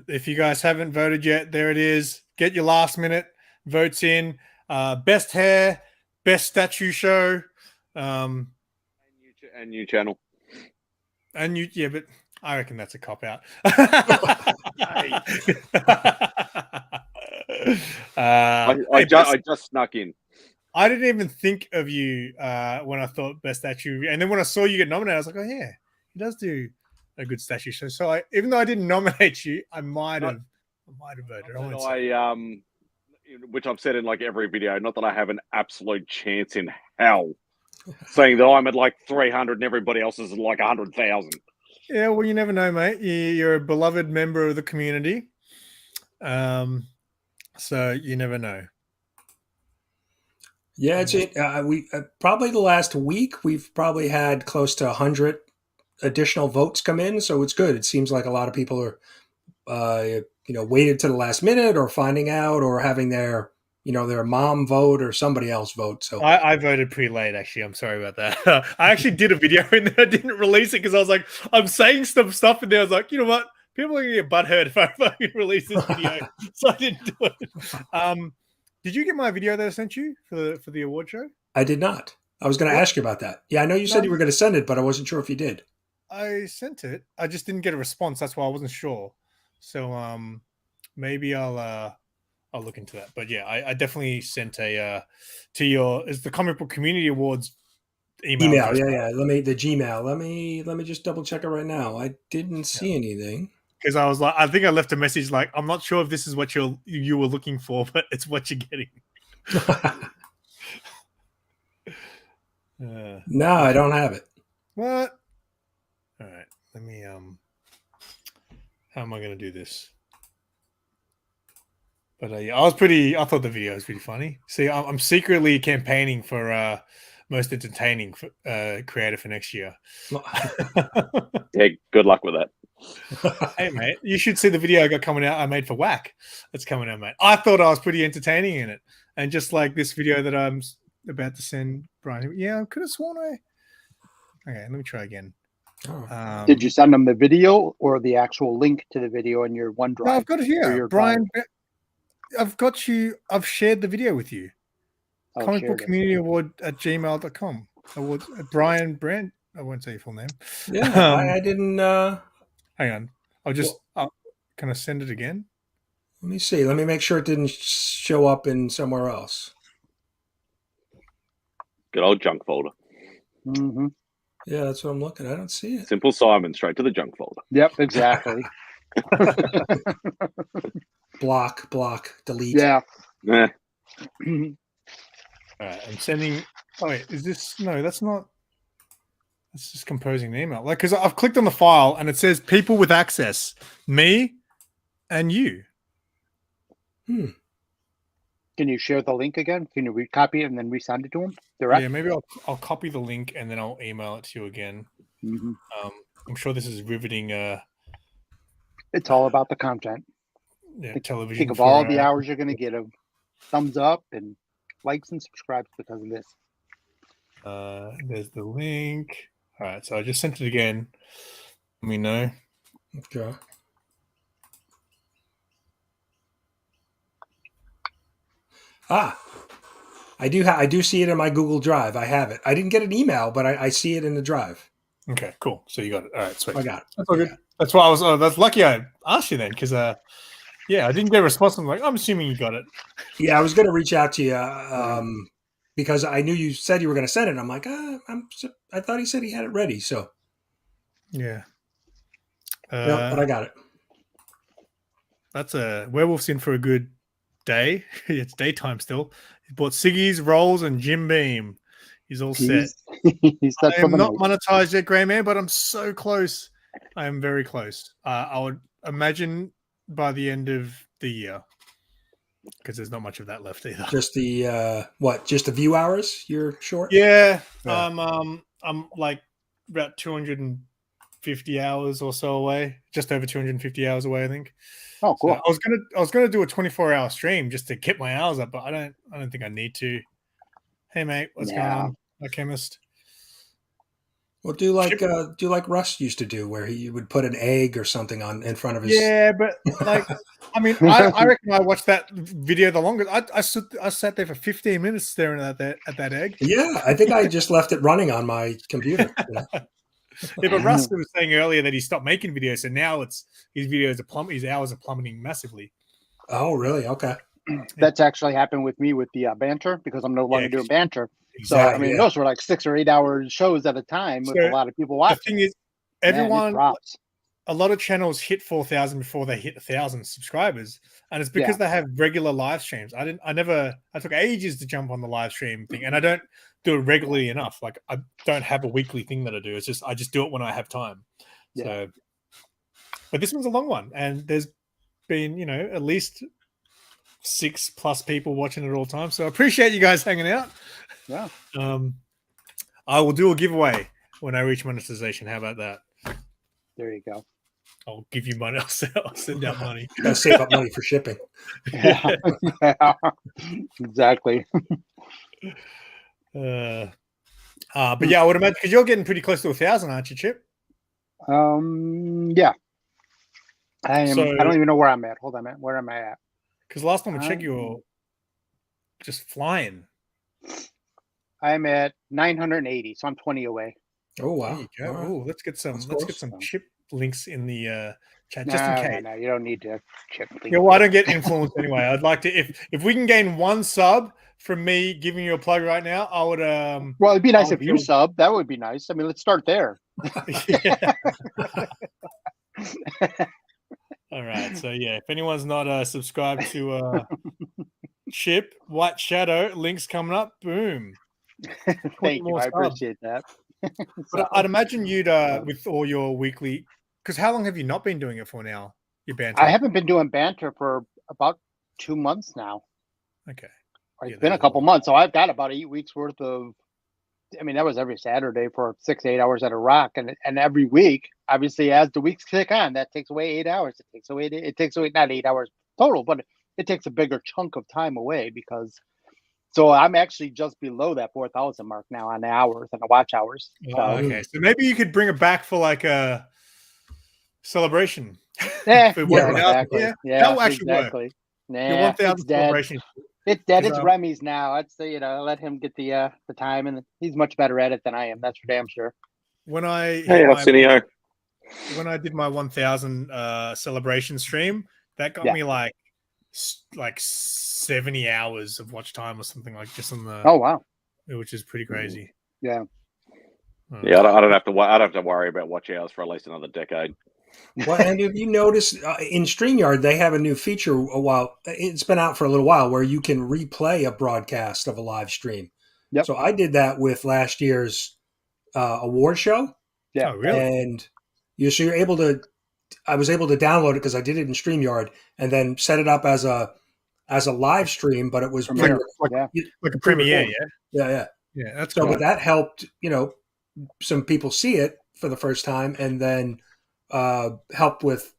if you guys haven't voted yet, there it is. Get your last minute votes in. Best hair, best statue show, And new channel. and you. Yeah, but I reckon that's a cop out. I just snuck in. I didn't even think of you when I thought best statue, and then when I saw you get nominated, I was like, "Oh yeah, he does do a good statue show." So even though I didn't nominate you, I might have voted. I won't say. Which I've said in like every video, not that I have an absolute chance in hell, saying that I'm at like 300 and everybody else is at like 100,000. Yeah, well, you never know, mate. You're a beloved member of the community, so you never know. yeah, it's it. We probably the last week we've probably had close to 100 additional votes come in, so it's good. It seems like a lot of people are, waited to the last minute or finding out or having their mom vote or somebody else vote. So I voted pretty late, actually. I'm sorry about that. I actually did a video and then I didn't release it because I was like, I'm saying some stuff, and then I was like, you know what? People are gonna get butthurt if I fucking release this video, so I didn't do it. Did you get my video that I sent you for the award show? I did not. I was going to ask you about that. Yeah, I know you said you were going to send it, but I wasn't sure if you did. I sent it. I just didn't get a response. That's why I wasn't sure. So maybe I'll look into that. But yeah, I definitely sent a to your is the Comic Book Community Awards email. Yeah. The Gmail. Let me just double check it right now. I didn't see anything. Because I was like, I think I left a message like, I'm not sure if this is what you were looking for, but it's what you're getting. No, I don't have it. What? All right, let me how am I going to do this? But yeah, I thought the video was pretty funny. See, I'm secretly campaigning for most entertaining creator for next year. Yeah, good luck with that. Hey, mate, you should see the video I got coming out. I made for Whack. That's coming out, mate. I thought I was pretty entertaining in it, and just like this video that I'm about to send Brian. Yeah, I could have sworn I. Okay, let me try again. Did you send them the video or the actual link to the video in your OneDrive? No, I've got it here, Brian. I've got you. I've shared the video with you. Comic Book Community Award at gmail.com. Award Brian Brand. I won't say your full name. Yeah, I didn't. Hang on. Can I send it again? Let me see. Let me make sure it didn't show up in somewhere else. Good old junk folder. Mm-hmm. Yeah, that's what I'm looking. I don't see it. SimpleSimon, straight to the junk folder. Yep, exactly. Block, delete. Yeah. Eh. All right, I'm sending. Oh wait, is this? No, that's not. That's just composing the email. Like, because I've clicked on the file and it says people with access, me, and you. Can you share the link again? Can you copy it and then resend it to them? Direct? Yeah, maybe I'll copy the link and then I'll email it to you again. Mm-hmm. I'm sure this is riveting. It's all about the content. Yeah, television. Think of all the hours you're going to get of thumbs up and likes and subscribes because of this. There's the link. All right, so I just sent it again. Let me know. Okay. I do see it in my Google Drive. I have it. I didn't get an email, but I see it in the drive. Okay, cool. So you got it. All right, sweet. I got it. That's all good. That's why I was. Oh, that's lucky I asked you then, because yeah, I didn't get a response. I'm like, I'm assuming you got it. Yeah, I was going to reach out to you because I knew you said you were going to send it. I'm like, I thought he said he had it ready. So Yeah. no, but I got it. That's a werewolf's in for a good day. It's daytime still. He bought ciggies, rolls, and Jim Beam. He's all set. He's set I for am the not night. monetized yet, Grey Man, but I'm so close. I am very close. I would imagine by the end of the year, because there's not much of that left either. Just the just the view hours you're short? Yeah, Yeah. I'm like about 250 hours or so away, just over 250 hours away, I think. Oh, cool. So I was gonna do a 24-hour stream just to get my hours up, but I don't think I need to. Hey mate, what's going on? My chemist. Well, do like Russ used to do, where he would put an egg or something in front of his. Yeah, but like, I mean, I reckon I watched that video the longest. I sat there for 15 minutes staring at that egg. Yeah, I think I just left it running on my computer. Yeah, but Russ was saying earlier that he stopped making videos, so now his hours are plummeting massively. Oh, really? Okay. That's actually happened with me with the banter, because I'm no longer doing banter. Exactly, so I mean, those were like 6 or 8 hour shows at a time with a lot of people watching. The thing is, a lot of channels hit 4,000 before they hit 1,000 subscribers, and it's because they have regular live streams. I took ages to jump on the live stream thing, and I don't do it regularly enough. Like, I don't have a weekly thing that I do. It's just I just do it when I have time. Yeah. So, but this one's a long one, and there's been at least 6+ people watching it all the time. So I appreciate you guys hanging out. Yeah. I will do a giveaway when I reach monetization. How about that? There you go. I'll give you money. I'll send out money. Gotta save up money for shipping. Yeah. Exactly. But yeah, I would imagine, because you're getting pretty close to 1,000, aren't you, Chip? Yeah. I am. I don't even know where I'm at. Hold on, man. Where am I at? Because last time I checked, you were just flying. I'm at 980, so I'm 20 away. Oh wow! There you go. Right. Oh, let's get some Chip links in the chat, No, just in case. No, you don't need to Chip links. Yeah, well, I don't get influenced anyway. I'd like to, if we can gain 1 sub from me giving you a plug right now, I would. Well, it'd be nice if you sub. That would be nice. I mean, let's start there. All right. So yeah, if anyone's not subscribed to Chip White Shadow, links coming up. Boom. Thank you. I appreciate that. But I'd imagine you'd with all your weekly, because how long have you not been doing it for now? Your banter. I haven't been doing banter for about 2 months now. Okay. It's been a couple months, so I've got about 8 weeks worth of. I mean, that was every Saturday for 6 to 8 hours at a rock, and every week, obviously, as the weeks tick on, that takes away 8 hours. It takes away not 8 hours total, but it takes a bigger chunk of time away because. So I'm actually just below that 4,000 mark now on the hours and the watch hours. So. Okay, so maybe you could bring it back for like a celebration. Exactly. Yeah, that will actually work. Nah, your 1,000 celebration. It's dead. It's Remy's now. It's let him get the time, and he's much better at it than I am. That's for damn sure. When I did my 1,000 celebration stream, that got me like 70 hours of watch time or something, like just on the. Oh wow! Which is pretty crazy. Yeah. Yeah, I don't have to worry about watch hours for at least another decade. Well, and if you notice in StreamYard, they have a new feature. It's been out for a little while, where you can replay a broadcast of a live stream. Yep. So I did that with last year's award show. Yeah, really. And you're able to. I was able to download it because I did it in StreamYard, and then set it up as a live stream. But it was like a premiere. Yeah. That's so. Cool. But that helped. Some people see it for the first time, and then. Help with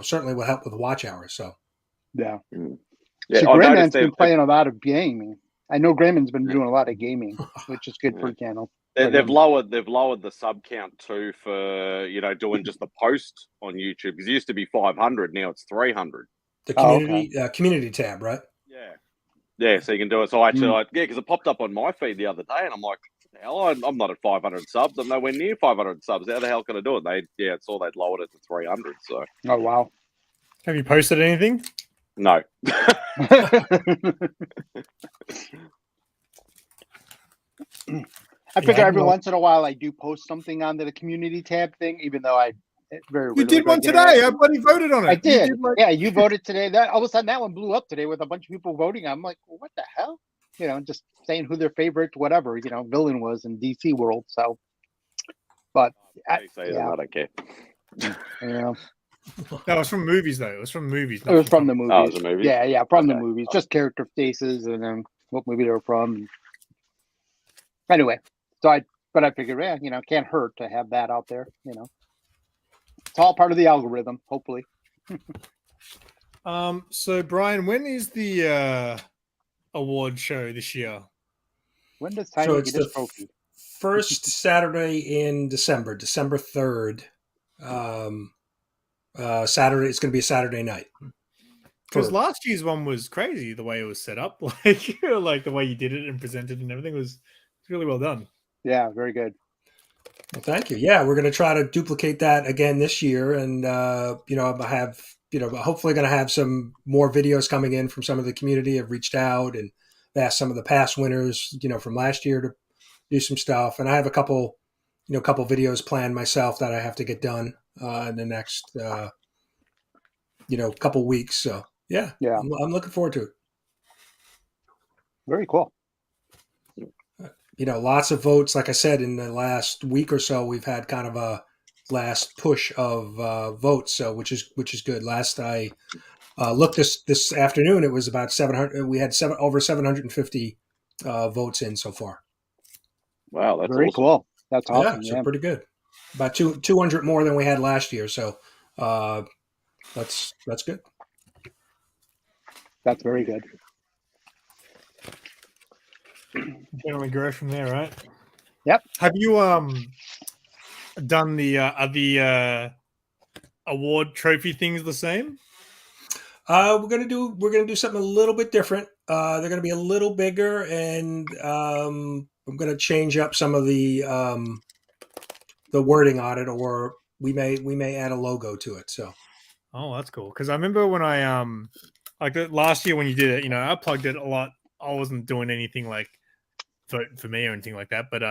certainly will help with watch hours. So yeah. So Grayman's been playing a lot of gaming. I know Grayman's been doing a lot of gaming, which is good for the channel. They've lowered the sub count too for doing just the post on YouTube, because it used to be 500, now it's 300. The community community tab, right? Yeah, so you can do it. So actually, because it popped up on my feed the other day, and I'm like, Hell, I'm not at 500 subs. I'm nowhere near 500 subs. How the hell can I do it? It's all they'd lowered it to 300. So Oh wow. Have you posted anything? no. I figure Yeah, every well- once in a while I do post something onto the community tab thing, even though I very You rarely did do I one get today. around- I bloody voted on it. I You did. like- Yeah, you voted today. That all of a sudden that one blew up today with a bunch of people voting. I'm like, well, what the hell? You know, just saying who their favorite whatever villain was in DC world. So, but They say that, I don't care. yeah, No, it was from movies though. It was from movies. it was from the Oh, movies. it's a movie? Yeah, from the Okay. movies. Just character faces and then what movie they were from. Anyway, I figured, can't hurt to have that out there. It's all part of the algorithm, hopefully. So Brian, when is the award show this year? When does So Tiny it's get his the trophy? first Saturday in December 3rd. Saturday. It's going to be a Saturday night. Because last year's one was crazy the way it was set up, like the way you did it and presented and everything was really well done. Yeah, very good. Well, thank you. Yeah, we're going to try to duplicate that again this year, and I have hopefully going to have some more videos coming in from some of the community. Have reached out and asked some of the past winners, from last year to do some stuff, and I have a couple videos planned myself that I have to get done in the next couple weeks. So yeah, I'm looking forward to it. Very cool. Lots of votes. Like I said, in the last week or so, we've had kind of a last push of votes, so which is good. Last I looked this afternoon, it was about 700. We had over 750 votes in so far. Wow, that's very awesome. cool. That's awesome. So pretty good. About 200 more than we had last year. So that's good. That's very good. Generally grow from there, right? Yep. Have you done the award trophy things the same? We're gonna do something a little bit different. They're gonna be a little bigger, and I'm gonna change up some of the wording on it, or we may add a logo to it. So, oh, that's cool. Because I remember when I like last year when you did it, I plugged it a lot. I wasn't doing anything like vote for me or anything like that. But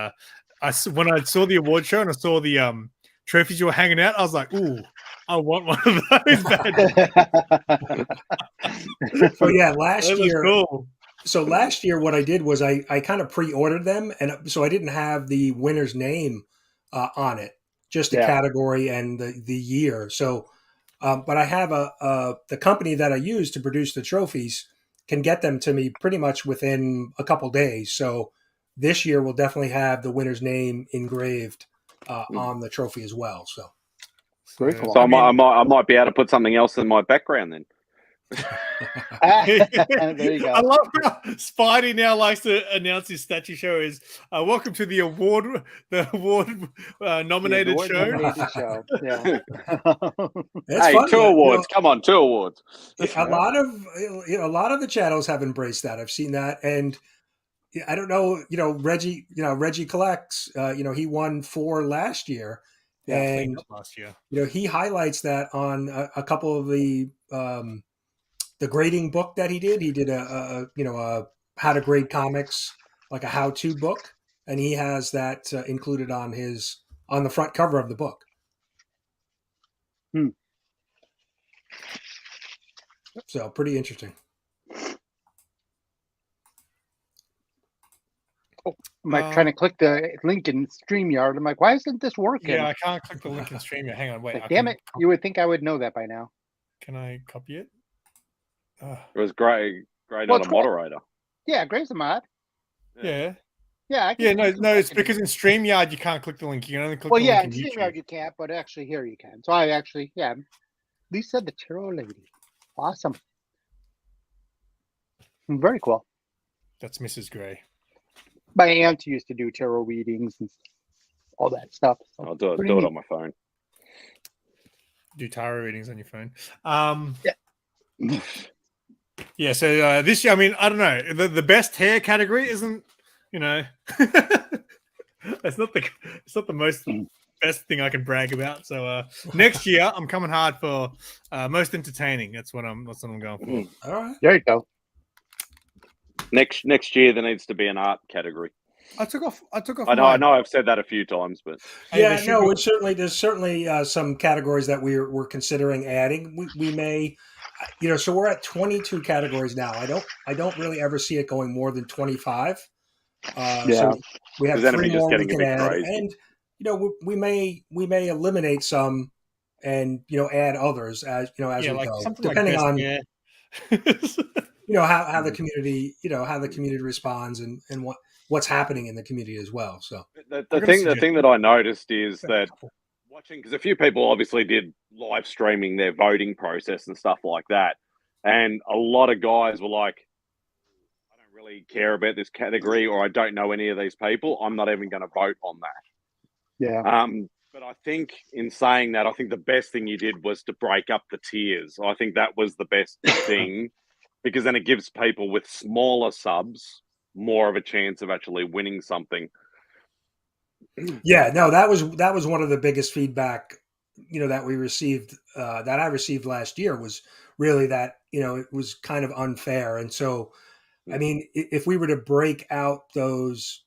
when I saw the award show and I saw the trophies you were hanging out, I was like, ooh, I want one of those. so yeah, last year. Cool. So last year, what I did was I kind of pre-ordered them, and so I didn't have the winner's name on it, just the category and the year. So, but I have the company that I use to produce the trophies can get them to me pretty much within a couple days. So this year we'll definitely have the winner's name engraved on the trophy as well. So very cool. So I might be able to put something else in my background then. There you go. I love how Spidey now likes to announce his statue show is welcome to the award nominated show. Nominated show. Yeah. Hey, fun, 2 awards. Come on, 2 awards. A lot of the channels have embraced that. I've seen that, and I don't know. Reggie collects. He won 4 last year, and last year. He highlights that on a couple of the grading book that he did. He did a how to grade comics, like a how-to book, and he has that included on the front cover of the book. So pretty interesting. I'm like trying to click the link in StreamYard. I'm like, why isn't this working? Yeah, I can't click the link in StreamYard. Hang on, wait. Like, damn it! You would think I would know that by now. Can I copy it? It was great Well, not it's a great. moderator. Yeah, Gray's a mod. Yeah. Yeah, I Yeah, can, no, it's because in StreamYard you can't click the link. You can only click Well, the yeah, in link in StreamYard YouTube. you can't, but actually here you can. So I actually, Lisa the Tarot Lady. Awesome. Very cool. That's Mrs. Gray. My aunt used to do tarot readings and all that stuff. So I'll do pretty it neat. on my phone. Do tarot readings on your phone. Yeah. Yeah, so this year, I mean, I don't know. The best hair category isn't, It's not the most best thing I can brag about. So next year I'm coming hard for most entertaining. That's what I'm going for. All right. There you go. Next year there needs to be an art category. I took off. I know I've said that a few times, but Hey, Yeah, there should no, be- there's certainly some categories that we're considering adding. We may, so we're at 22 categories now. I don't really ever see it going more than 25. Yeah. So we have 'Cause then it'd three be just more we getting a can bit add, crazy. and we may eliminate some, and add others as as we like go, something depending like on this, how the community responds and what's happening in the community as well. So the gonna thing suggest- that I noticed is that watching, because a few people obviously did live streaming their voting process and stuff like that, and a lot of guys were like, I don't really care about this category, or I don't know any of these people, I'm not even going to vote on that. Yeah. But I think in saying that, I think the best thing you did was to break up the tiers. I think that was the best thing, because then it gives people with smaller subs more of a chance of actually winning something. yeah, no, that was one of the biggest feedback that we received, that I received last year, was really that it was kind of unfair. And so I mean, if we were to break out those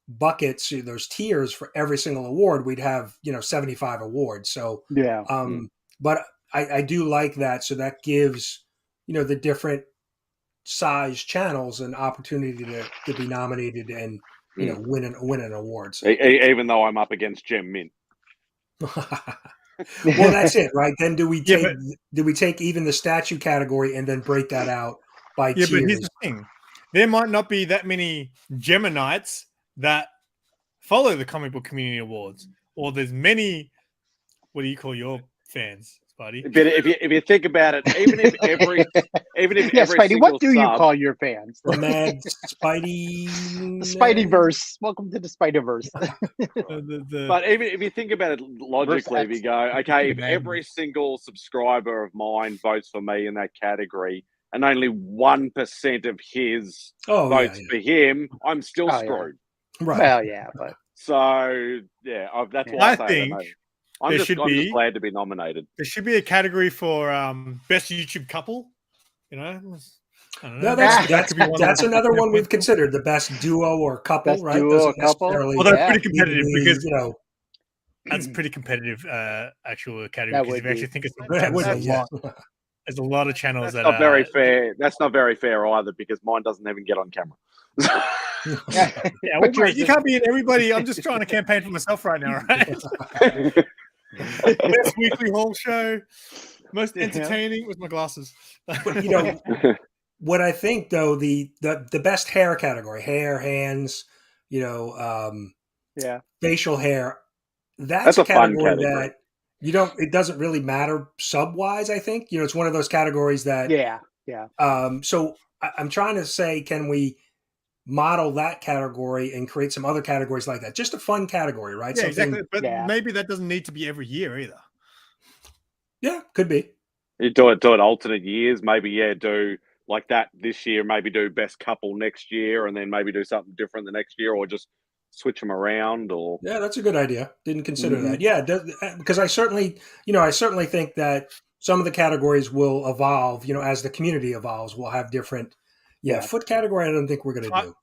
buckets, those tiers for every single award, we'd have 75 awards. So Yeah. but I do like that. So that gives the different size channels an opportunity to be nominated and win an award. So. Even though I'm up against Gem Min. Well, that's it, right? Then do we Yeah, take even the statue category and then break that out by Yeah, tiers? but here's the thing: there might not be that many Geminites that follow the comic book community awards, or there's many. What do you call your fans, Spidey? But if you think about it, even if every Yeah, every Spidey, single what do you sub- call your fans? The mad Spidey. The Spideyverse. Welcome to the Spideyverse. But even if you think about it logically, if you go, okay, if every single subscriber of mine votes for me in that category, and only 1% of his votes for him, I'm still screwed. Right. Well, yeah, but So that's why I think I'm just be glad to be nominated. there should be a category for best YouTube couple. I don't know. No, that's another one we've considered, the best duo or couple, best right? duo or couple. Well, that's pretty competitive be, because that's pretty competitive actual category. Because if you actually think there's a lot of channels That's that not very fair. That's not very fair either, because mine doesn't even get on camera. Yeah, well, mate, you can't be in everybody. I'm just trying to campaign for myself right now, right? Best weekly haul show, most entertaining with my glasses. What I think though, the best hair category, hair, hands, facial hair, that's a fun category category. that it doesn't really matter sub wise. I think it's one of those categories that so I'm trying to say, can we model that category and create some other categories like that? Just a fun category, right? Yeah, exactly. But maybe that doesn't need to be every year either. Yeah, could be. You do it alternate years. Maybe do like that this year. Maybe do best couple next year, and then maybe do something different the next year, or just switch them around. Or that's a good idea. Didn't consider that. Yeah, because I certainly think that some of the categories will evolve. As the community evolves, we'll have different. Yeah, foot category. I don't think we're going to do.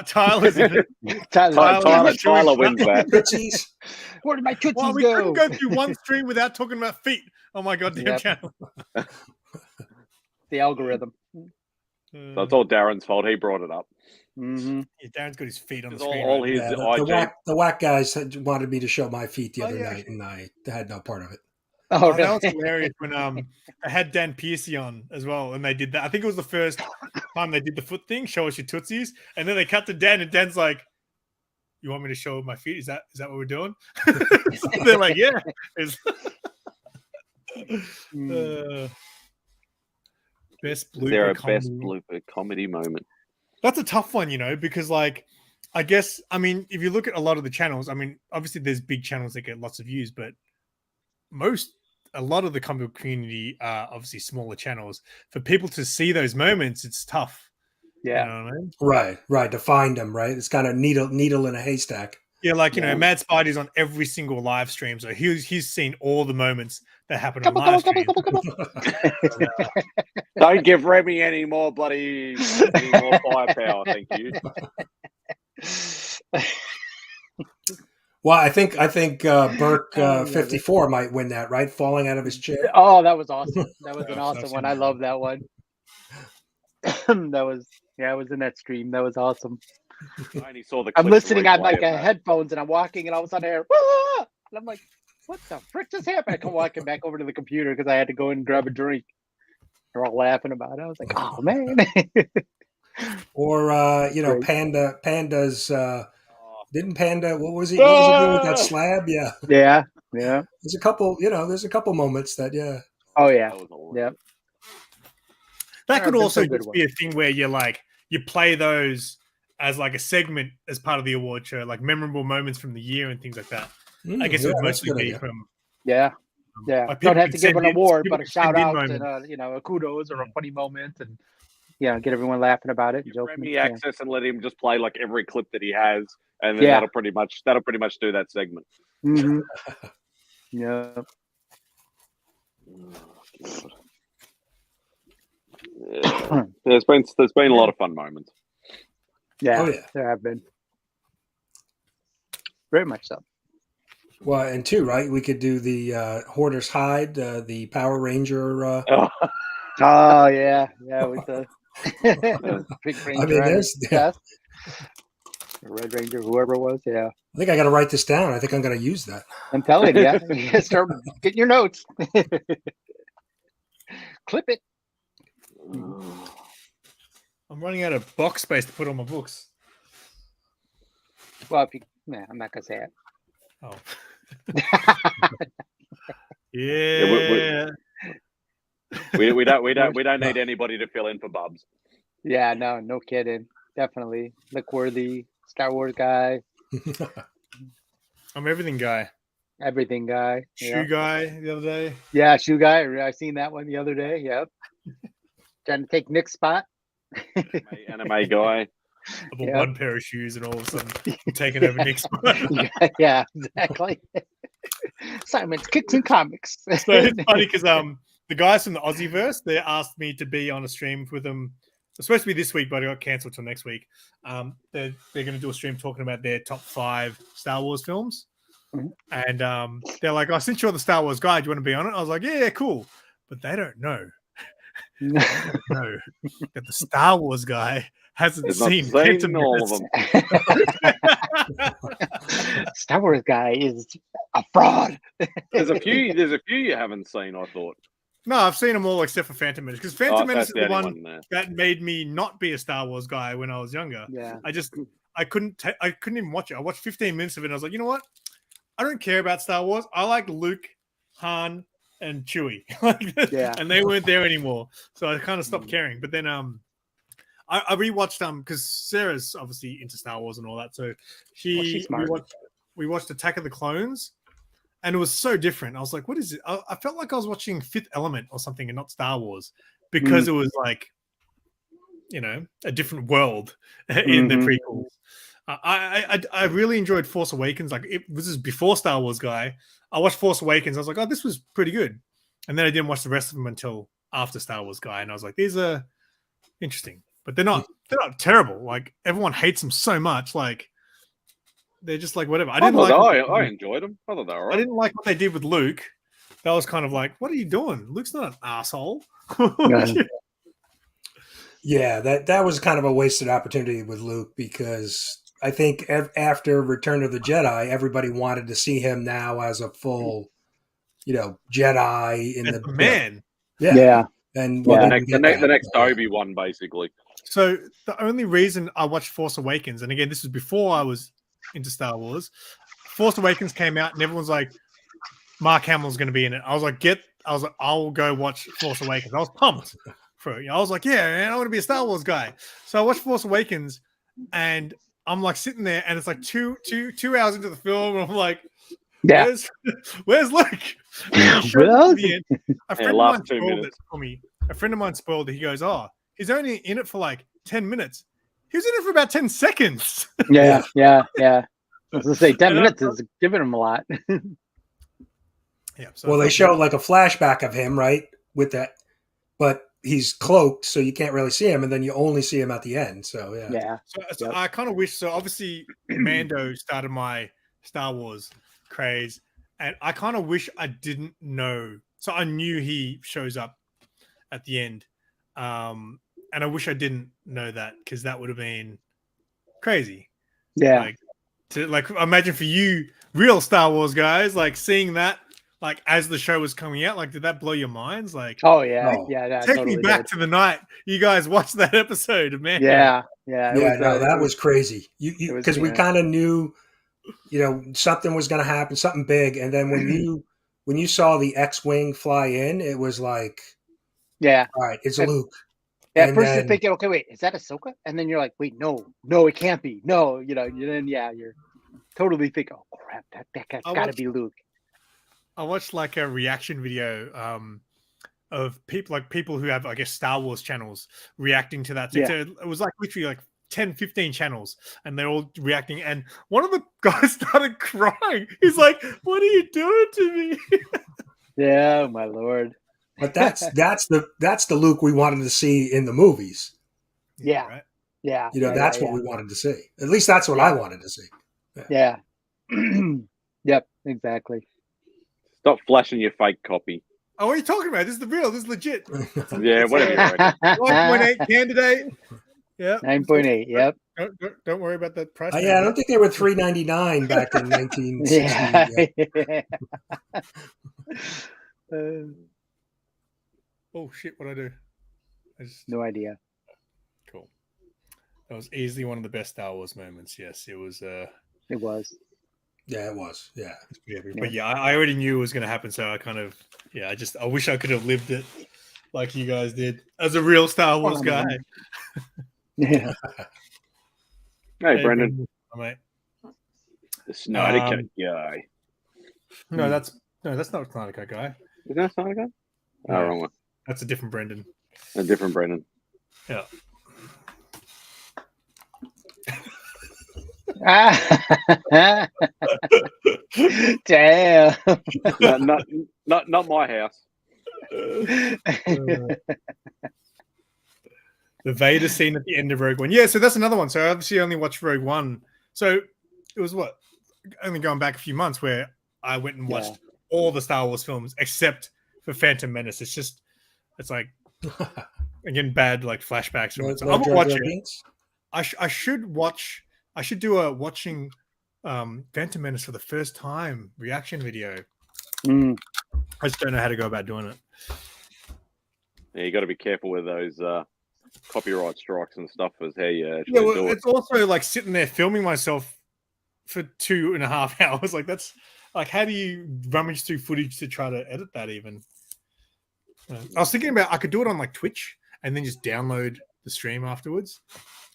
Tyler's in it. Tyler wins that. Tootsies. Where did my tootsies Well, we go? couldn't go through one stream without talking about feet. Oh my goddamn channel. The algorithm. So it's all Darren's fault. He brought it up. Mm-hmm. Yeah, Darren's got his feet on the screen. All his the whack guys wanted me to show my feet the other night, and I had no part of it. Oh, that was hilarious when I had Dan Piercy on as well, and they did that. I think it was the first time they did the foot thing, show us your tootsies, and then they cut to Dan, and Dan's like, "You want me to show my feet? Is that what we're doing?" They're like, "Yeah." Best blooper. Is there a comedy. best blooper comedy moment? That's a tough one, because I guess, if you look at a lot of the channels, obviously there's big channels that get lots of views, but a lot of the comic book community are obviously smaller channels. For people to see those moments, it's tough. Yeah. You know what I mean? Right. To find them, right? It's kind of needle in a haystack. Yeah, like, you know, Yeah. Mad Spidey's on every single live stream, so he's seen all the moments that happen on live stream. Don't give Remy any more firepower. Thank you. Well, I think Burke 54 might win that, right? Falling out of his chair. Oh, that was awesome. That was an I've awesome seen one. that I one. love that one. I was in that stream. That was awesome. I only saw the. I'm clips listening on replay like of a that. headphones, and I'm walking, and all of a sudden I hear, "Ah!" And I'm like, "What the frick just happened?" I come walking back over to the computer because I had to go in and grab a drink. They're all laughing about it. I was like, "Oh man!" Or you know, Great. Panda's. Didn't Panda? What was he doing with that slab? Yeah, yeah. there's a couple. You know, there's a couple moments that Oh yeah. That was hilarious. That There could have been also some good just be a thing where you play those as like a segment as part of the award show, like memorable moments from the year and things like that. I guess it would that's a mostly good be idea. from Yeah. like Don't people have could to give send an in- award, people but a could shout send in out moments. and a kudos or Yeah. a funny moment, and get everyone laughing about it. Give Joking. Remy Yeah. access and let him just play like every clip that he has, and then Yeah. that'll pretty much do that segment. Mm-hmm. Yeah. Yeah. There's been a lot of fun moments. Yeah. Oh, yeah. There have been. Very much so. Well, and two, right? We could do the Hoarder's Hide, the Power Ranger. Oh yeah, with the big I ranger mean, on his there's. chest. Or Red Ranger, whoever it was. Yeah, I think I got to write this down. I think I'm going to use that. I'm telling you. Yeah, start getting your notes. Clip it. I'm running out of box space to put on my books. Well, I'm not gonna say it. Oh. Yeah. We don't need anybody to fill in for Bubs. Yeah, no kidding. Definitely Lickworthy, Star Wars guy, I'm everything guy. everything guy. Shoe guy the other day. Yeah, shoe guy. I seen that one the other day. Yep. Trying to take Nick's spot. Anime guy. I bought Yeah. one pair of shoes and all of a sudden I'm taking over Nick's spot. Yeah, exactly. Simon's Kicks and Comics. So it's funny because the guys from the Aussieverse, they asked me to be on a stream with them. It's supposed to be this week, but it got cancelled till next week. They're going to do a stream talking about their top 5 Star Wars films. Mhm. And they're like, "Oh, since you're the Star Wars guy, do you want to be on it?" I was like, yeah, cool. But they don't know. They don't know that the Star Wars guy hasn't He's not seen seen Phantom all of Menace. them. Star Wars guy is a fraud. There's a few you haven't seen, I thought. No, I've seen them all except for Phantom Menace because Phantom Menace is that's the only one there. that made me not be a Star Wars guy when I was younger. Yeah. I couldn't even watch it. I watched 15 minutes of it and I was like, you know what? I don't care about Star Wars. I like Luke, Han, and Chewie. Yeah. And they weren't there anymore. So I kind of stopped caring. But then I rewatched because Sarah's obviously into Star Wars and all that. So she's smart. we watched Attack of the Clones. And it was so different. I was like, what is it? I felt like I was watching Fifth Element or something and not Star Wars because it was like, a different world in the prequels. I really enjoyed Force Awakens. Like, this is before Star Wars guy. I watched Force Awakens. I was like, oh, this was pretty good. And then I didn't watch the rest of them until after Star Wars guy. And I was like, these are interesting. But they're not terrible. Like, everyone hates them so much. Like, they're just like whatever. I enjoyed them. I thought they were all right. I didn't like what they did with Luke. That was kind of like, what are you doing? Luke's not an asshole. Yeah, that was kind of a wasted opportunity with Luke because I think after Return of the Jedi, everybody wanted to see him now as a full, Jedi in As the a man. Yeah. And the next Obi-Wan, basically. So the only reason I watched Force Awakens, and again, this was before I was into Star Wars, Force Awakens came out and everyone's like, Mark Hamill's going to be in it. I was like, I'll go watch Force Awakens. I was pumped for it. I was like, yeah, man, I want to be a Star Wars guy. So I watched Force Awakens and I'm like sitting there and it's like two hours into the film and I'm like, where's Luke? A friend of mine spoiled it. He goes, oh, he's only in it for like 10 minutes. He was in it for about 10 seconds. Yeah. I was gonna say 10 And minutes is giving him a lot. Yeah. So Well, they show like a flashback of him, right? With that, but he's cloaked, so you can't really see him, and then you only see him at the end. So yeah. Yeah. So Yep. I kind of wish. So obviously, Mando started my Star Wars craze, and I kind of wish I didn't know. So I knew he shows up at the end, and I wish I didn't know that because that would have been crazy. Yeah. Like imagine for you, real Star Wars guys, like seeing that, like as the show was coming out, like did that blow your minds? Like, Oh yeah. Oh. Yeah. That take totally me back did. to the night you guys watched that episode of Mando. Yeah. Yeah. Yeah, no, that was crazy. it You was- because we yeah. kind of knew, something was going to happen, something big, and then when you saw the X-wing fly in, it was like, Yeah. all right, it's And- Luke. At And first then- you're thinking, okay, wait, is that Ahsoka? And then you're like, wait, no, it can't be. No, then you're totally thinking, oh crap, that guy's I got to watched- be Luke. I watched like a reaction video of people who have, I guess, Star Wars channels reacting to that thing. Yeah. So it was like literally like 10, 15 channels, and they're all reacting. And one of the guys started crying. He's like, "What are you doing to me?" Yeah, oh, my lord. But that's the Luke we wanted to see in the movies. Yeah. Right? Yeah. That's what we wanted to see. At least that's what I wanted to see. Yeah. Yep, exactly. Stop flashing your fake copy. Oh, what are you talking about? This is the real. This is legit. Yeah, whatever you reckon. 1.8 candidate. Yeah. 9.8. Yep. Don't worry about that price. Yeah, I don't think they were $3.99 back in 1960. Yeah. Oh shit! What I do? No idea. Cool. That was easily one of the best Star Wars moments. Yes, it was. It was. Yeah, it was. Yeah. But yeah, I already knew it was going to happen, so I kind of, I wish I could have lived it like you guys did as a real Star Wars guy. Yeah. Hey, Brendan, Mate. the Snyder Cut guy. No, that's not Snyder Cut guy. Is that Snyder Cut? Oh, wrong one. That's a different Brendan. A different Brendan. Yeah. Damn. Not my house. The Vader scene at the end of Rogue One. Yeah, so that's another one. So I obviously only watched Rogue One. So it was only going back a few months where I went and watched all the Star Wars films except for Phantom Menace. It's like again bad like flashbacks from it. So I'm gonna watch it. I should do a watching Phantom Menace for the first time reaction video. I just don't know how to go about doing it. Yeah, you got to be careful with those copyright strikes and stuff as how you actually do it. It's also like sitting there filming myself for 2.5 hours. Like that's like, how do you rummage through footage to try to edit that even? I was thinking about I could do it on like Twitch and then just download the stream afterwards.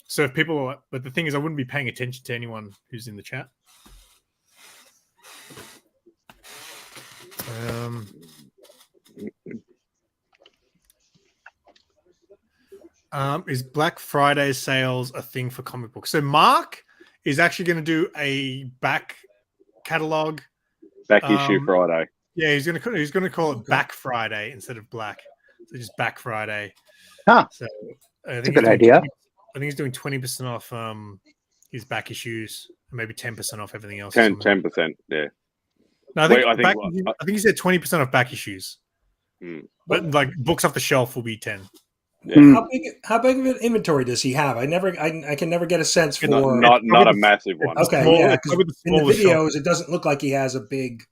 So if people are, but the thing is, I wouldn't be paying attention to anyone who's in the chat. Is Black Friday sales a thing for comic books? So Mark is actually going to do a back catalog, back issue Friday. Yeah, he's going to call it Back Friday instead of Black. So just Back Friday. Huh. So I That's think a good idea. I think he's doing 20% off his back issues, and maybe 10% off everything else. 10%, yeah. No, I think he said 20% off back issues. But like books off the shelf will be 10. Yeah. How big of an inventory does he have? I can never get a sense for not a massive one. Okay, small, yeah, 'cause in the videos shelf. it doesn't look like he has a big,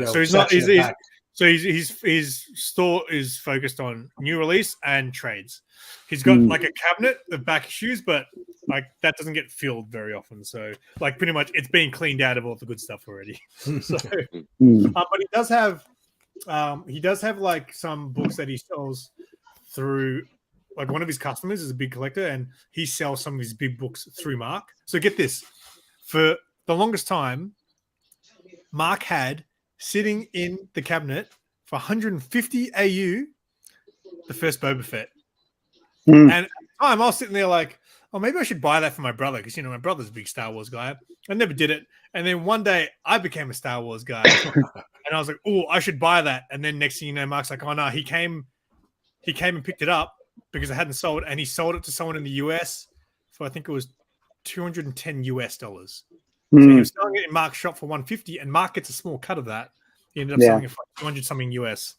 So he's not. His store is focused on new release and trades. He's got like a cabinet of back issues, but like that doesn't get filled very often. So like pretty much it's being cleaned out of all the good stuff already. So, but he does have like some books that he sells through. Like one of his customers is a big collector, and he sells some of his big books through Mark. So get this: for the longest time, Mark had sitting in the cabinet for 150 AU the first Boba Fett. And at the time, I was sitting there like, oh, maybe I should buy that for my brother because my brother's a big Star Wars guy. I never did it, and then one day I became a Star Wars guy, and I was like, oh, I should buy that. And then next thing you know, Mark's like, oh no, he came and picked it up because I hadn't sold, and he sold it to someone in the US for I think it was $210. So he was selling it in Mark's shop for $150, and Mark gets a small cut of that. He ended up selling it for like 200 something US.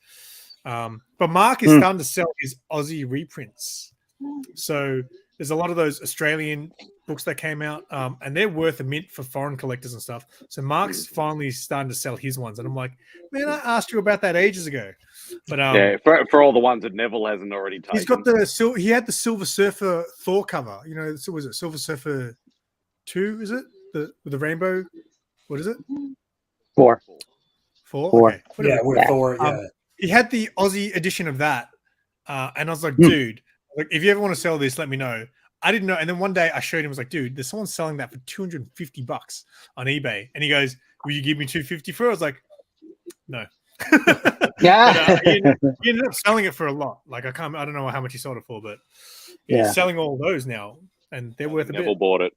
But Mark is starting to sell his Aussie reprints. So there's a lot of those Australian books that came out, and they're worth a mint for foreign collectors and stuff. So Mark's finally starting to sell his ones, and I'm like, man, I asked you about that ages ago. But yeah, for all the ones that Neville hasn't already taken. He's got he had the Silver Surfer Thor cover. So was it Silver Surfer 2? Is it with the rainbow? What is it? 4. 4. Okay. Yeah, with Thor. Yeah. He had the Aussie edition of that, and I was like, dude, like if you ever want to sell this, let me know. I didn't know, and then one day I showed him. I was like, dude, there's someone selling that for $250 on eBay, and he goes, "Will you give me $250 for it?" I was like, no. Yeah. But, he ended up selling it for a lot. Like I don't know how much he sold it for, but he's selling all those now, and they're worth a bit. Neville bought it.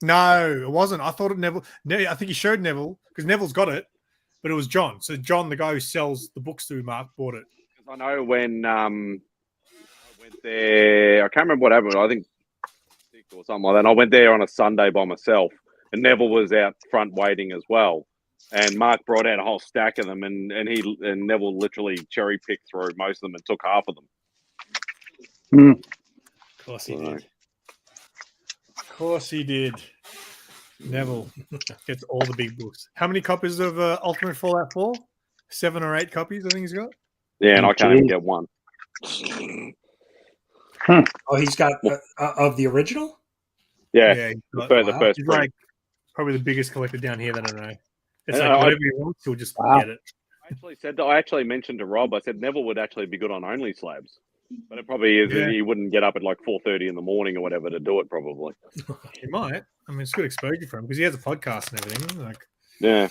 No, it wasn't. I thought it Neville. I think he showed Neville because Neville's got it, but it was John. So John, the guy who sells the books through Mark, bought it. I know when I went there, I can't remember what happened. I think or something like that. And I went there on a Sunday by myself, and Neville was out front waiting as well. And Mark brought out a whole stack of them, and Neville literally cherry picked through most of them and took half of them. Of course he did. Of course he did. Neville gets all the big books. How many copies of Ultimate Fallout 4? 7 or 8 copies, I think he's got. Yeah, and I can't even get one. Oh, he's got of the original? Yeah, the first he's print. like probably the biggest collector down here that I know. It's like whatever he wants, he'll just get it. I actually mentioned to Rob, I said Neville would actually be good on only slabs. But it probably is that he wouldn't get up at like 4:30 in the morning or whatever to do it, probably. He might. I mean, it's good exposure for him because he has a podcast and everything. Like, yeah.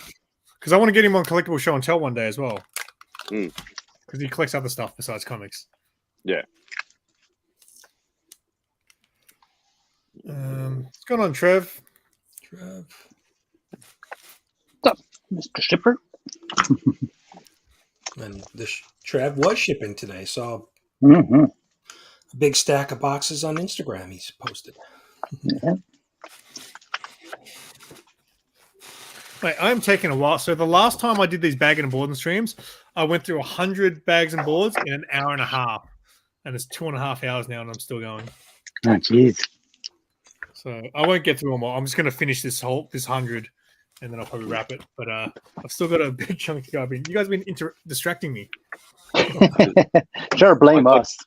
Because I want to get him on Collectible Show and Tell one day as well. Because he collects other stuff besides comics. Yeah. What's going on, Trev? What's up, Mr. Shipper? And Trev was shipping today, so Mm-hmm. a big stack of boxes on Instagram he's posted. Yeah. Wait, I'm taking a while. So the last time I did these bagging and boarding streams, I went through 100 bags and boards in an hour and a half. And it's 2.5 hours now, and I'm still going. Oh, jeez. So I won't get through them all. I'm just going to finish this 100, and then I'll probably wrap it. But I've still got a big chunk to go. You guys have been distracting me. Sure, blame us.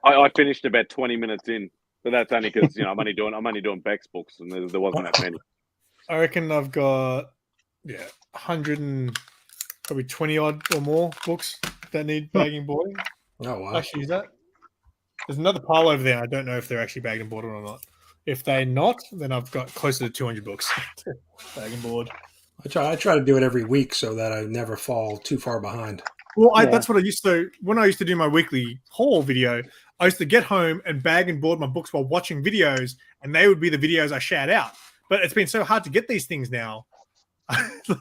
I finished about 20 minutes in, but that's only because I'm only doing Beck's books, and there wasn't that many. I reckon I've got 100 and probably 20 odd or more books that need bagging and boarding. Oh wow! Actually, is that? There's another pile over there. I don't know if they're actually bagged and boarded or not. If they're not, then I've got closer to 200 books bag and board. I try to do it every week so that I never fall too far behind. Well, that's what I used to. When I used to do my weekly haul video, I used to get home and bag and board my books while watching videos, and they would be the videos I shout out. But it's been so hard to get these things now. So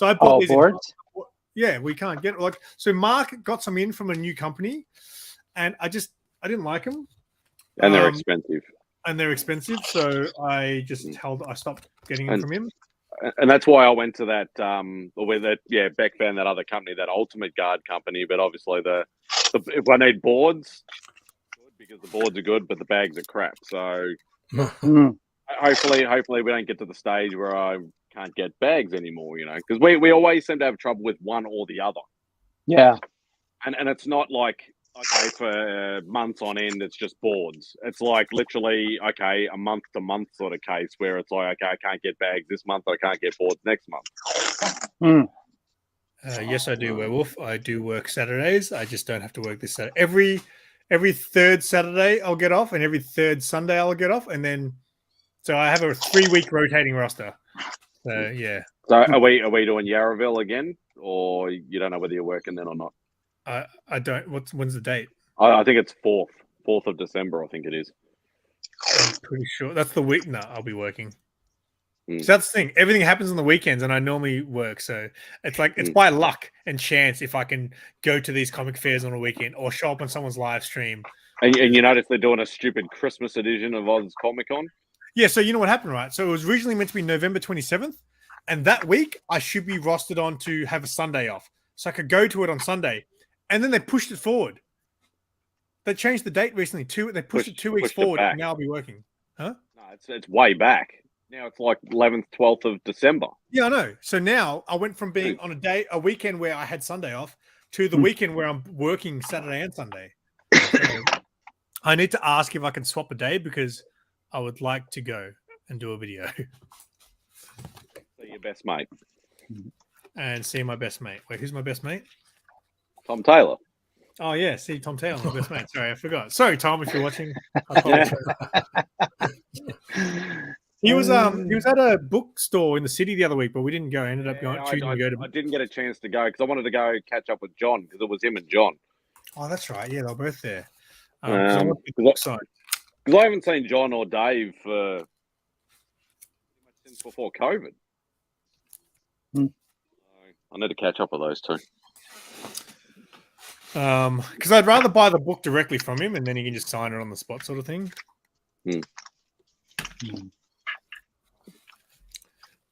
I bought these boards. Yeah, we can't get it. So Mark got some in from a new company, and I didn't like them. And they're expensive. And they're expensive, so I just I stopped getting them from him. And that's why I went to that Beck found that other company, that Ultimate Guard company. But obviously if I need boards, because the boards are good, but the bags are crap. So hopefully we don't get to the stage where I can't get bags anymore, because we always seem to have trouble with one or the other. Yeah. And it's not like, okay, for months on end, it's just boards. It's like literally, okay, a month to month sort of case where it's like, okay, I can't get bags this month, I can't get boards next month. Yes, I do, Werewolf. I do work Saturdays. I just don't have to work this Saturday. Every third Saturday I'll get off, and every third Sunday I'll get off, and then so I have a 3-week rotating roster. So yeah. So are we doing Yarraville again, or you don't know whether you're working then or not? I don't. When's the date? I think it's 4th of December. I think it is. I'm pretty sure that's the week. No, I'll be working. Mm. So that's the thing. Everything happens on the weekends, and I normally work. So it's like it's by luck and chance if I can go to these comic fairs on a weekend or show up on someone's live stream. And you notice they're doing a stupid Christmas edition of Oz Comic Con? Yeah, so you know what happened, right? So it was originally meant to be November 27th, and that week I should be rostered on to have a Sunday off. So I could go to it on Sunday. And then they pushed it forward. They changed the date recently too. They pushed it 2 weeks forward, and now I'll be working. Huh? No, it's way back. Now it's like 11th, 12th of December. Yeah, I know. So now I went from being on a weekend where I had Sunday off to the weekend where I'm working Saturday and Sunday. So I need to ask if I can swap a day because I would like to go and do a video. So your best mate. And see my best mate. Wait, who's my best mate? Tom Taylor. Oh yeah, see Tom Taylor, my best mate. Sorry, I forgot. Sorry, Tom, if you're watching. He was at a bookstore in the city the other week, but we didn't go. I ended up going. I didn't get a chance to go because I wanted to go catch up with John because it was him and John. Oh, that's right. Yeah, they're both there. Because I haven't seen John or Dave since before COVID. So I need to catch up with those two. Because I'd rather buy the book directly from him, and then he can just sign it on the spot, sort of thing.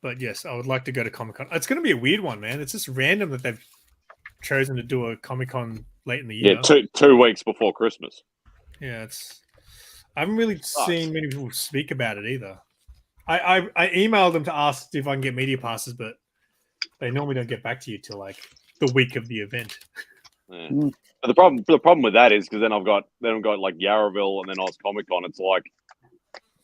But yes, I would like to go to Comic-Con. It's going to be a weird one, man. It's just random that they've chosen to do a Comic-Con late in the year. Yeah, two weeks before Christmas. Yeah, I haven't really seen many people speak about it either. I emailed them to ask if I can get media passes, but they normally don't get back to you till like the week of the event. Yeah. But the problem with that is because then I've got like Yarraville and then Oz Comic Con. It's like,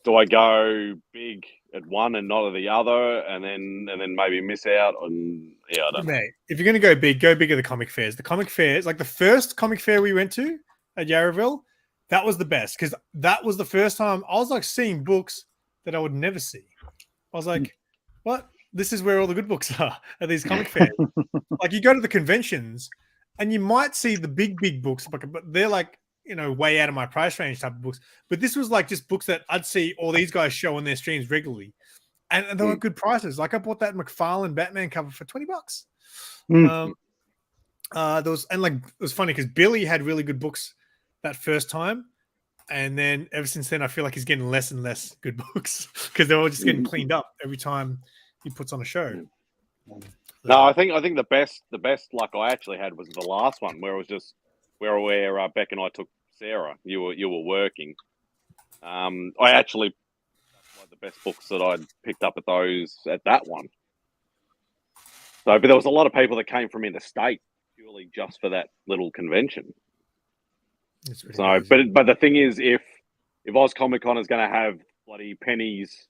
do I go big at one and not at the other, and then maybe miss out on? Yeah, I don't know. Mate, if you're going to go big at the comic fairs. The comic fairs, like the first comic fair we went to at Yarraville, that was the best because that was the first time I was like seeing books that I would never see. I was like, what? This is where all the good books are at these comic fairs. Like you go to the conventions and you might see the big books, but they're like, you know, way out of my price range type of books. But this was like just books that I'd see all these guys show on their streams regularly. And they were good prices. Like I bought that McFarlane Batman cover for $20. There was, and like, it was funny because Billy had really good books that first time. And then ever since then, I feel like he's getting less and less good books because they're all just getting cleaned up every time he puts on a show. No, I think the best luck I actually had was the last one where it was just where Beck and I took Sarah. You were working. I actually one of the best books that I'd picked up at that one. So, but there was a lot of people that came from interstate purely just for that little convention. So, but the thing is, if Oz Comic Con is going to have bloody Penny's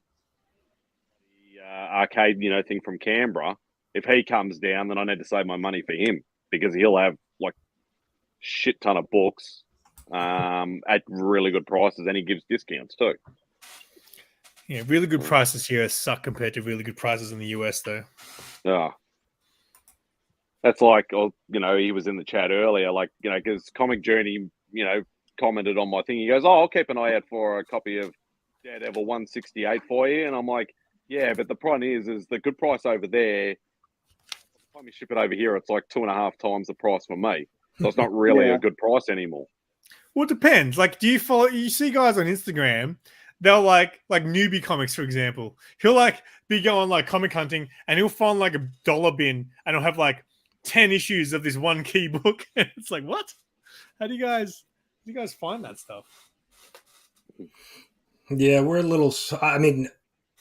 arcade, thing from Canberra, if he comes down, then I need to save my money for him because he'll have like shit ton of books at really good prices, and he gives discounts too. Yeah, really good prices here suck compared to really good prices in the US, though. Yeah. That's like, he was in the chat earlier, like, because Comic Journey, commented on my thing. He goes, I'll keep an eye out for a copy of Daredevil 168 for you. And I'm like, yeah, but the problem is the good price over there, by the time you ship it over here, it's like 2.5 times the price for me. So it's not really a good price anymore. Well, it depends. Like, you see guys on Instagram, they'll like newbie comics, for example. He'll like be going like comic hunting and he'll find like a dollar bin and he'll have like 10 issues of this one key book. And it's like, what? How do you guys find that stuff? Yeah, we're a little, I mean,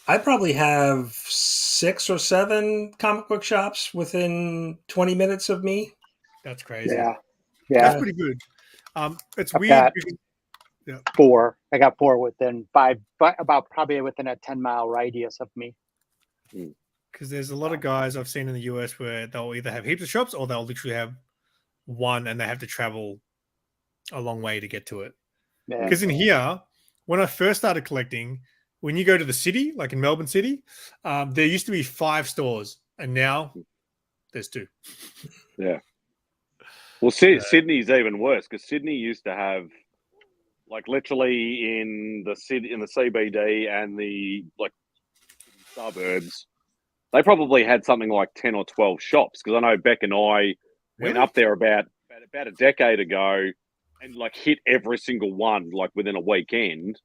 I probably have 6 or 7 comic book shops within 20 minutes of me. That's crazy. Yeah. That's pretty good. It's weird. 4. I got 4 within 5, but about probably within a 10-mile radius of me. Because there's a lot of guys I've seen in the US where they'll either have heaps of shops or they'll literally have one and they have to travel a long way to get to it. Because in here, when I first started collecting, when you go to the city, like in Melbourne City, there used to be 5 stores and now there's 2. Yeah. Well, Sydney's even worse because Sydney used to have like literally in the city, in the CBD and the like suburbs, they probably had something like 10 or 12 shops. Because I know Beck and I went up there about a decade ago and like hit every single one like within a weekend.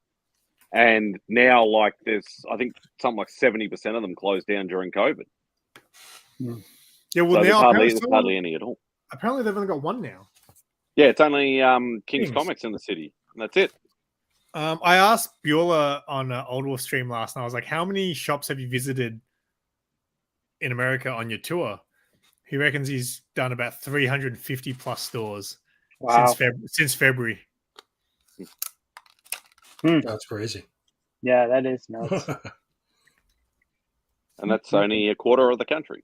And now like there's, I think something like 70% of them closed down during COVID. Yeah, well, So now there's hardly any at all. Apparently, they've only got one now. Yeah, it's only King's Comics in the city, and that's it. I asked Bueller on Old Wolf stream last night. I was like, "How many shops have you visited in America on your tour?" He reckons he's done about 350 plus stores since February. That's crazy. Yeah, that is nuts. And that's only a quarter of the country.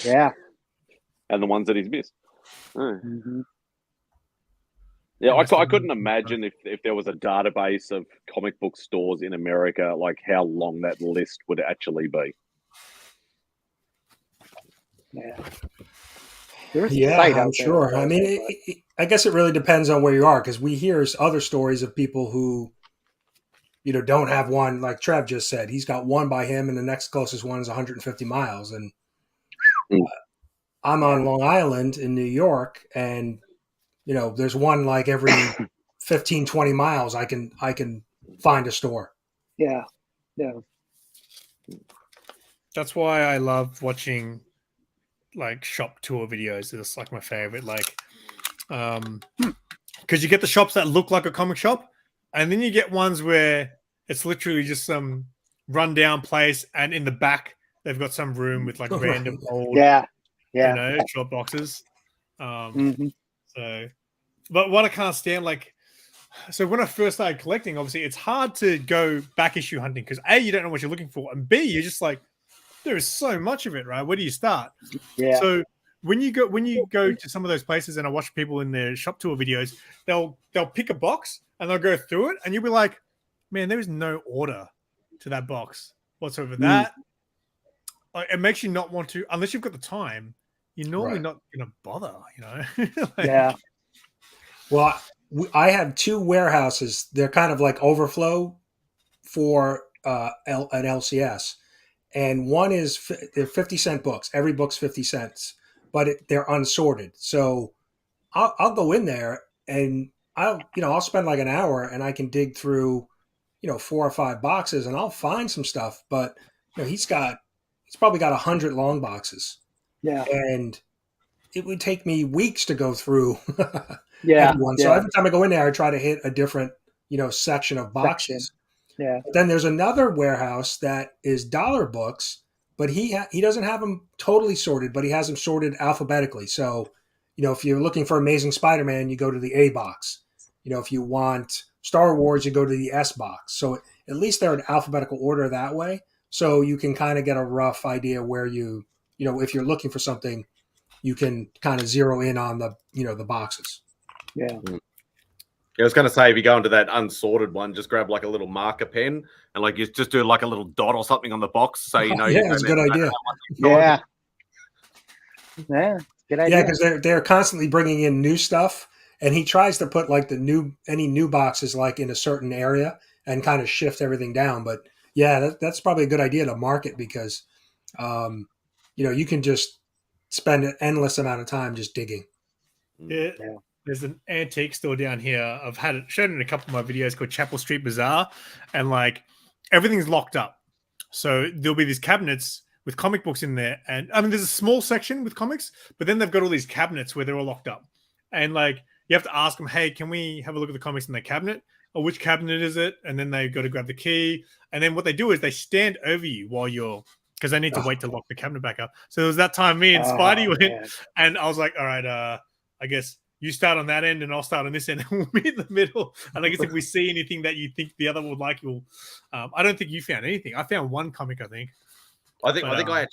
Yeah. And the ones that he's missed. Mm-hmm. Yeah, I couldn't imagine if there was a database of comic book stores in America, like how long that list would actually be. Yeah, I'm sure. I mean, I guess it really depends on where you are, because we hear other stories of people who, don't have one. Like Trev just said, he's got one by him, and the next closest one is 150 miles. And I'm on Long Island in New York, and there's one like every 15, 20 miles. I can find a store. Yeah. That's why I love watching like shop tour videos. It's like my favorite. Like, because you get the shops that look like a comic shop, and then you get ones where it's literally just some rundown place, and in the back they've got some room with like random old, shop boxes. So, but what I can't stand, like, so when I first started collecting, obviously it's hard to go back issue hunting because A, you don't know what you're looking for, and B, you're just like, there is so much of it, right? Where do you start? Yeah. So when you go to some of those places, and I watch people in their shop tour videos, they'll pick a box and they'll go through it, and you'll be like, man, there is no order to that box whatsoever. That it makes you not want to, unless you've got the time. You're normally not going to bother, Yeah. Well, I have two warehouses. They're kind of like overflow for an LCS. And one is they're 50-cent books. Every book's 50 cents, but they're unsorted. So I'll go in there and I'll spend like an hour and I can dig through, 4 or 5 boxes and I'll find some stuff. But he's probably got 100 long boxes. Yeah. And it would take me weeks to go through everyone. So every time I go in there, I try to hit a different, section of boxes. Yeah. But then there's another warehouse that is dollar books, but he doesn't have them totally sorted, but he has them sorted alphabetically. So, if you're looking for Amazing Spider-Man, you go to the A box. If you want Star Wars, you go to the S box. So at least they're in alphabetical order that way. So you can kind of get a rough idea where if you're looking for something, you can kind of zero in on the, the boxes. Yeah. I was going to say, if you go into that unsorted one, just grab like a little marker pen and like you just do like a little dot or something on the box, so yeah, it's a good idea. Yeah, good idea. Yeah, because they're constantly bringing in new stuff, and he tries to put like any new boxes like in a certain area and kind of shift everything down. But yeah, that's probably a good idea to mark it because, you can just spend an endless amount of time just digging. Yeah. There's an antique store down here. I've shown it in a couple of my videos called Chapel Street Bazaar, and like everything's locked up. So there'll be these cabinets with comic books in there, and I mean there's a small section with comics, but then they've got all these cabinets where they're all locked up, and like you have to ask them, hey, can we have a look at the comics in the cabinet? Or which cabinet is it? And then they've got to grab the key, and then what they do is they stand over you while you're, because they need to wait to lock the cabinet back up. So there was that time me and Spidey went, and I was like, all right, I guess you start on that end and I'll start on this end and we'll meet in the middle. And I guess if we see anything that you think the other would like, you'll I don't think you found anything. I found one comic, I think. I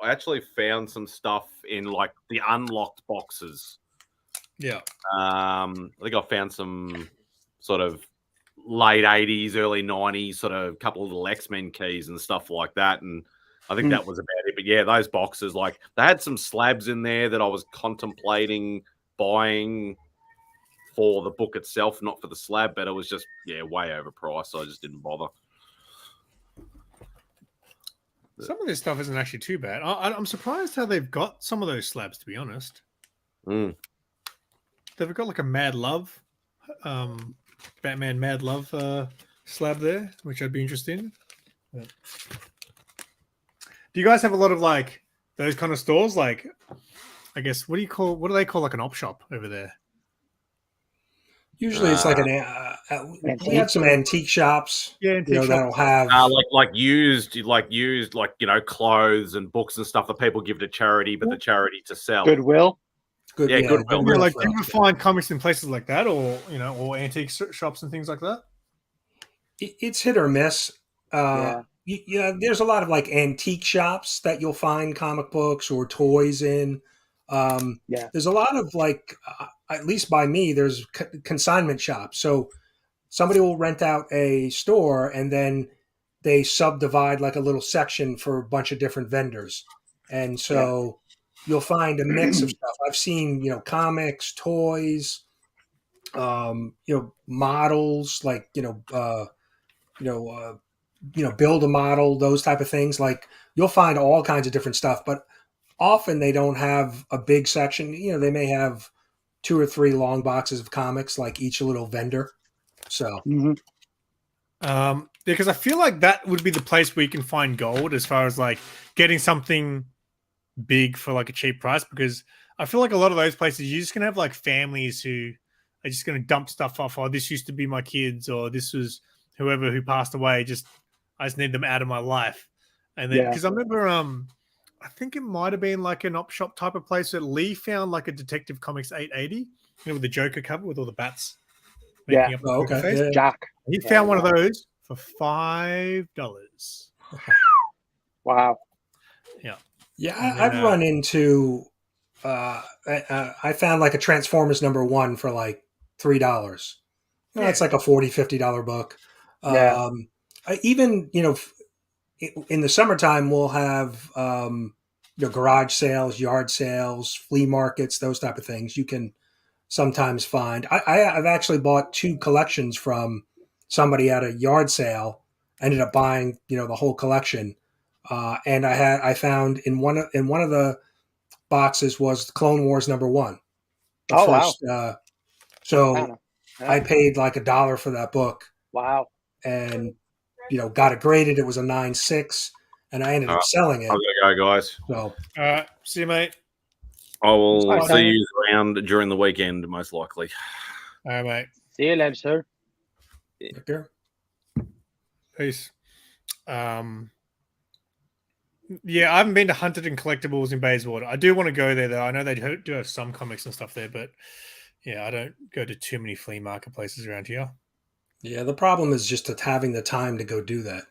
actually found some stuff in like the unlocked boxes. Yeah. I think I found some sort of late 80s, early 90s, sort of couple of little X-Men keys and stuff like that. And I think that was about it. But yeah, those boxes, like they had some slabs in there that I was contemplating buying for the book itself, not for the slab, but it was just way overpriced, so I just didn't bother. Some of this stuff isn't actually too bad. I'm surprised how they've got some of those slabs, to be honest. Mm. They've got like a Mad Love, Batman Mad Love slab there, which I'd be interested in. Yeah. Do you guys have a lot of like those kind of stores? Like, I guess what do they call like an op shop over there? Usually it's like we have some antique shops, Yeah, antique shops. that'll have like used clothes and books and stuff that people give to charity, but the charity to sell. Goodwill. Goodwill. Yeah, like do you find comics in places like that, or or antique shops and things like that? It's hit or miss. There's a lot of like antique shops that you'll find comic books or toys in. There's a lot of like, at least by me, there's consignment shops. So somebody will rent out a store and then they subdivide like a little section for a bunch of different vendors. And so you'll find a mix of stuff. I've seen, comics, toys, models, like, build a model, those type of things. Like you'll find all kinds of different stuff, but often they don't have a big section. They may have 2 or 3 long boxes of comics, like each little vendor. So, because I feel like that would be the place where you can find gold as far as like getting something big for like a cheap price. Because I feel like a lot of those places you're just gonna have like families who are just gonna dump stuff off. Oh, this used to be my kids, or this was whoever who passed away. I just need them out of my life. And then because I remember I think it might have been like an op shop type of place that Lee found like a Detective Comics 880, with the Joker cover with all the bats. Yeah. Jack. He found one of those for $5. Wow. Yeah. Yeah, I've run into. I found like a Transformers #1 for like $3. It's like a $40-$50 book. Even in the summertime, we'll have garage sales, yard sales, flea markets, those type of things. You can sometimes find. I've actually bought 2 collections from somebody at a yard sale. Ended up buying the whole collection, and I found in one of the boxes was Clone Wars #1. Wow! So I paid like $1 for that book. Wow! And got it graded. It was a 9.6, and I ended up selling it. I'm gonna go, guys. So, see you, mate. I will see you around during the weekend, most likely. All right, mate. See you later, sir. Okay. Peace. I haven't been to Hunted and Collectibles in Bayswater. I do want to go there, though. I know they do have some comics and stuff there, but I don't go to too many flea marketplaces around here. Yeah, the problem is just having the time to go do that.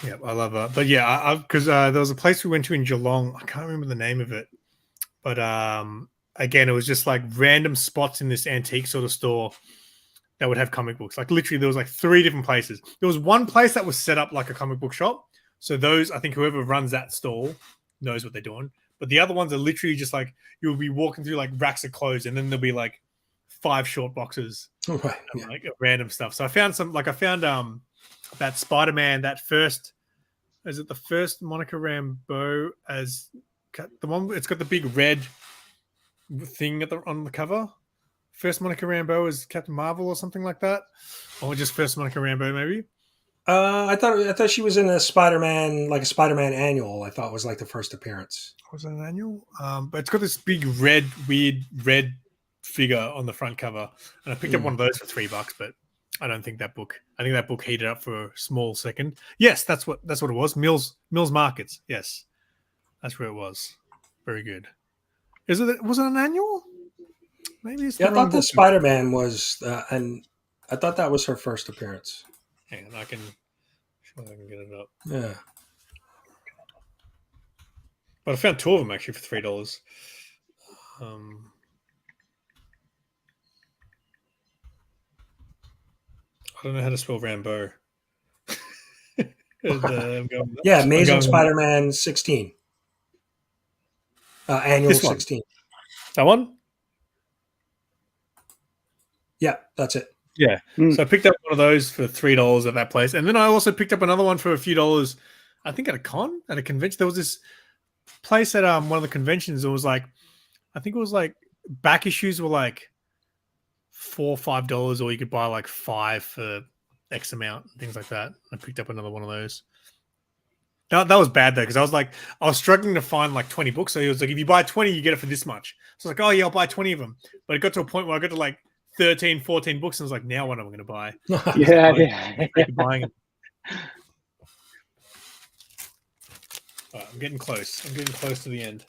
Yeah, I love that. But because there was a place we went to in Geelong. I can't remember the name of it, but again, it was just like random spots in this antique sort of store that would have comic books. Like literally, there was like 3 different places. There was one place that was set up like a comic book shop. So those, I think, whoever runs that stall knows what they're doing. But the other ones are literally just like you'll be walking through like racks of clothes, and then there'll be like 5 short boxes, like random stuff. So I found that Spider-Man, that first, is it the first Monica Rambeau as the one? It's got the big red thing on the cover. First Monica Rambeau as Captain Marvel or something like that, or just first Monica Rambeau maybe. I thought she was in a Spider-Man, like a Spider-Man annual. I thought was like the first appearance. Was it an annual? But it's got this big weird red figure on the front cover, and I picked up one of those for $3. But I don't think that book. I think that book heated up for a small second. Yes, that's what it was. Mills Markets. Yes, that's where it was. Very good. Was it an annual? Maybe it's. I thought the Spider-Man was, and I thought that was her first appearance. Hang on, I can get it up. Yeah. But I found 2 of them actually for $3. I don't know how to spell Rambeau. Amazing Spider-Man 16. Annual This one. 16. That one? Yeah, that's it. Yeah. Mm. So I picked up one of those for $3 at that place. And then I also picked up another one for a few dollars, I think at a convention. There was this place at one of the conventions. It was like, I think it was like back issues were like $4 or $5, or you could buy like 5 for X amount, things like that. I picked up another one of those. That was bad though, because I was struggling to find like 20 books. So he was like, if you buy 20, you get it for this much. So I was like, oh yeah, I'll buy 20 of them. But it got to a point where I got to like 13, 14 books, and I was like, now what am I going to buy? Yeah. Buying them. All right, I'm getting close. I'm getting close to the end.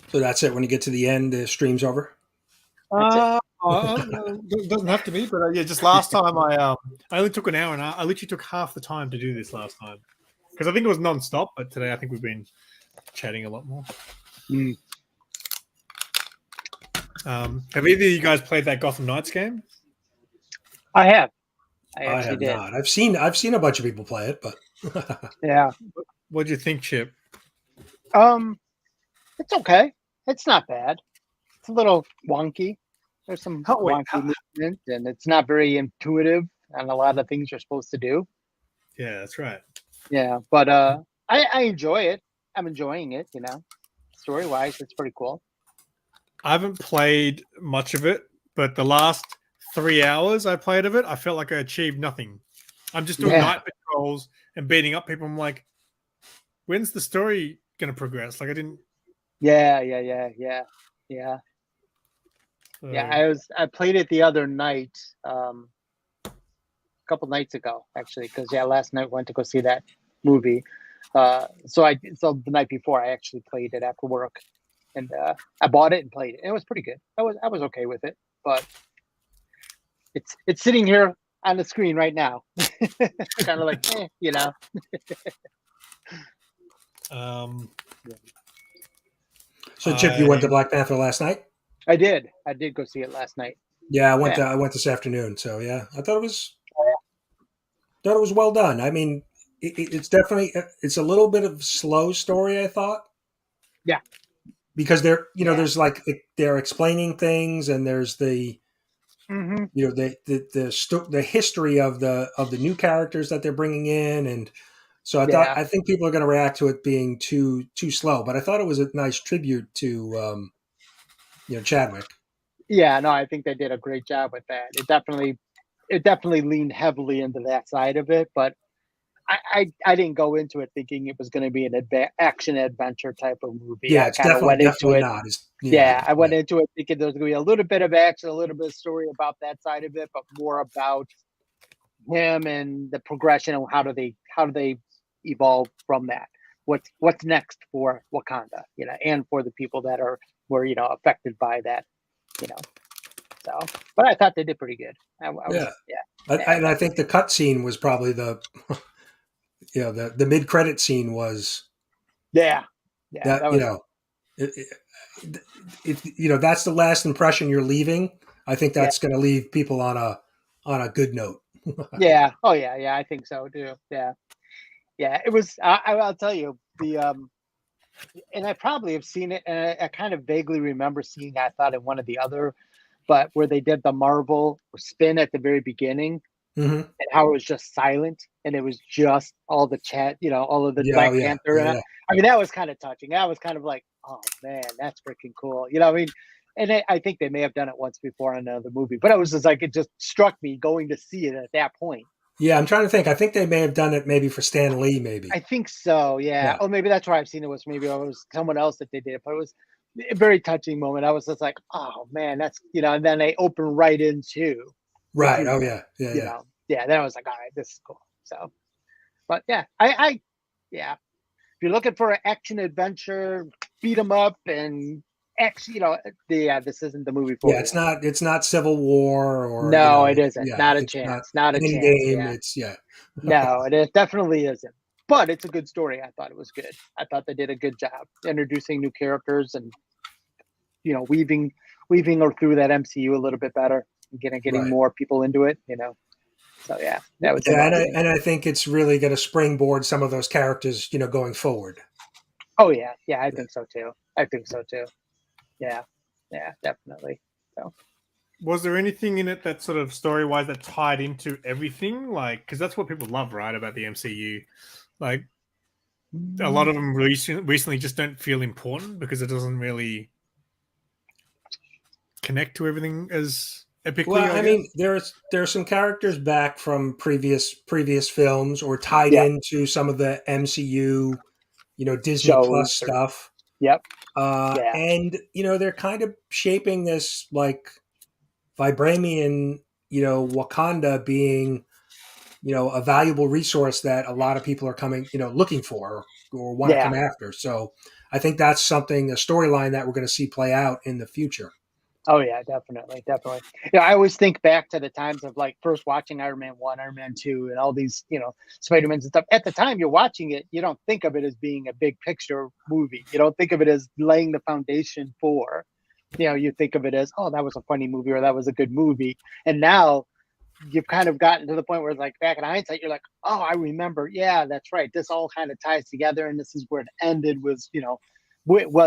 So that's it. When you get to the end, the stream's over. It doesn't have to be, but yeah, just last time I only took an hour, and I literally took half the time to do this last time because I think it was non-stop. But today I think we've been chatting a lot more. Mm. Have either of you guys played that Gotham Knights game? I have. I I actually have did. not. I've seen a bunch of people play it, but Yeah. What do you think, Chip? It's okay. It's not bad. It's a little wonky. There's some wonky movement, and it's not very intuitive on a lot of things you're supposed to do. Yeah, that's right. Yeah, but I enjoy it. I'm enjoying it. Story wise, it's pretty cool. I haven't played much of it, but the last 3 hours I played of it, I felt like I achieved nothing. I'm just doing night patrols and beating up people. I'm like, when's the story going to progress? Like I didn't. Yeah. I played it the other night, a couple nights ago, actually, because last night went to go see that movie. So the night before I actually played it after work, and I bought it and played it. It was pretty good. I was okay with it, but it's sitting here on the screen right now, kind of like So Chip, you went to Black Panther last night? I did go see it last night. Yeah, I went this afternoon. So yeah, I thought it was well done. I mean, it's definitely it's a little bit of a slow story, I thought. Yeah, because there's like they're explaining things, and there's the the history of the new characters that they're bringing in, and so I think people are going to react to it being too slow. But I thought it was a nice tribute to Chadwick. Yeah, no, I think they did a great job with that. It definitely leaned heavily into that side of it, but I didn't go into it thinking it was going to be an action adventure type of movie. Yeah, it's definitely not. I went into it thinking there was going to be a little bit of action, a little bit of story about that side of it, but more about him and the progression and how do they evolve from that. What's next for Wakanda, and for the people that were affected by that, So, but I thought they did pretty good. I think the cut scene was probably the mid credit scene was that that's the last impression you're leaving. I think that's going to leave people on a good note. Yeah. Oh yeah. I think so too. Yeah. It was. I'll tell you and I probably have seen it, and I kind of vaguely remember seeing. I thought in one of the other, but where they did the Marvel spin at the very beginning, and how it was just silent, and it was just all the chat, all of the Black Panther. Yeah. I mean, that was kind of touching. That was kind of like, oh man, that's freaking cool. I mean, and I think they may have done it once before in another movie, but it was just like, it just struck me going to see it at that point. Yeah, I'm trying to think. I think they may have done it maybe for Stan Lee, maybe. I think so, yeah. Oh, maybe that's where I've seen it. Maybe it was someone else that they did it, but it was a very touching moment. I was just like, oh man, that's and then they open right into right. Oh yeah. Then I was like, all right, this is cool. So, but yeah, I if you're looking for an action adventure, beat 'em up and this isn't the movie for you. It's not Civil War or no, it isn't. Not a chance. Not a chance. Game. Yeah. It's No, it definitely isn't. But it's a good story. I thought it was good. I thought they did a good job introducing new characters and weaving her through that MCU a little bit better and getting more people into it. So yeah, that was Yeah, interesting. and I think it's really going to springboard some of those characters, going forward. Oh yeah, I think so too. Yeah, definitely. So Was there anything in it that sort of story wise that tied into everything? Like, because that's what people love, right, about the MCU. Like, a lot of them recently just don't feel important because it doesn't really connect to everything as epically. Well, I mean, there's some characters back from previous films or tied Yeah. into some of the MCU, Disney Shows Plus or- stuff. Yep. Yeah. And they're kind of shaping this like vibranium, Wakanda being, a valuable resource that a lot of people are coming, looking for or want to Yeah. come after. So I think that's a storyline that we're going to see play out in the future. Oh yeah, definitely. Yeah, I always think back to the times of like first watching Iron Man 1, Iron Man 2, and all these, Spider-Mans and stuff. At the time you're watching it, you don't think of it as being a big picture movie. You don't think of it as laying the foundation for, you think of it as, oh, that was a funny movie or that was a good movie. And now you've kind of gotten to the point where it's like back in hindsight, you're like, oh, I remember. Yeah, that's right. This all kind of ties together. And this is where it ended was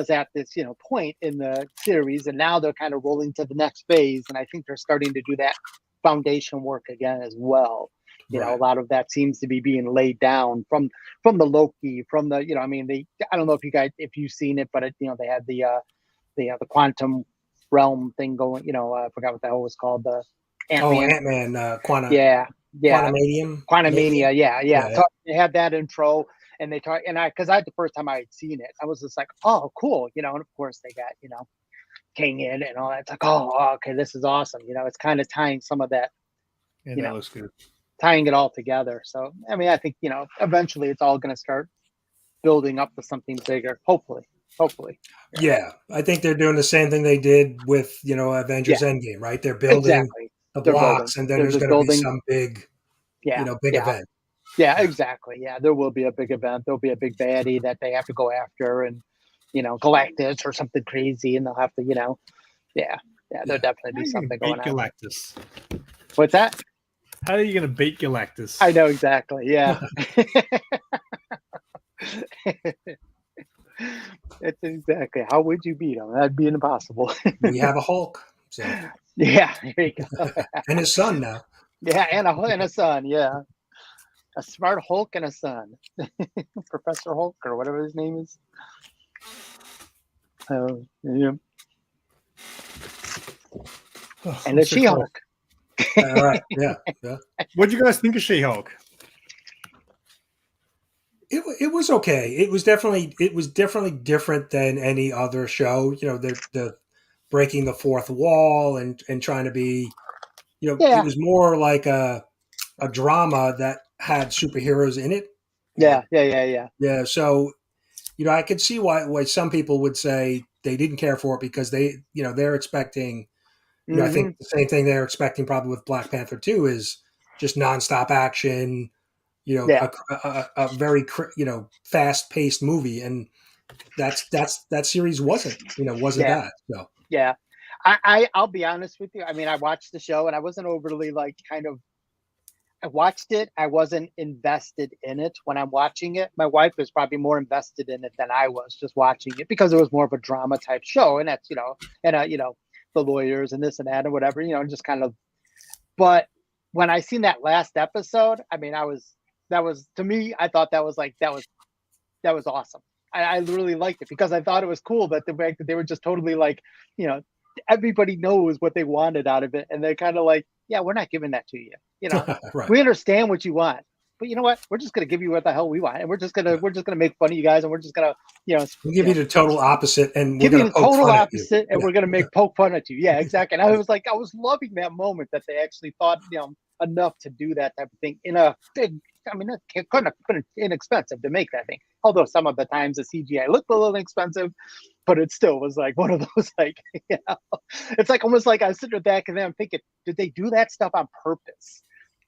at this, point in the series. And now they're kind of rolling to the next phase. And I think they're starting to do that foundation work again as well. Right. A lot of that seems to be being laid down from the Loki, from the, I don't know if you've seen it, but they had the quantum realm thing going, I forgot what the hell it was called. The Ant-Man. Ant-Man, Quantum. Yeah. Quantumania. Yeah. So they had that intro and they talk, and because the first time I had seen it, I was just like, oh, cool. And of course they got, King in and all that. It's like, oh, okay, this is awesome. It's kind of tying some of that, Yeah, that looks good. Tying it all together. So, I mean, I think, eventually it's all going to start building up to something bigger. Hopefully. Yeah. I think they're doing the same thing they did with, Avengers Endgame, right? They're building the blocks and then there's going to be some big, big event. Yeah, exactly. Yeah, there will be a big event. There'll be a big baddie that they have to go after and, Galactus or something crazy. And they'll have to, there'll definitely be something going on. Galactus. What's that? How are you going to beat Galactus? I know exactly. Yeah. It's exactly. How would you beat him? That'd be impossible. We have a Hulk. So. Yeah, there you go. And his son now. Yeah, and a son. Yeah, a smart Hulk and a son, Professor Hulk or whatever his name is. Yeah. And a She-Hulk. All right. Yeah. What do you guys think of She-Hulk? It was okay. It was definitely different than any other show. The breaking the fourth wall and trying to be, it was more like a drama that had superheroes in it. Yeah. Yeah. So, I could see why some people would say they didn't care for it because they're expecting. I think the same thing they're expecting probably with Black Panther 2 is just nonstop action. A very fast-paced movie, and that series wasn't that. So yeah, I'll be honest with you. I mean, I watched the show and I wasn't overly I watched it. I wasn't invested in it when I'm watching it. My wife was probably more invested in it than I was just watching it because it was more of a drama type show, and that's the lawyers and this and that and whatever, just kind of. But when I seen that last episode, I mean, that was to me, I thought that was awesome. I really liked it because I thought it was cool that the fact that they were just totally everybody knows what they wanted out of it, and they're kind of like, yeah, we're not giving that to you. Right. We understand what you want, but you know what? We're just gonna give you what the hell we want, and we're just gonna make fun of you guys, and we're just gonna we'll give you the total opposite, and give we're you gonna the poke total fun opposite, at you. and we're gonna make poke fun at you. Yeah, exactly. And I was loving that moment that they actually thought enough to do that type of thing in a big. I mean, it couldn't have been inexpensive to make that thing. Although some of the times the CGI looked a little expensive, but it still was like one of those it's like almost like I was sitting back and then I'm thinking, did they do that stuff on purpose?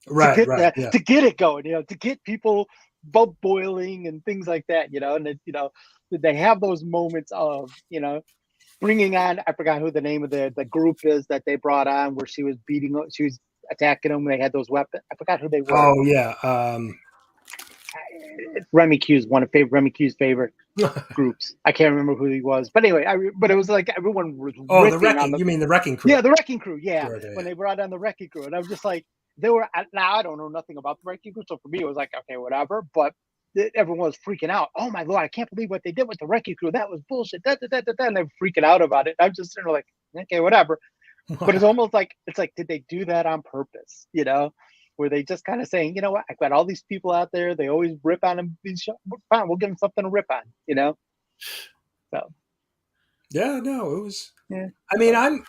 Right, To get it going, to get people both boiling and things like that, and they have those moments of, bringing on, I forgot who the name of the group is that they brought on where she was attacking them. They had those weapons. I forgot who they were. Oh yeah. Remy Q's Remy Q's favorite groups. I can't remember who he was, but anyway, but it was like everyone was. Oh, the ripping on wrecking. You mean the wrecking crew? Yeah, the wrecking crew. Yeah, Sure, when they brought on the wrecking crew, and I was just like, they were. Now I don't know nothing about the wrecking crew, so for me it was like, okay, whatever. But everyone was freaking out. Oh my lord, I can't believe what they did with the wrecking crew. That was bullshit. And they were freaking out about it. I'm just sort of like, okay, whatever. But it's almost like did they do that on purpose? You know, were they just kind of saying, you know what, I've got all these people out there. They always rip on them. Fine, we'll give them something to rip on. You know. So. Yeah, no, it was. Yeah. I mean, I'm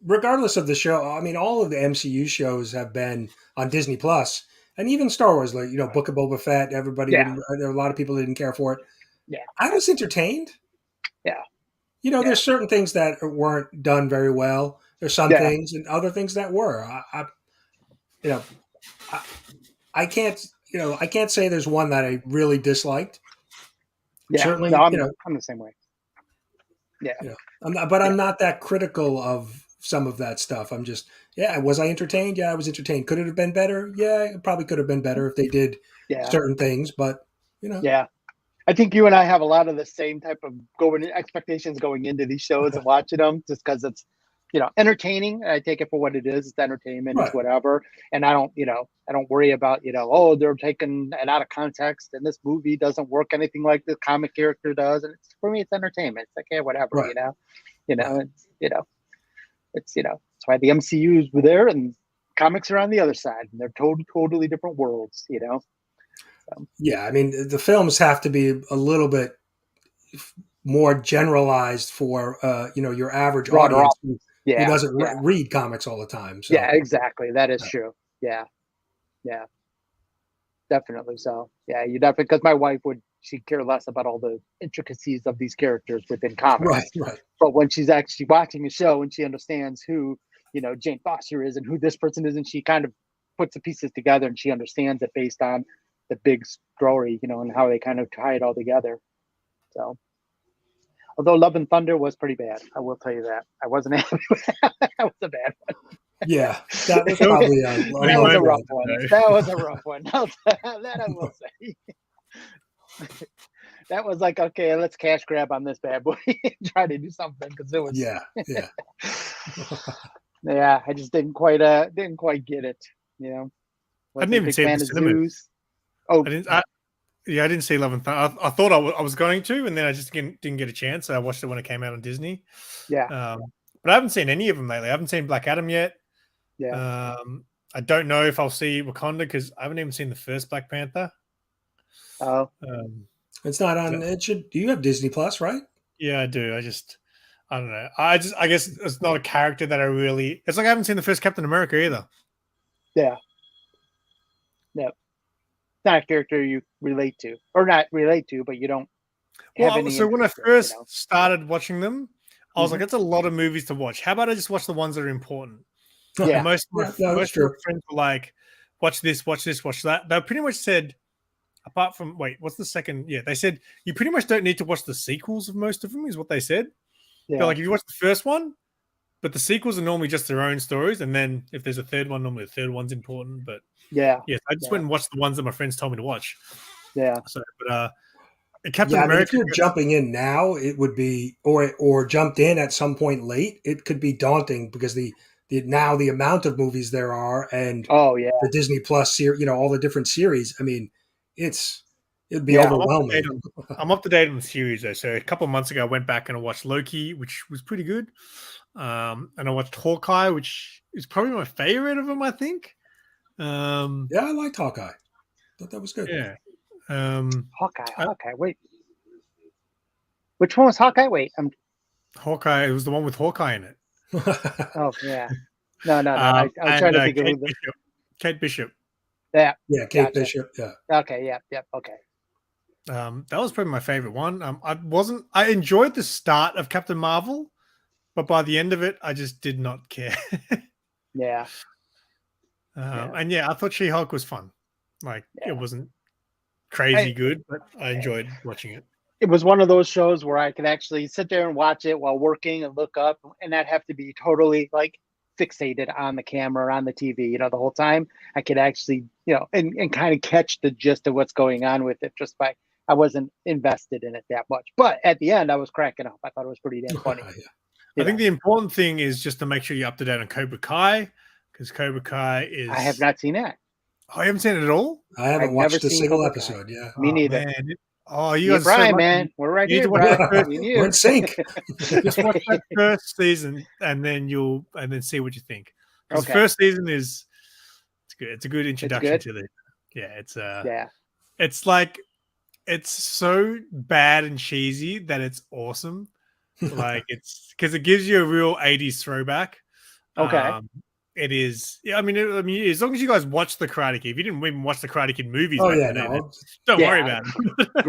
regardless of the show. I mean, all of the MCU shows have been on Disney Plus, and even Star Wars, like Book of Boba Fett. Everybody, there were a lot of people that didn't care for it. Yeah, I was entertained. Yeah. There's certain things that weren't done very well. There's some things and other things that were. I can't. I can't say there's one that I really disliked. Yeah, certainly. No, I'm the same way. Yeah. I'm not that critical of some of that stuff. I'm just, was I entertained? Yeah, I was entertained. Could it have been better? Yeah, it probably could have been better if they did certain things, but Yeah. I think you and I have a lot of the same type of expectations going into these shows and watching them, just because it's, entertaining. I take it for what it is. It's entertainment. Right. It's whatever. And I don't worry about, oh, they're taking it out of context and this movie doesn't work anything like the comic character does. And for me, it's entertainment. It's like, yeah, whatever, Right. It's that's why the MCUs were there and comics are on the other side, and they're totally different worlds, So. Yeah, I mean, the films have to be a little bit more generalized for your average audience who doesn't read comics all the time. So. Yeah, exactly. That is true. Yeah, definitely. So yeah, you definitely, because my wife she'd care less about all the intricacies of these characters within comics. Right. But when she's actually watching a show and she understands who Jane Foster is and who this person is, and she kind of puts the pieces together and she understands it based on the big story, and how they kind of tie it all together. So, although Love and Thunder was pretty bad, I will tell you that. I wasn't happy with that. That was a bad one. Yeah, that was probably that was a rough one. That was a rough one. That I will say. That was like, okay, let's cash grab on this bad boy and try to do something, because it was. Yeah. Yeah, I just didn't quite get it. I didn't even see it in the cinemas. Oh, I didn't see Love and Thunder. I thought I was going to, and then I just didn't get a chance. I watched it when it came out on Disney. Yeah. But I haven't seen any of them lately. I haven't seen Black Adam yet. Yeah. I don't know if I'll see Wakanda because I haven't even seen the first Black Panther. Oh. It's not on. Do you have Disney Plus, right? Yeah, I do. I don't know. I guess it's not a character that I really. It's like I haven't seen the first Captain America either. Yeah. No. Not a character you relate to, or not relate to, but you don't. So when I first started watching them, I was like, "It's a lot of movies to watch. How about I just watch the ones that are important?" Yeah. Most of my friends were like, "Watch this, watch that." They pretty much said, apart from what's the second? Yeah, they said you pretty much don't need to watch the sequels of most of them. Is what they said. Yeah. They're like, if you watch the first one, but the sequels are normally just their own stories, and then if there's a third one, normally the third one's important. But yeah, I just went and watched the ones that my friends told me to watch. Yeah. So, but Captain America. I mean, if you're jumping in now, it would be, or jumped in at some point late, it could be daunting because the amount of movies there are, and the Disney Plus series, all the different series. I mean, it'd be overwhelming. I'm up to date on the series though. So a couple of months ago, I went back and I watched Loki, which was pretty good. And I watched Hawkeye, which is probably my favorite of them, I think. I liked Hawkeye. Thought that was good. Yeah. Hawkeye. Wait, which one was Hawkeye? Wait, Hawkeye. It was the one with Hawkeye in it. Oh yeah. No. I was trying to think of Kate Bishop. Yeah. Yeah, Kate Bishop. Yeah. Okay. Yeah. Okay. That was probably my favorite one. I enjoyed the start of Captain Marvel, but by the end of it, I just did not care. Yeah. And I thought She-Hulk was fun. It wasn't crazy good, but I enjoyed watching it. It was one of those shows where I could actually sit there and watch it while working and look up and not have to be totally fixated on the camera, on the TV, you know, the whole time. I could actually, you know, and kind of catch the gist of what's going on with it just by, I wasn't invested in it that much. But at the end, I was cracking up. I thought it was pretty damn funny. I think the important thing is just to make sure you're up to date on Cobra Kai, because Cobra Kai is. I have not seen that. Oh, you haven't seen it at all? I haven't I've watched never a seen single Cobra episode. Yeah, Me neither. Man. Oh, you Me guys and are so Brian, lucky. man, we're right You need here, to watch Brian. that first- Me and we're you. in sync. Just watch that first season and then see what you think. Because Okay. the first season it's good. It's a good introduction good? to the. Yeah, it's Yeah. It's like it's so bad and cheesy that it's awesome. Like it's because it gives you a real 80s throwback. Okay. It is. Yeah, I mean, as long as you guys watch the Karate Kid, if you didn't even watch the Karate Kid movies, Oh back yeah, in the day, no. don't Yeah. worry about it.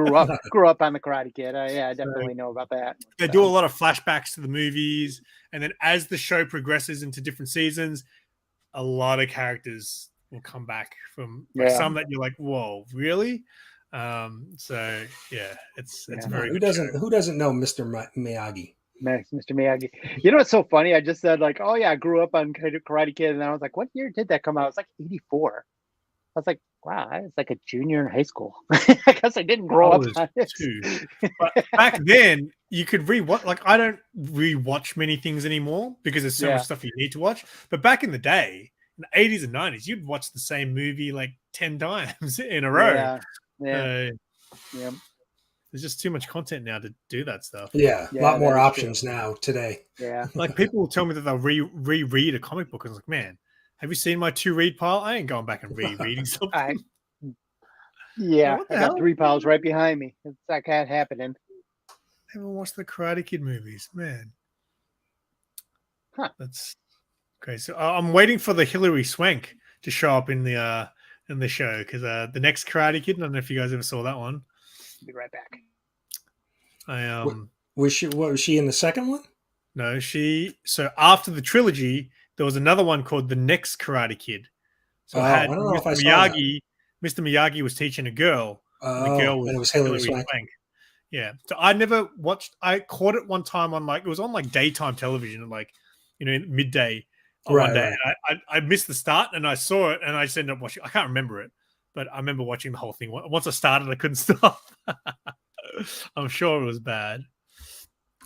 grew up on the Karate Kid. Yeah, I definitely know about that. They do a lot of flashbacks to the movies, and then as the show progresses into different seasons, a lot of characters will come back from like Yeah. some that you're like, whoa, really? So yeah, it's Yeah. very Who good show. doesn't know Mr. Miyagi? Mr. Miyagi. You know what's so funny? I just said like, oh yeah, I grew up on Karate Kid, and I was like, what year did that come out? It's like 84. I was like, wow, I was like a junior in high school. I guess I didn't grow I up was on it. too. But back then, you could rewatch. Like I don't rewatch many things anymore because there's so Yeah. much stuff you need to watch. But back in the day, in the 80s and 90s, you'd watch the same movie like 10 times in a row. Yeah. Yeah. Yeah. There's just too much content now to do that stuff. Yeah, a Yeah, lot more that is options now today. Yeah. Like people will tell me that they'll reread a comic book. I was like, man, have you seen my to read pile? I ain't going back and rereading something. Yeah. what the I hell? got 3 piles right behind me. It's like that happening. Haven't watched the Karate Kid movies, man. Huh. That's okay. So I'm waiting for the Hilary Swank to show up in the show because the next Karate Kid. I don't know if you guys ever saw that one. Be right back. Was she in the second one? No, so after the trilogy, there was another one called The Next Karate Kid. So it had I don't know if I Mr. saw that. Miyagi. Mr. Miyagi was teaching a girl. And Oh, the girl was and it was Hilary Hilary Swank. Yeah. So I never watched. I caught it one time on it was on like daytime television, like midday on Right, one day. right. And I missed the start and I saw it and I just ended up watching. I can't remember it, but I remember watching the whole thing. Once I started, I couldn't stop. I'm sure it was bad.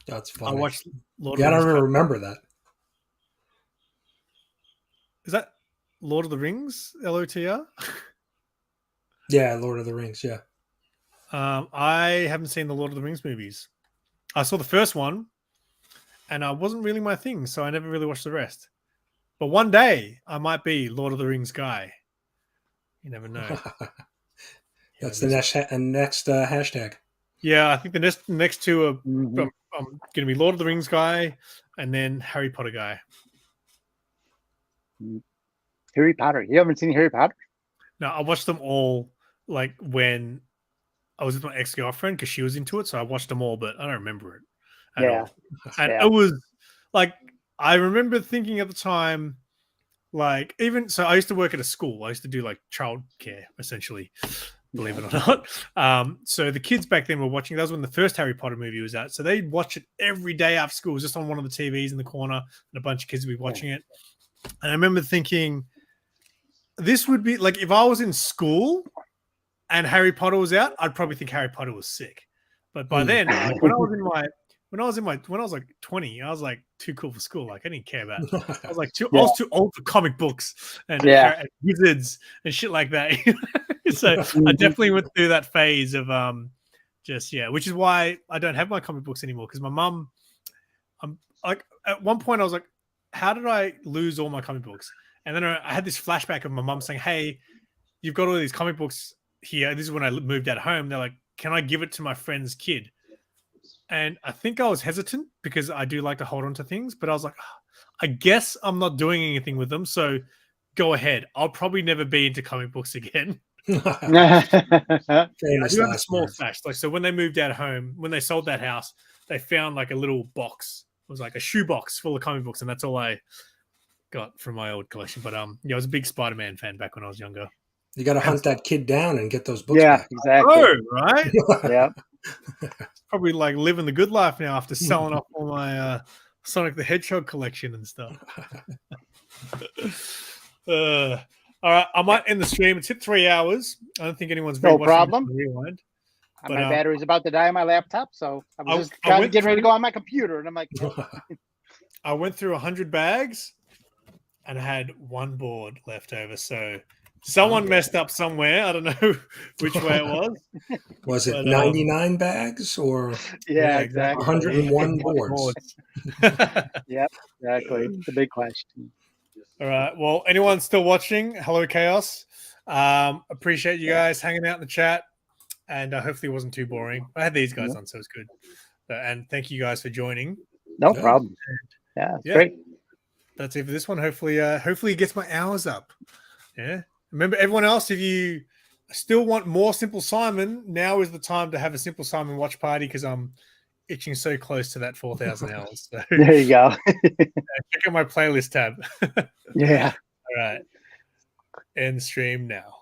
That's I funny. watched Lord Yeah, I of the don't Rings. remember that. Is that Lord of the Rings? LOTR? Yeah, Lord of the Rings. Yeah. I haven't seen the Lord of the Rings movies. I saw the first one, and I wasn't really my thing, so I never really watched the rest. But one day, I might be Lord of the Rings guy. You never know. That's the next hashtag. Yeah, I think the next two are Mhm. I'm going to be Lord of the Rings guy, and then Harry Potter guy. Harry Potter. You haven't seen Harry Potter? No, I watched them all like when I was with my ex-girlfriend because she was into it, so I watched them all, but I don't remember it at Yeah. all. And Yeah. it was like I remember thinking at the time, like even so, I used to work at a school. I used to do like childcare, essentially, believe it or not. So the kids back then were watching. That was when the first Harry Potter movie was out. So they'd watch it every day after school, just on one of the TVs in the corner, and a bunch of kids would be watching it. And I remember thinking, this would be like if I was in school and Harry Potter was out, I'd probably think Harry Potter was sick. But by then, like, when I was like 20, I was like too cool for school. Like I didn't care about it. I was like I was too old for comic books and wizards and shit like that. So I definitely went through that phase of which is why I don't have my comic books anymore because my mum. I'm like at one point I was like, how did I lose all my comic books? And then I had this flashback of my mum saying, "Hey, you've got all these comic books here." This is when I moved out home. They're like, "Can I give it to my friend's kid?" And I think I was hesitant because I do like to hold on to things, but I was like, I guess I'm not doing anything with them. So go ahead. I'll probably never be into comic books again. I do have a small stash. Like, so when they moved out home, when they sold that house, they found like a little box. It was like a shoebox full of comic books. And that's all I got from my old collection. But I was a big Spider-Man fan back when I was younger. You got to hunt that kid down and get those books back. Exactly. Oh, right? Yeah. Probably like living the good life now after selling off all my Sonic the Hedgehog collection and stuff. All right, I might end the stream. It's hit 3 hours. I don't think anyone's really No watching problem. the rewind. But, My battery's about to die on my laptop, so I was just I went getting ready to through- go on my computer, and I'm like, I went through 100 bags and I had one board left over. So someone messed up somewhere. I don't know which way it was. Was it But, 99 bags or yeah, exactly. exactly. 101 boards? Yep, exactly. It's a big question. All right. Well, anyone still watching? Hello, Chaos. Appreciate you guys hanging out in the chat, and hopefully it wasn't too boring. I had these guys on, so it's good. And thank you guys for joining. No Yeah. problem. Yeah, it's Yeah. great. That's it for this one. Hopefully it gets my hours up. Yeah. Remember, everyone else, if you still want more Simple Simon, now is the time to have a Simple Simon watch party because I'm itching so close to that 4,000 hours. So There you go. check out my playlist tab. Yeah. All right. End stream now.